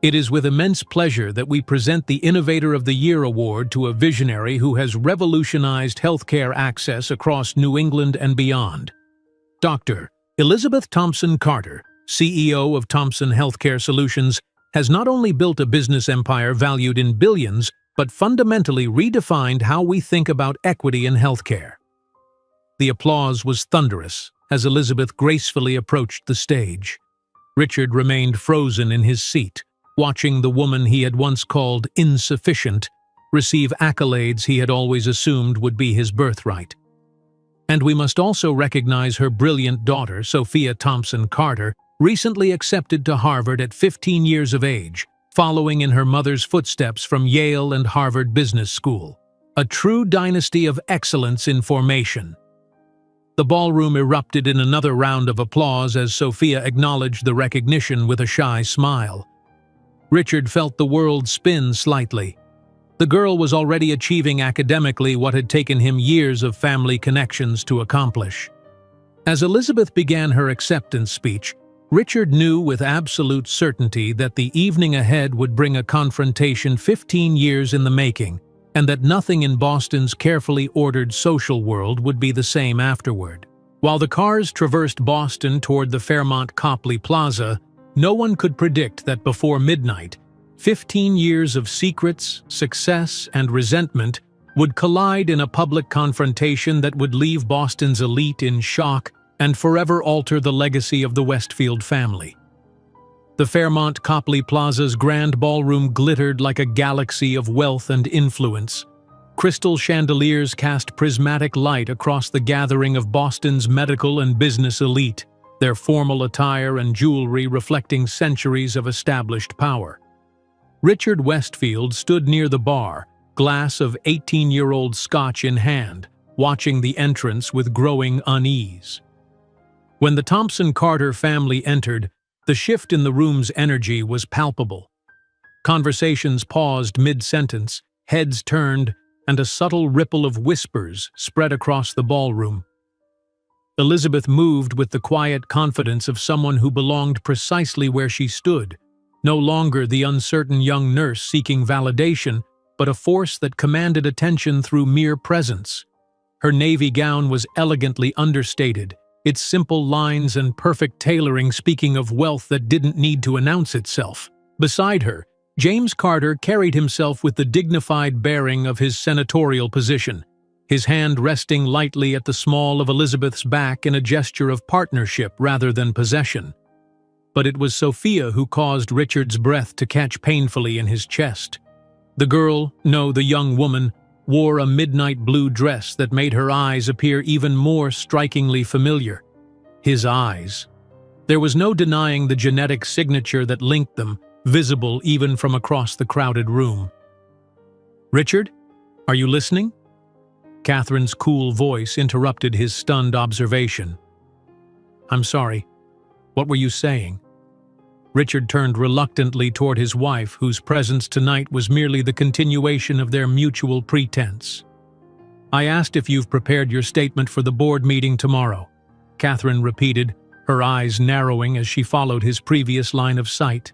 "It is with immense pleasure that we present the Innovator of the Year award to a visionary who has revolutionized healthcare access across New England and beyond. Dr. Elizabeth Thompson Carter, CEO of Thompson Healthcare Solutions, has not only built a business empire valued in billions, but fundamentally redefined how we think about equity in healthcare." The applause was thunderous as Elizabeth gracefully approached the stage. Richard remained frozen in his seat, watching the woman he had once called insufficient receive accolades he had always assumed would be his birthright. And we must also recognize her brilliant daughter, Sophia Thompson Carter, recently accepted to Harvard at 15 years of age, following in her mother's footsteps from Yale and Harvard Business School. A true dynasty of excellence in formation. The ballroom erupted in another round of applause as Sophia acknowledged the recognition with a shy smile. Richard felt the world spin slightly. The girl was already achieving academically what had taken him years of family connections to accomplish. As Elizabeth began her acceptance speech, Richard knew with absolute certainty that the evening ahead would bring a confrontation 15 years in the making, and that nothing in Boston's carefully ordered social world would be the same afterward. While the cars traversed Boston toward the Fairmont Copley Plaza, no one could predict that before midnight, 15 years of secrets, success, and resentment would collide in a public confrontation that would leave Boston's elite in shock and forever alter the legacy of the Westfield family. The Fairmont Copley Plaza's grand ballroom glittered like a galaxy of wealth and influence. Crystal chandeliers cast prismatic light across the gathering of Boston's medical and business elite, their formal attire and jewelry reflecting centuries of established power. Richard Westfield stood near the bar, glass of 18-year-old scotch in hand, watching the entrance with growing unease. When the Thompson-Carter family entered, the shift in the room's energy was palpable. Conversations paused mid-sentence, heads turned, and a subtle ripple of whispers spread across the ballroom. Elizabeth moved with the quiet confidence of someone who belonged precisely where she stood, no longer the uncertain young nurse seeking validation, but a force that commanded attention through mere presence. Her navy gown was elegantly understated, its simple lines and perfect tailoring speaking of wealth that didn't need to announce itself. Beside her, James Carter carried himself with the dignified bearing of his senatorial position, his hand resting lightly at the small of Elizabeth's back in a gesture of partnership rather than possession. But it was Sophia who caused Richard's breath to catch painfully in his chest. The girl, no, the young woman, wore a midnight blue dress that made her eyes appear even more strikingly familiar. His eyes. There was no denying the genetic signature that linked them, visible even from across the crowded room. "Richard, are you listening?" Catherine's cool voice interrupted his stunned observation. "I'm sorry. What were you saying?" Richard turned reluctantly toward his wife, whose presence tonight was merely the continuation of their mutual pretense. "I asked if you've prepared your statement for the board meeting tomorrow," Catherine repeated, her eyes narrowing as she followed his previous line of sight.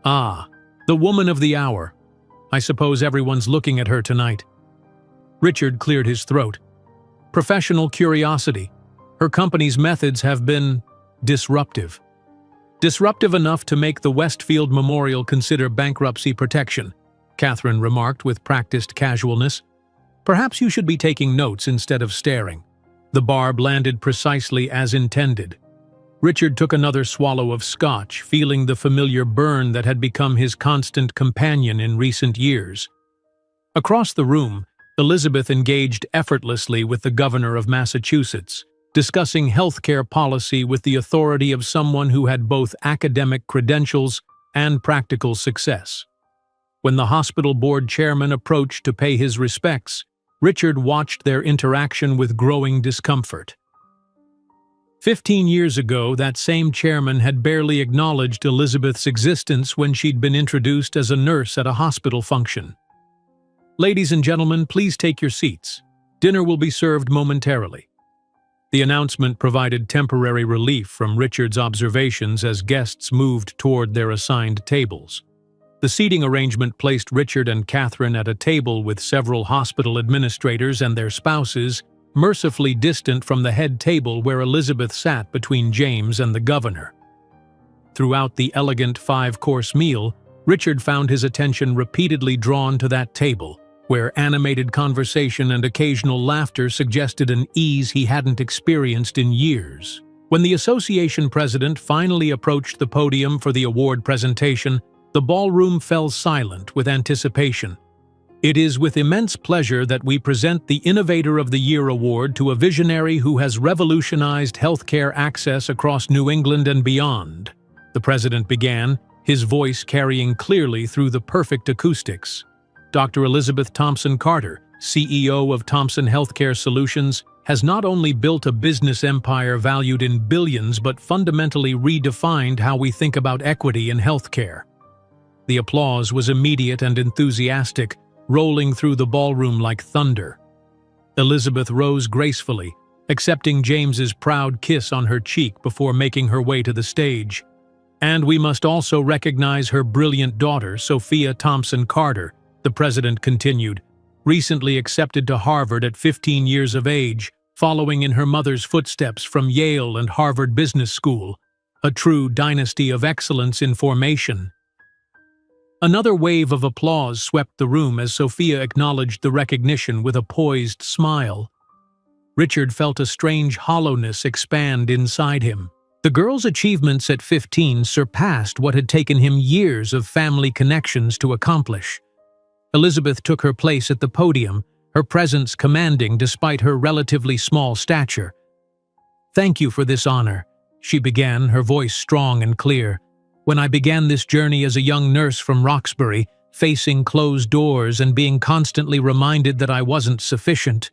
"Ah, the woman of the hour. I suppose everyone's looking at her tonight." Richard cleared his throat. "Professional curiosity. Her company's methods have been disruptive. Disruptive enough to make the Westfield Memorial consider bankruptcy protection," Catherine remarked with practiced casualness. "Perhaps you should be taking notes instead of staring." The barb landed precisely as intended. Richard took another swallow of scotch, feeling the familiar burn that had become his constant companion in recent years. Across the room, Elizabeth engaged effortlessly with the governor of Massachusetts, discussing healthcare policy with the authority of someone who had both academic credentials and practical success. When the hospital board chairman approached to pay his respects, Richard watched their interaction with growing discomfort. 15 years ago, that same chairman had barely acknowledged Elizabeth's existence when she'd been introduced as a nurse at a hospital function. "Ladies and gentlemen, please take your seats. Dinner will be served momentarily." The announcement provided temporary relief from Richard's observations as guests moved toward their assigned tables. The seating arrangement placed Richard and Catherine at a table with several hospital administrators and their spouses, mercifully distant from the head table where Elizabeth sat between James and the governor. Throughout the elegant 5-course meal, Richard found his attention repeatedly drawn to that table, where animated conversation and occasional laughter suggested an ease he hadn't experienced in years. When the association president finally approached the podium for the award presentation, the ballroom fell silent with anticipation. "It is with immense pleasure that we present the Innovator of the Year award to a visionary who has revolutionized healthcare access across New England and beyond," the president began, his voice carrying clearly through the perfect acoustics. Dr. Elizabeth Thompson Carter, CEO of Thompson Healthcare Solutions, has not only built a business empire valued in billions but fundamentally redefined how we think about equity in healthcare. The applause was immediate and enthusiastic, rolling through the ballroom like thunder. Elizabeth rose gracefully, accepting James's proud kiss on her cheek before making her way to the stage. "And we must also recognize her brilliant daughter, Sophia Thompson Carter," the president continued, "recently accepted to Harvard at 15 years of age, following in her mother's footsteps from Yale and Harvard Business School, a true dynasty of excellence in formation. Another wave of applause swept the room as Sophia acknowledged the recognition with a poised smile. Richard felt a strange hollowness expand inside him. The girl's achievements at 15 surpassed what had taken him years of family connections to accomplish. Elizabeth took her place at the podium, her presence commanding despite her relatively small stature. "Thank you for this honor," she began, her voice strong and clear. "When I began this journey as a young nurse from Roxbury, facing closed doors and being constantly reminded that I wasn't sufficient."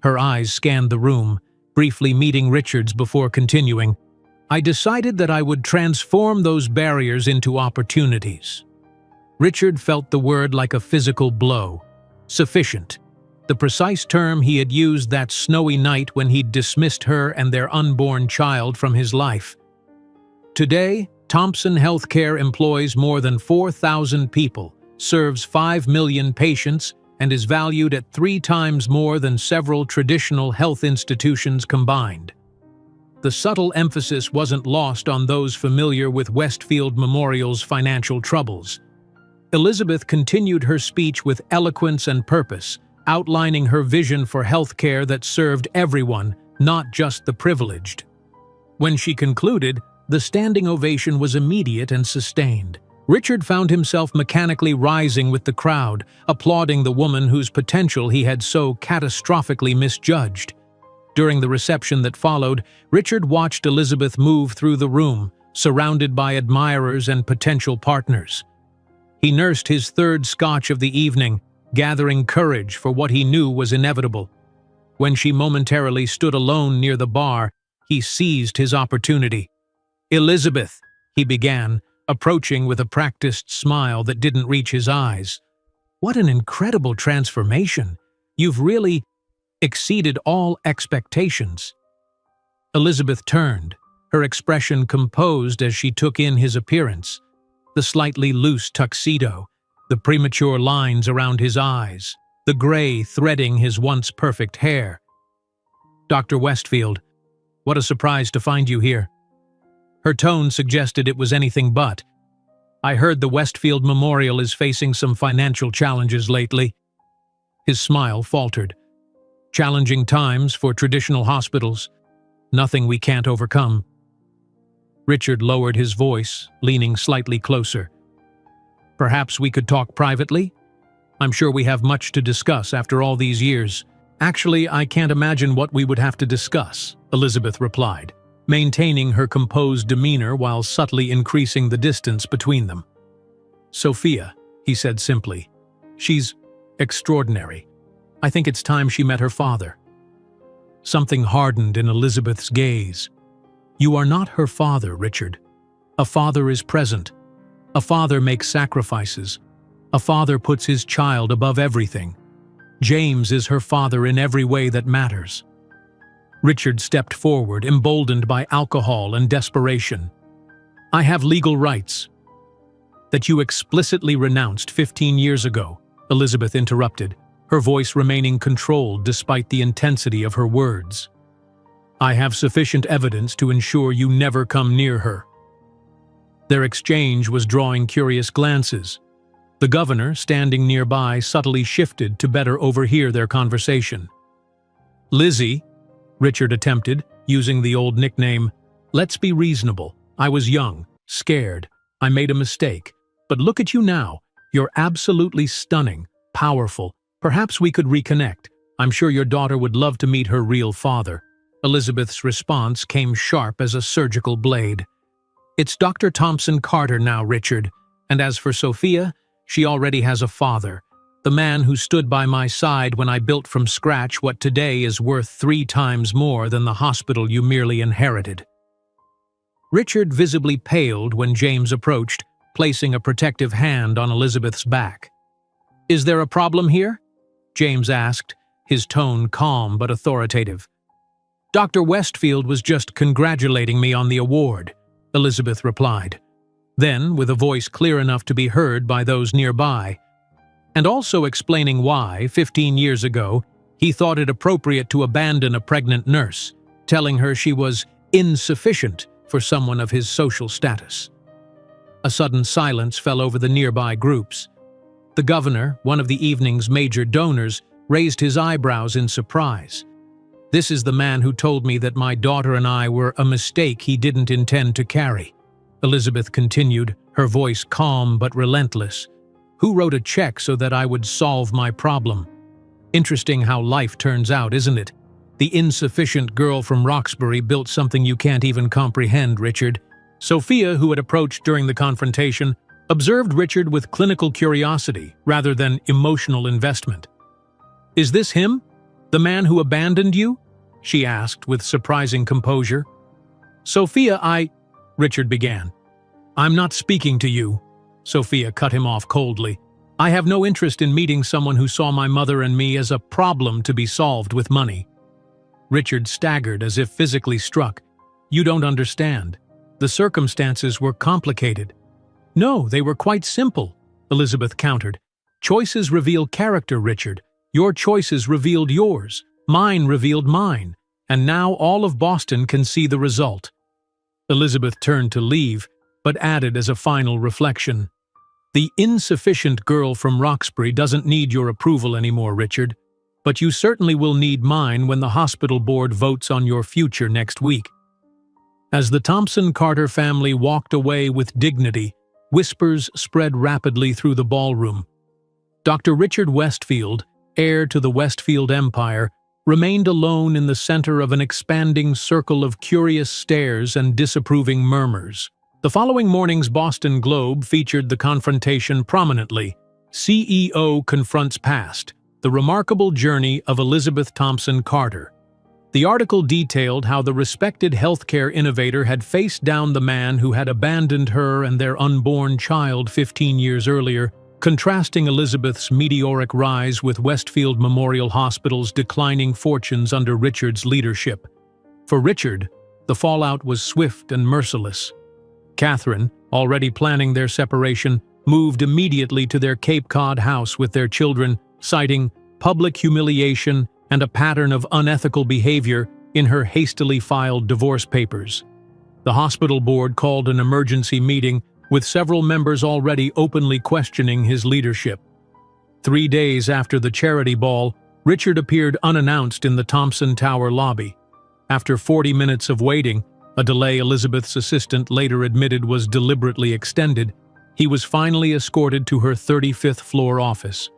Her eyes scanned the room, briefly meeting Richard's before continuing. "I decided that I would transform those barriers into opportunities." Richard felt the word like a physical blow. Sufficient. The precise term he had used that snowy night when he'd dismissed her and their unborn child from his life. Today, Thompson Healthcare employs more than 4,000 people, serves 5 million patients, and is valued at 3 times more than several traditional health institutions combined. The subtle emphasis wasn't lost on those familiar with Westfield Memorial's financial troubles. Elizabeth continued her speech with eloquence and purpose, outlining her vision for healthcare that served everyone, not just the privileged. When she concluded, the standing ovation was immediate and sustained. Richard found himself mechanically rising with the crowd, applauding the woman whose potential he had so catastrophically misjudged. During the reception that followed, Richard watched Elizabeth move through the room, surrounded by admirers and potential partners. He nursed his third scotch of the evening, gathering courage for what he knew was inevitable. When she momentarily stood alone near the bar, he seized his opportunity. "Elizabeth," he began, approaching with a practiced smile that didn't reach his eyes. "What an incredible transformation! You've really exceeded all expectations." Elizabeth turned, her expression composed as she took in his appearance. The slightly loose tuxedo, the premature lines around his eyes, the gray threading his once perfect hair. "Dr. Westfield, what a surprise to find you here." Her tone suggested it was anything but. "I heard the Westfield Memorial is facing some financial challenges lately." His smile faltered. "Challenging times for traditional hospitals. Nothing we can't overcome." Richard lowered his voice, leaning slightly closer. "Perhaps we could talk privately? I'm sure we have much to discuss after all these years." "Actually, I can't imagine what we would have to discuss," Elizabeth replied, maintaining her composed demeanor while subtly increasing the distance between them. "Sophia," he said simply. "She's extraordinary. I think it's time she met her father." Something hardened in Elizabeth's gaze. "You are not her father, Richard. A father is present. A father makes sacrifices. A father puts his child above everything. James is her father in every way that matters." Richard stepped forward, emboldened by alcohol and desperation. "I have legal rights." "That you explicitly renounced 15 years ago," Elizabeth interrupted, her voice remaining controlled despite the intensity of her words. "I have sufficient evidence to ensure you never come near her." Their exchange was drawing curious glances. The governor, standing nearby, subtly shifted to better overhear their conversation. "Lizzie," Richard attempted, using the old nickname, "let's be reasonable. I was young, scared. I made a mistake. But look at you now. You're absolutely stunning, powerful. Perhaps we could reconnect. I'm sure your daughter would love to meet her real father." Elizabeth's response came sharp as a surgical blade. "It's Dr. Thompson Carter now, Richard. And as for Sophia, she already has a father. The man who stood by my side when I built from scratch what today is worth 3 times more than the hospital you merely inherited." Richard visibly paled when James approached, placing a protective hand on Elizabeth's back. "Is there a problem here?" James asked, his tone calm but authoritative. "Dr. Westfield was just congratulating me on the award," Elizabeth replied. Then, with a voice clear enough to be heard by those nearby, "and also explaining why, 15 years ago, He thought it appropriate to abandon a pregnant nurse, telling her she was insufficient for someone of his social status. A sudden silence fell over the nearby groups. The governor, one of the evening's major donors, raised his eyebrows in surprise. "This is the man who told me that my daughter and I were a mistake he didn't intend to carry," Elizabeth continued, her voice calm but relentless. "Who wrote a check so that I would solve my problem? Interesting how life turns out, isn't it? The insufficient girl from Roxbury built something you can't even comprehend, Richard." Sophia, who had approached during the confrontation, observed Richard with clinical curiosity rather than emotional investment. "Is this him? The man who abandoned you?" she asked with surprising composure. "Sophia, Richard began. "I'm not speaking to you," Sophia cut him off coldly. "I have no interest in meeting someone who saw my mother and me as a problem to be solved with money." Richard staggered as if physically struck. "You don't understand. The circumstances were complicated." "No, they were quite simple," Elizabeth countered. "Choices reveal character, Richard. Your choices revealed yours. Mine revealed mine. And now all of Boston can see the result." Elizabeth turned to leave, but added as a final reflection, "The insufficient girl from Roxbury doesn't need your approval anymore, Richard. But you certainly will need mine when the hospital board votes on your future next week." As the Thompson-Carter family walked away with dignity, whispers spread rapidly through the ballroom. Dr. Richard Westfield, heir to the Westfield Empire, remained alone in the center of an expanding circle of curious stares and disapproving murmurs. The following morning's Boston Globe featured the confrontation prominently. CEO confronts past, the remarkable journey of Elizabeth Thompson Carter. The article detailed how the respected healthcare innovator had faced down the man who had abandoned her and their unborn child 15 years earlier, contrasting Elizabeth's meteoric rise with Westfield Memorial Hospital's declining fortunes under Richard's leadership. For Richard, the fallout was swift and merciless. Catherine, already planning their separation, moved immediately to their Cape Cod house with their children, citing public humiliation and a pattern of unethical behavior in her hastily filed divorce papers. The hospital board called an emergency meeting, with several members already openly questioning his leadership. 3 days after the charity ball, Richard appeared unannounced in the Thompson Tower lobby. After 40 minutes of waiting, a delay Elizabeth's assistant later admitted was deliberately extended, he was finally escorted to her 35th floor office.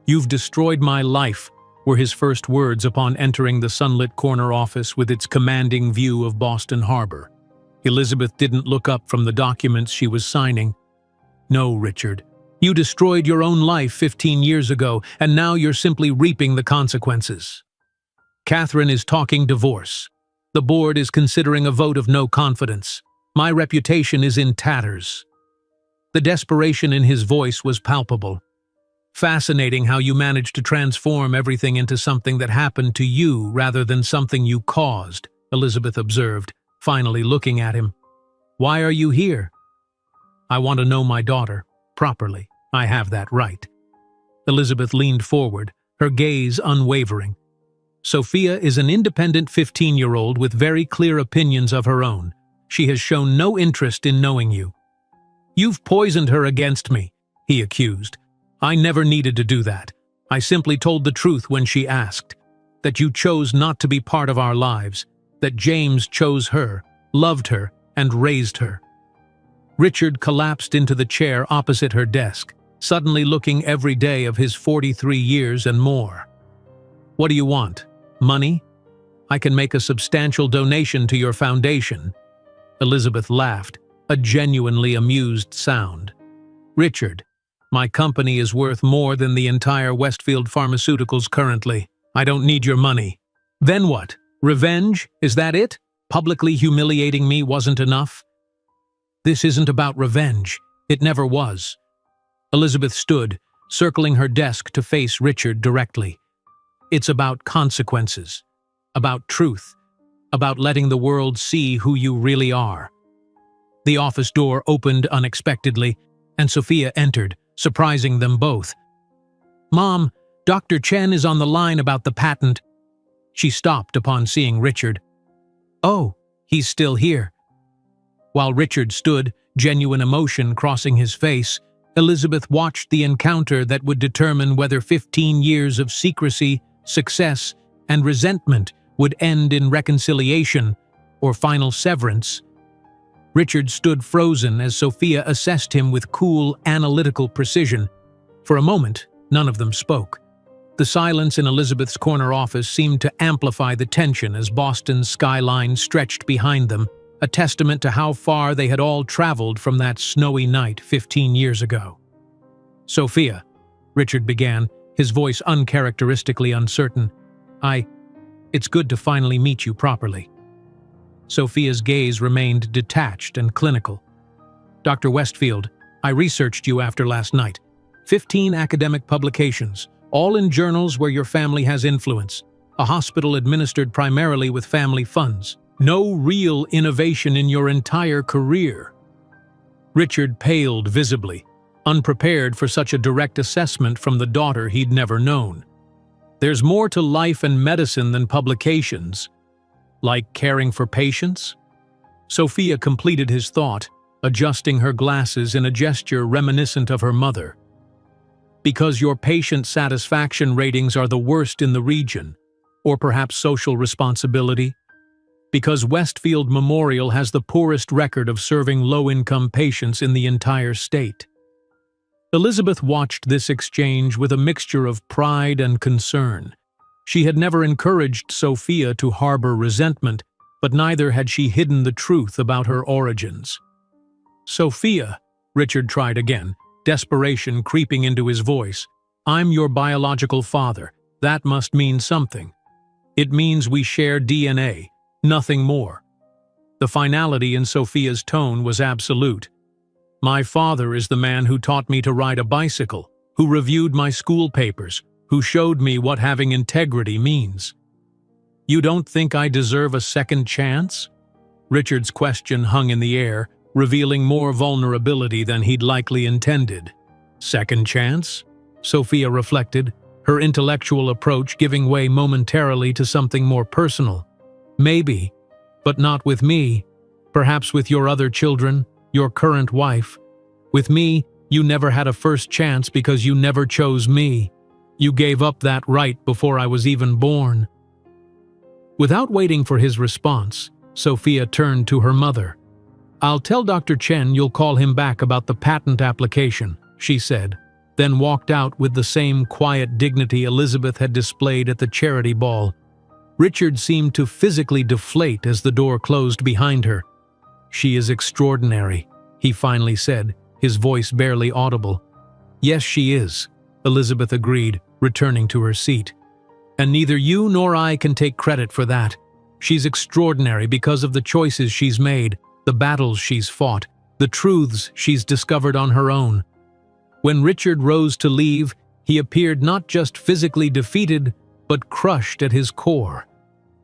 "You've destroyed my life," were his first words upon entering the sunlit corner office with its commanding view of Boston Harbor. Elizabeth didn't look up from the documents she was signing. "No, Richard. You destroyed your own life 15 years ago, and now you're simply reaping the consequences. Catherine is talking divorce. The board is considering a vote of no confidence. My reputation is in tatters." The desperation in his voice was palpable. "Fascinating how you managed to transform everything into something that happened to you rather than something you caused," Elizabeth observed, finally looking at him. "Why are you here?" "I want to know my daughter, properly. I have that right." Elizabeth leaned forward, her gaze unwavering. "Sophia is an independent 15-year-old with very clear opinions of her own. She has shown no interest in knowing you." "You've poisoned her against me," he accused. "I never needed to do that. I simply told the truth when she asked. That you chose not to be part of our lives. That James chose her, loved her, and raised her." Richard collapsed into the chair opposite her desk, suddenly looking every day of his 43 years and more. "What do you want? Money? I can make a substantial donation to your foundation." Elizabeth laughed, a genuinely amused sound. "Richard, my company is worth more than the entire Westfield Pharmaceuticals currently. I don't need your money." "Then what? Revenge? Is that it? Publicly humiliating me wasn't enough?" "This isn't about revenge. It never was." Elizabeth stood, circling her desk to face Richard directly. "It's about consequences. About truth. About letting the world see who you really are." The office door opened unexpectedly, and Sophia entered, surprising them both. "Mom, Dr. Chen is on the line about the patent." She stopped upon seeing Richard. "Oh, he's still here." While Richard stood, genuine emotion crossing his face, Elizabeth watched the encounter that would determine whether 15 years of secrecy, success, and resentment would end in reconciliation or final severance. Richard stood frozen as Sophia assessed him with cool, analytical precision. For a moment, none of them spoke. The silence in Elizabeth's corner office seemed to amplify the tension as Boston's skyline stretched behind them, a testament to how far they had all traveled from that snowy night 15 years ago. "Sophia," Richard began, his voice uncharacteristically uncertain, It's good to finally meet you properly." Sophia's gaze remained detached and clinical. "Dr. Westfield, I researched you after last night. 15 academic publications, all in journals where your family has influence, a hospital administered primarily with family funds. No real innovation in your entire career." Richard paled visibly, unprepared for such a direct assessment from the daughter he'd never known. "There's more to life and medicine than publications. Like caring for patients?" Sophia completed his thought, adjusting her glasses in a gesture reminiscent of her mother. "Because your patient satisfaction ratings are the worst in the region, or perhaps social responsibility? Because Westfield Memorial has the poorest record of serving low-income patients in the entire state." Elizabeth watched this exchange with a mixture of pride and concern. She had never encouraged Sophia to harbor resentment, but neither had she hidden the truth about her origins. "Sophia," Richard tried again, desperation creeping into his voice, "I'm your biological father. That must mean something. It means we share DNA. Nothing more." The finality in Sophia's tone was absolute. "My father is the man who taught me to ride a bicycle, who reviewed my school papers, who showed me what having integrity means." "You don't think I deserve a second chance?" Richard's question hung in the air, revealing more vulnerability than he'd likely intended. "Second chance?" Sophia reflected, her intellectual approach giving way momentarily to something more personal. "Maybe, but not with me. Perhaps with your other children, your current wife. With me, you never had a first chance because you never chose me. You gave up that right before I was even born." Without waiting for his response, Sophia turned to her mother. "I'll tell Dr. Chen you'll call him back about the patent application," she said, then walked out with the same quiet dignity Elizabeth had displayed at the charity ball. Richard seemed to physically deflate as the door closed behind her. "She is extraordinary," he finally said, his voice barely audible. "Yes, she is," Elizabeth agreed, returning to her seat. "And neither you nor I can take credit for that. She's extraordinary because of the choices she's made, the battles she's fought, the truths she's discovered on her own." When Richard rose to leave, he appeared not just physically defeated, but crushed at his core.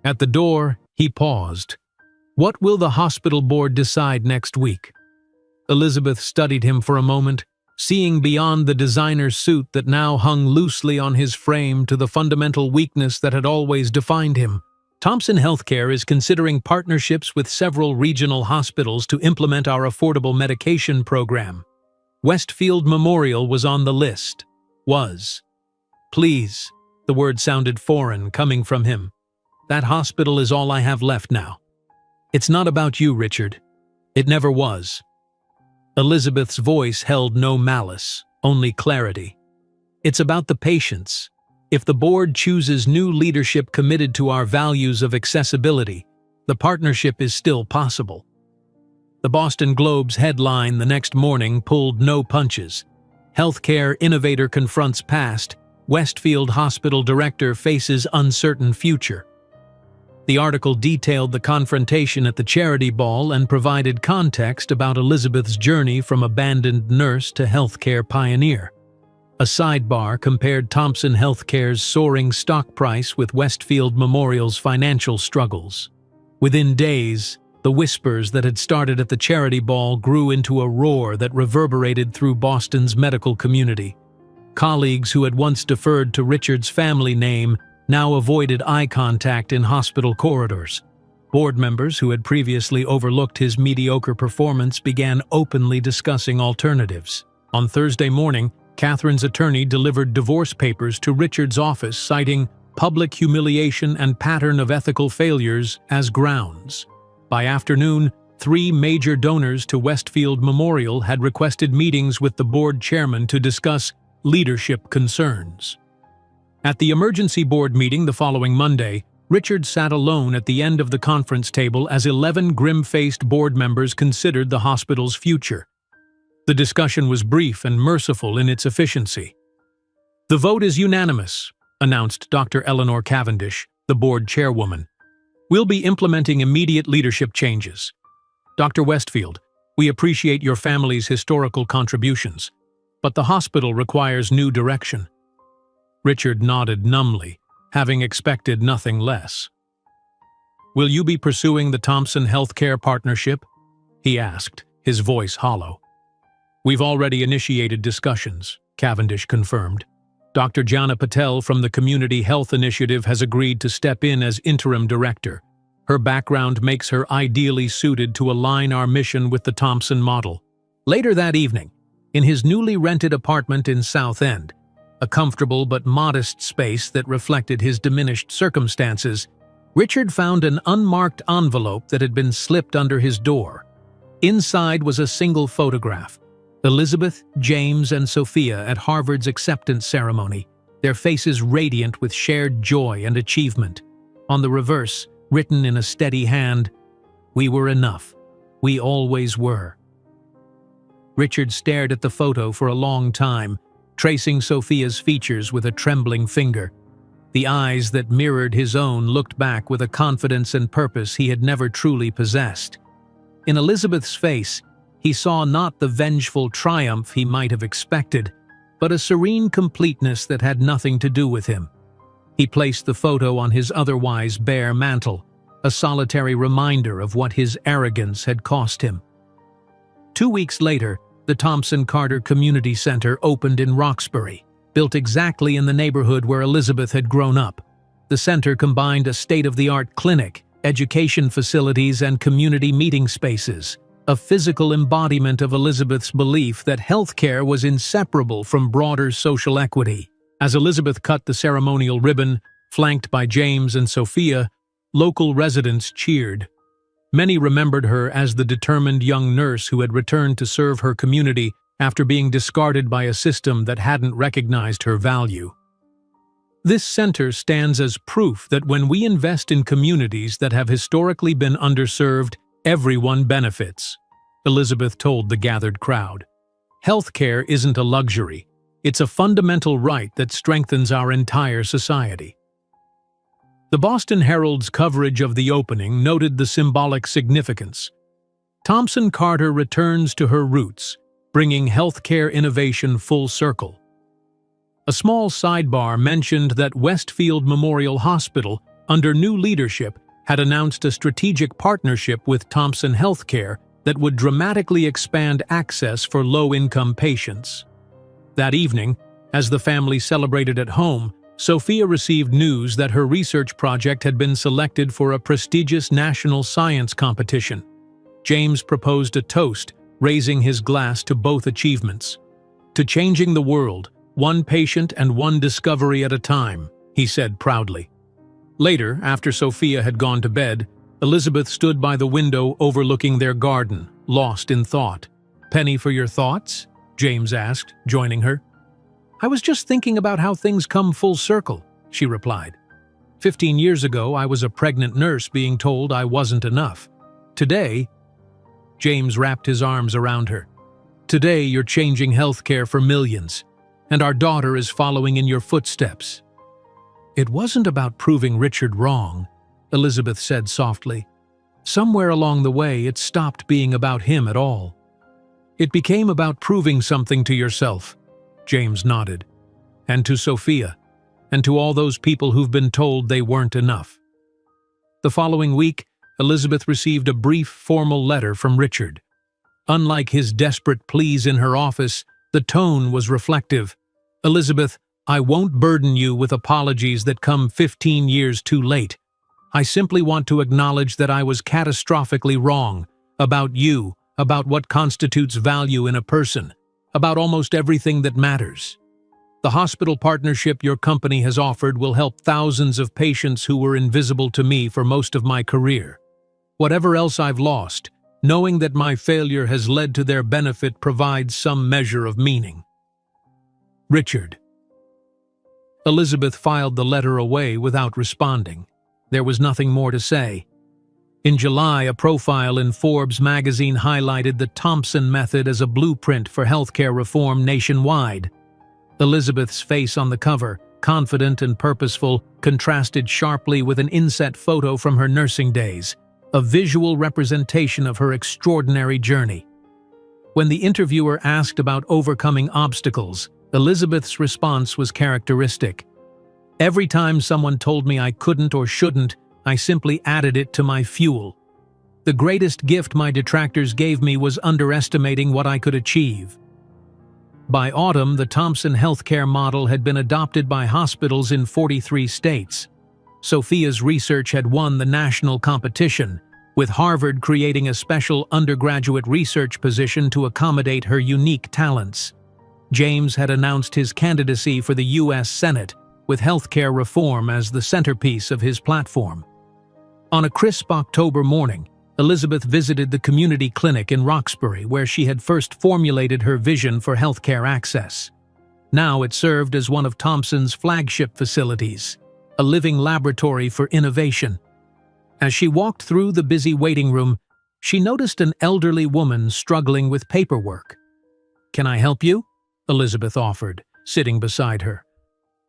At the door, he paused. "What will the hospital board decide next week?" Elizabeth studied him for a moment, seeing beyond the designer suit that now hung loosely on his frame to the fundamental weakness that had always defined him. "Thompson Healthcare is considering partnerships with several regional hospitals to implement our affordable medication program. Westfield Memorial was on the list." Was. "Please," the word sounded foreign coming from him. "That hospital is all I have left now." "It's not about you, Richard. It never was." Elizabeth's voice held no malice, only clarity. "It's about the patients. If the board chooses new leadership committed to our values of accessibility, the partnership is still possible." The Boston Globe's headline the next morning pulled no punches. "Healthcare Innovator Confronts Past, Westfield Hospital Director Faces Uncertain Future." The article detailed the confrontation at the charity ball and provided context about Elizabeth's journey from abandoned nurse to healthcare pioneer. A sidebar compared Thompson Healthcare's soaring stock price with Westfield Memorial's financial struggles. Within days, the whispers that had started at the charity ball grew into a roar that reverberated through Boston's medical community. Colleagues who had once deferred to Richard's family name now avoided eye contact in hospital corridors. Board members who had previously overlooked his mediocre performance began openly discussing alternatives. On Thursday morning, Catherine's attorney delivered divorce papers to Richard's office, citing public humiliation and pattern of ethical failures as grounds. By afternoon, 3 major donors to Westfield Memorial had requested meetings with the board chairman to discuss leadership concerns. At the emergency board meeting the following Monday, Richard sat alone at the end of the conference table as 11 grim-faced board members considered the hospital's future. The discussion was brief and merciful in its efficiency. "The vote is unanimous," announced Dr. Eleanor Cavendish, the board chairwoman. "We'll be implementing immediate leadership changes. Dr. Westfield, we appreciate your family's historical contributions, but the hospital requires new direction." Richard nodded numbly, having expected nothing less. "Will you be pursuing the Thompson Healthcare Partnership?" he asked, his voice hollow. "We've already initiated discussions," Cavendish confirmed. Dr. Jana Patel from the Community Health Initiative has agreed to step in as interim director. Her background makes her ideally suited to align our mission with the Thompson model. Later that evening, in his newly rented apartment in South End, a comfortable but modest space that reflected his diminished circumstances, Richard found an unmarked envelope that had been slipped under his door. Inside was a single photograph: Elizabeth, James, and Sophia at Harvard's acceptance ceremony, their faces radiant with shared joy and achievement. On the reverse, written in a steady hand, "We were enough. We always were." Richard stared at the photo for a long time, tracing Sophia's features with a trembling finger. The eyes that mirrored his own looked back with a confidence and purpose he had never truly possessed. In Elizabeth's face, he saw not the vengeful triumph he might have expected, but a serene completeness that had nothing to do with him. He placed the photo on his otherwise bare mantel, a solitary reminder of what his arrogance had cost him. 2 weeks later, the Thompson Carter Community Center opened in Roxbury, built exactly in the neighborhood where Elizabeth had grown up. The center combined a state-of-the-art clinic, education facilities, and community meeting spaces, a physical embodiment of Elizabeth's belief that healthcare was inseparable from broader social equity. As Elizabeth cut the ceremonial ribbon, flanked by James and Sophia, local residents cheered. Many remembered her as the determined young nurse who had returned to serve her community after being discarded by a system that hadn't recognized her value. This center stands as proof that when we invest in communities that have historically been underserved, everyone benefits, Elizabeth told the gathered crowd. Healthcare isn't a luxury. It's a fundamental right that strengthens our entire society. The Boston Herald's coverage of the opening noted the symbolic significance. Thompson Carter returns to her roots, bringing healthcare innovation full circle. A small sidebar mentioned that Westfield Memorial Hospital, under new leadership, had announced a strategic partnership with Thompson Healthcare that would dramatically expand access for low-income patients. That evening, as the family celebrated at home, Sophia received news that her research project had been selected for a prestigious national science competition. James proposed a toast, raising his glass to both achievements. "To changing the world, one patient and one discovery at a time," he said proudly. Later, after Sophia had gone to bed, Elizabeth stood by the window overlooking their garden, lost in thought. "Penny for your thoughts?" James asked, joining her. "I was just thinking about how things come full circle," she replied. 15 years ago, I was a pregnant nurse being told I wasn't enough. Today, James wrapped his arms around her. "Today, you're changing healthcare for millions, and our daughter is following in your footsteps." "It wasn't about proving Richard wrong," Elizabeth said softly. "Somewhere along the way, it stopped being about him at all. It became about proving something to yourself," James nodded, "and to Sophia, and to all those people who've been told they weren't enough." The following week, Elizabeth received a brief, formal letter from Richard. Unlike his desperate pleas in her office, the tone was reflective. Elizabeth, I won't burden you with apologies that come 15 years too late. I simply want to acknowledge that I was catastrophically wrong about you, about what constitutes value in a person, about almost everything that matters. The hospital partnership your company has offered will help thousands of patients who were invisible to me for most of my career. Whatever else I've lost, knowing that my failure has led to their benefit provides some measure of meaning. Richard. Elizabeth filed the letter away without responding. There was nothing more to say. In July, a profile in Forbes magazine highlighted the Thompson method as a blueprint for healthcare reform nationwide. Elizabeth's face on the cover, confident and purposeful, contrasted sharply with an inset photo from her nursing days, a visual representation of her extraordinary journey. When the interviewer asked about overcoming obstacles, Elizabeth's response was characteristic. Every time someone told me I couldn't or shouldn't, I simply added it to my fuel. The greatest gift my detractors gave me was underestimating what I could achieve. By autumn, the Thompson healthcare model had been adopted by hospitals in 43 states. Sophia's research had won the national competition, with Harvard creating a special undergraduate research position to accommodate her unique talents. James had announced his candidacy for the U.S. Senate, with healthcare reform as the centerpiece of his platform. On a crisp October morning, Elizabeth visited the community clinic in Roxbury, where she had first formulated her vision for healthcare access. Now it served as one of Thompson's flagship facilities, a living laboratory for innovation. As she walked through the busy waiting room, she noticed an elderly woman struggling with paperwork. "Can I help you?" Elizabeth offered, sitting beside her.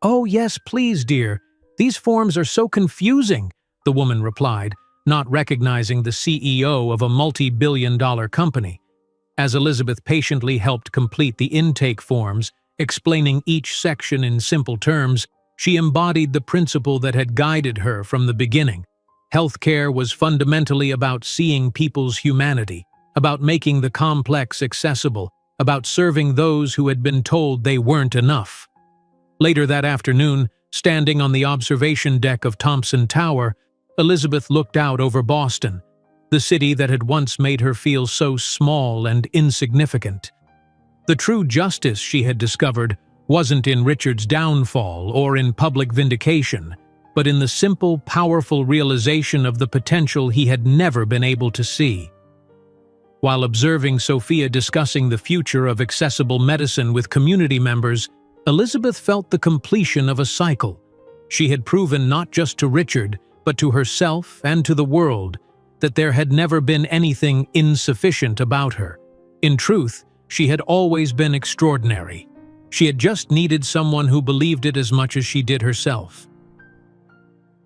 "Oh, yes, please, dear. These forms are so confusing," the woman replied, not recognizing the CEO of a multi-billion-dollar company. As Elizabeth patiently helped complete the intake forms, explaining each section in simple terms, she embodied the principle that had guided her from the beginning. Healthcare was fundamentally about seeing people's humanity, about making the complex accessible, about serving those who had been told they weren't enough. Later that afternoon, standing on the observation deck of Thompson Tower, Elizabeth looked out over Boston, the city that had once made her feel so small and insignificant. The true justice, she had discovered, wasn't in Richard's downfall or in public vindication, but in the simple, powerful realization of the potential he had never been able to see. While observing Sophia discussing the future of accessible medicine with community members, Elizabeth felt the completion of a cycle. She had proven not just to Richard, but to herself and to the world, that there had never been anything insufficient about her. In truth, she had always been extraordinary. She had just needed someone who believed it as much as she did herself.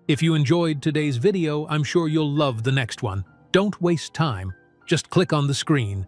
If you enjoyed today's video, I'm sure you'll love the next one. Don't waste time. Just click on the screen.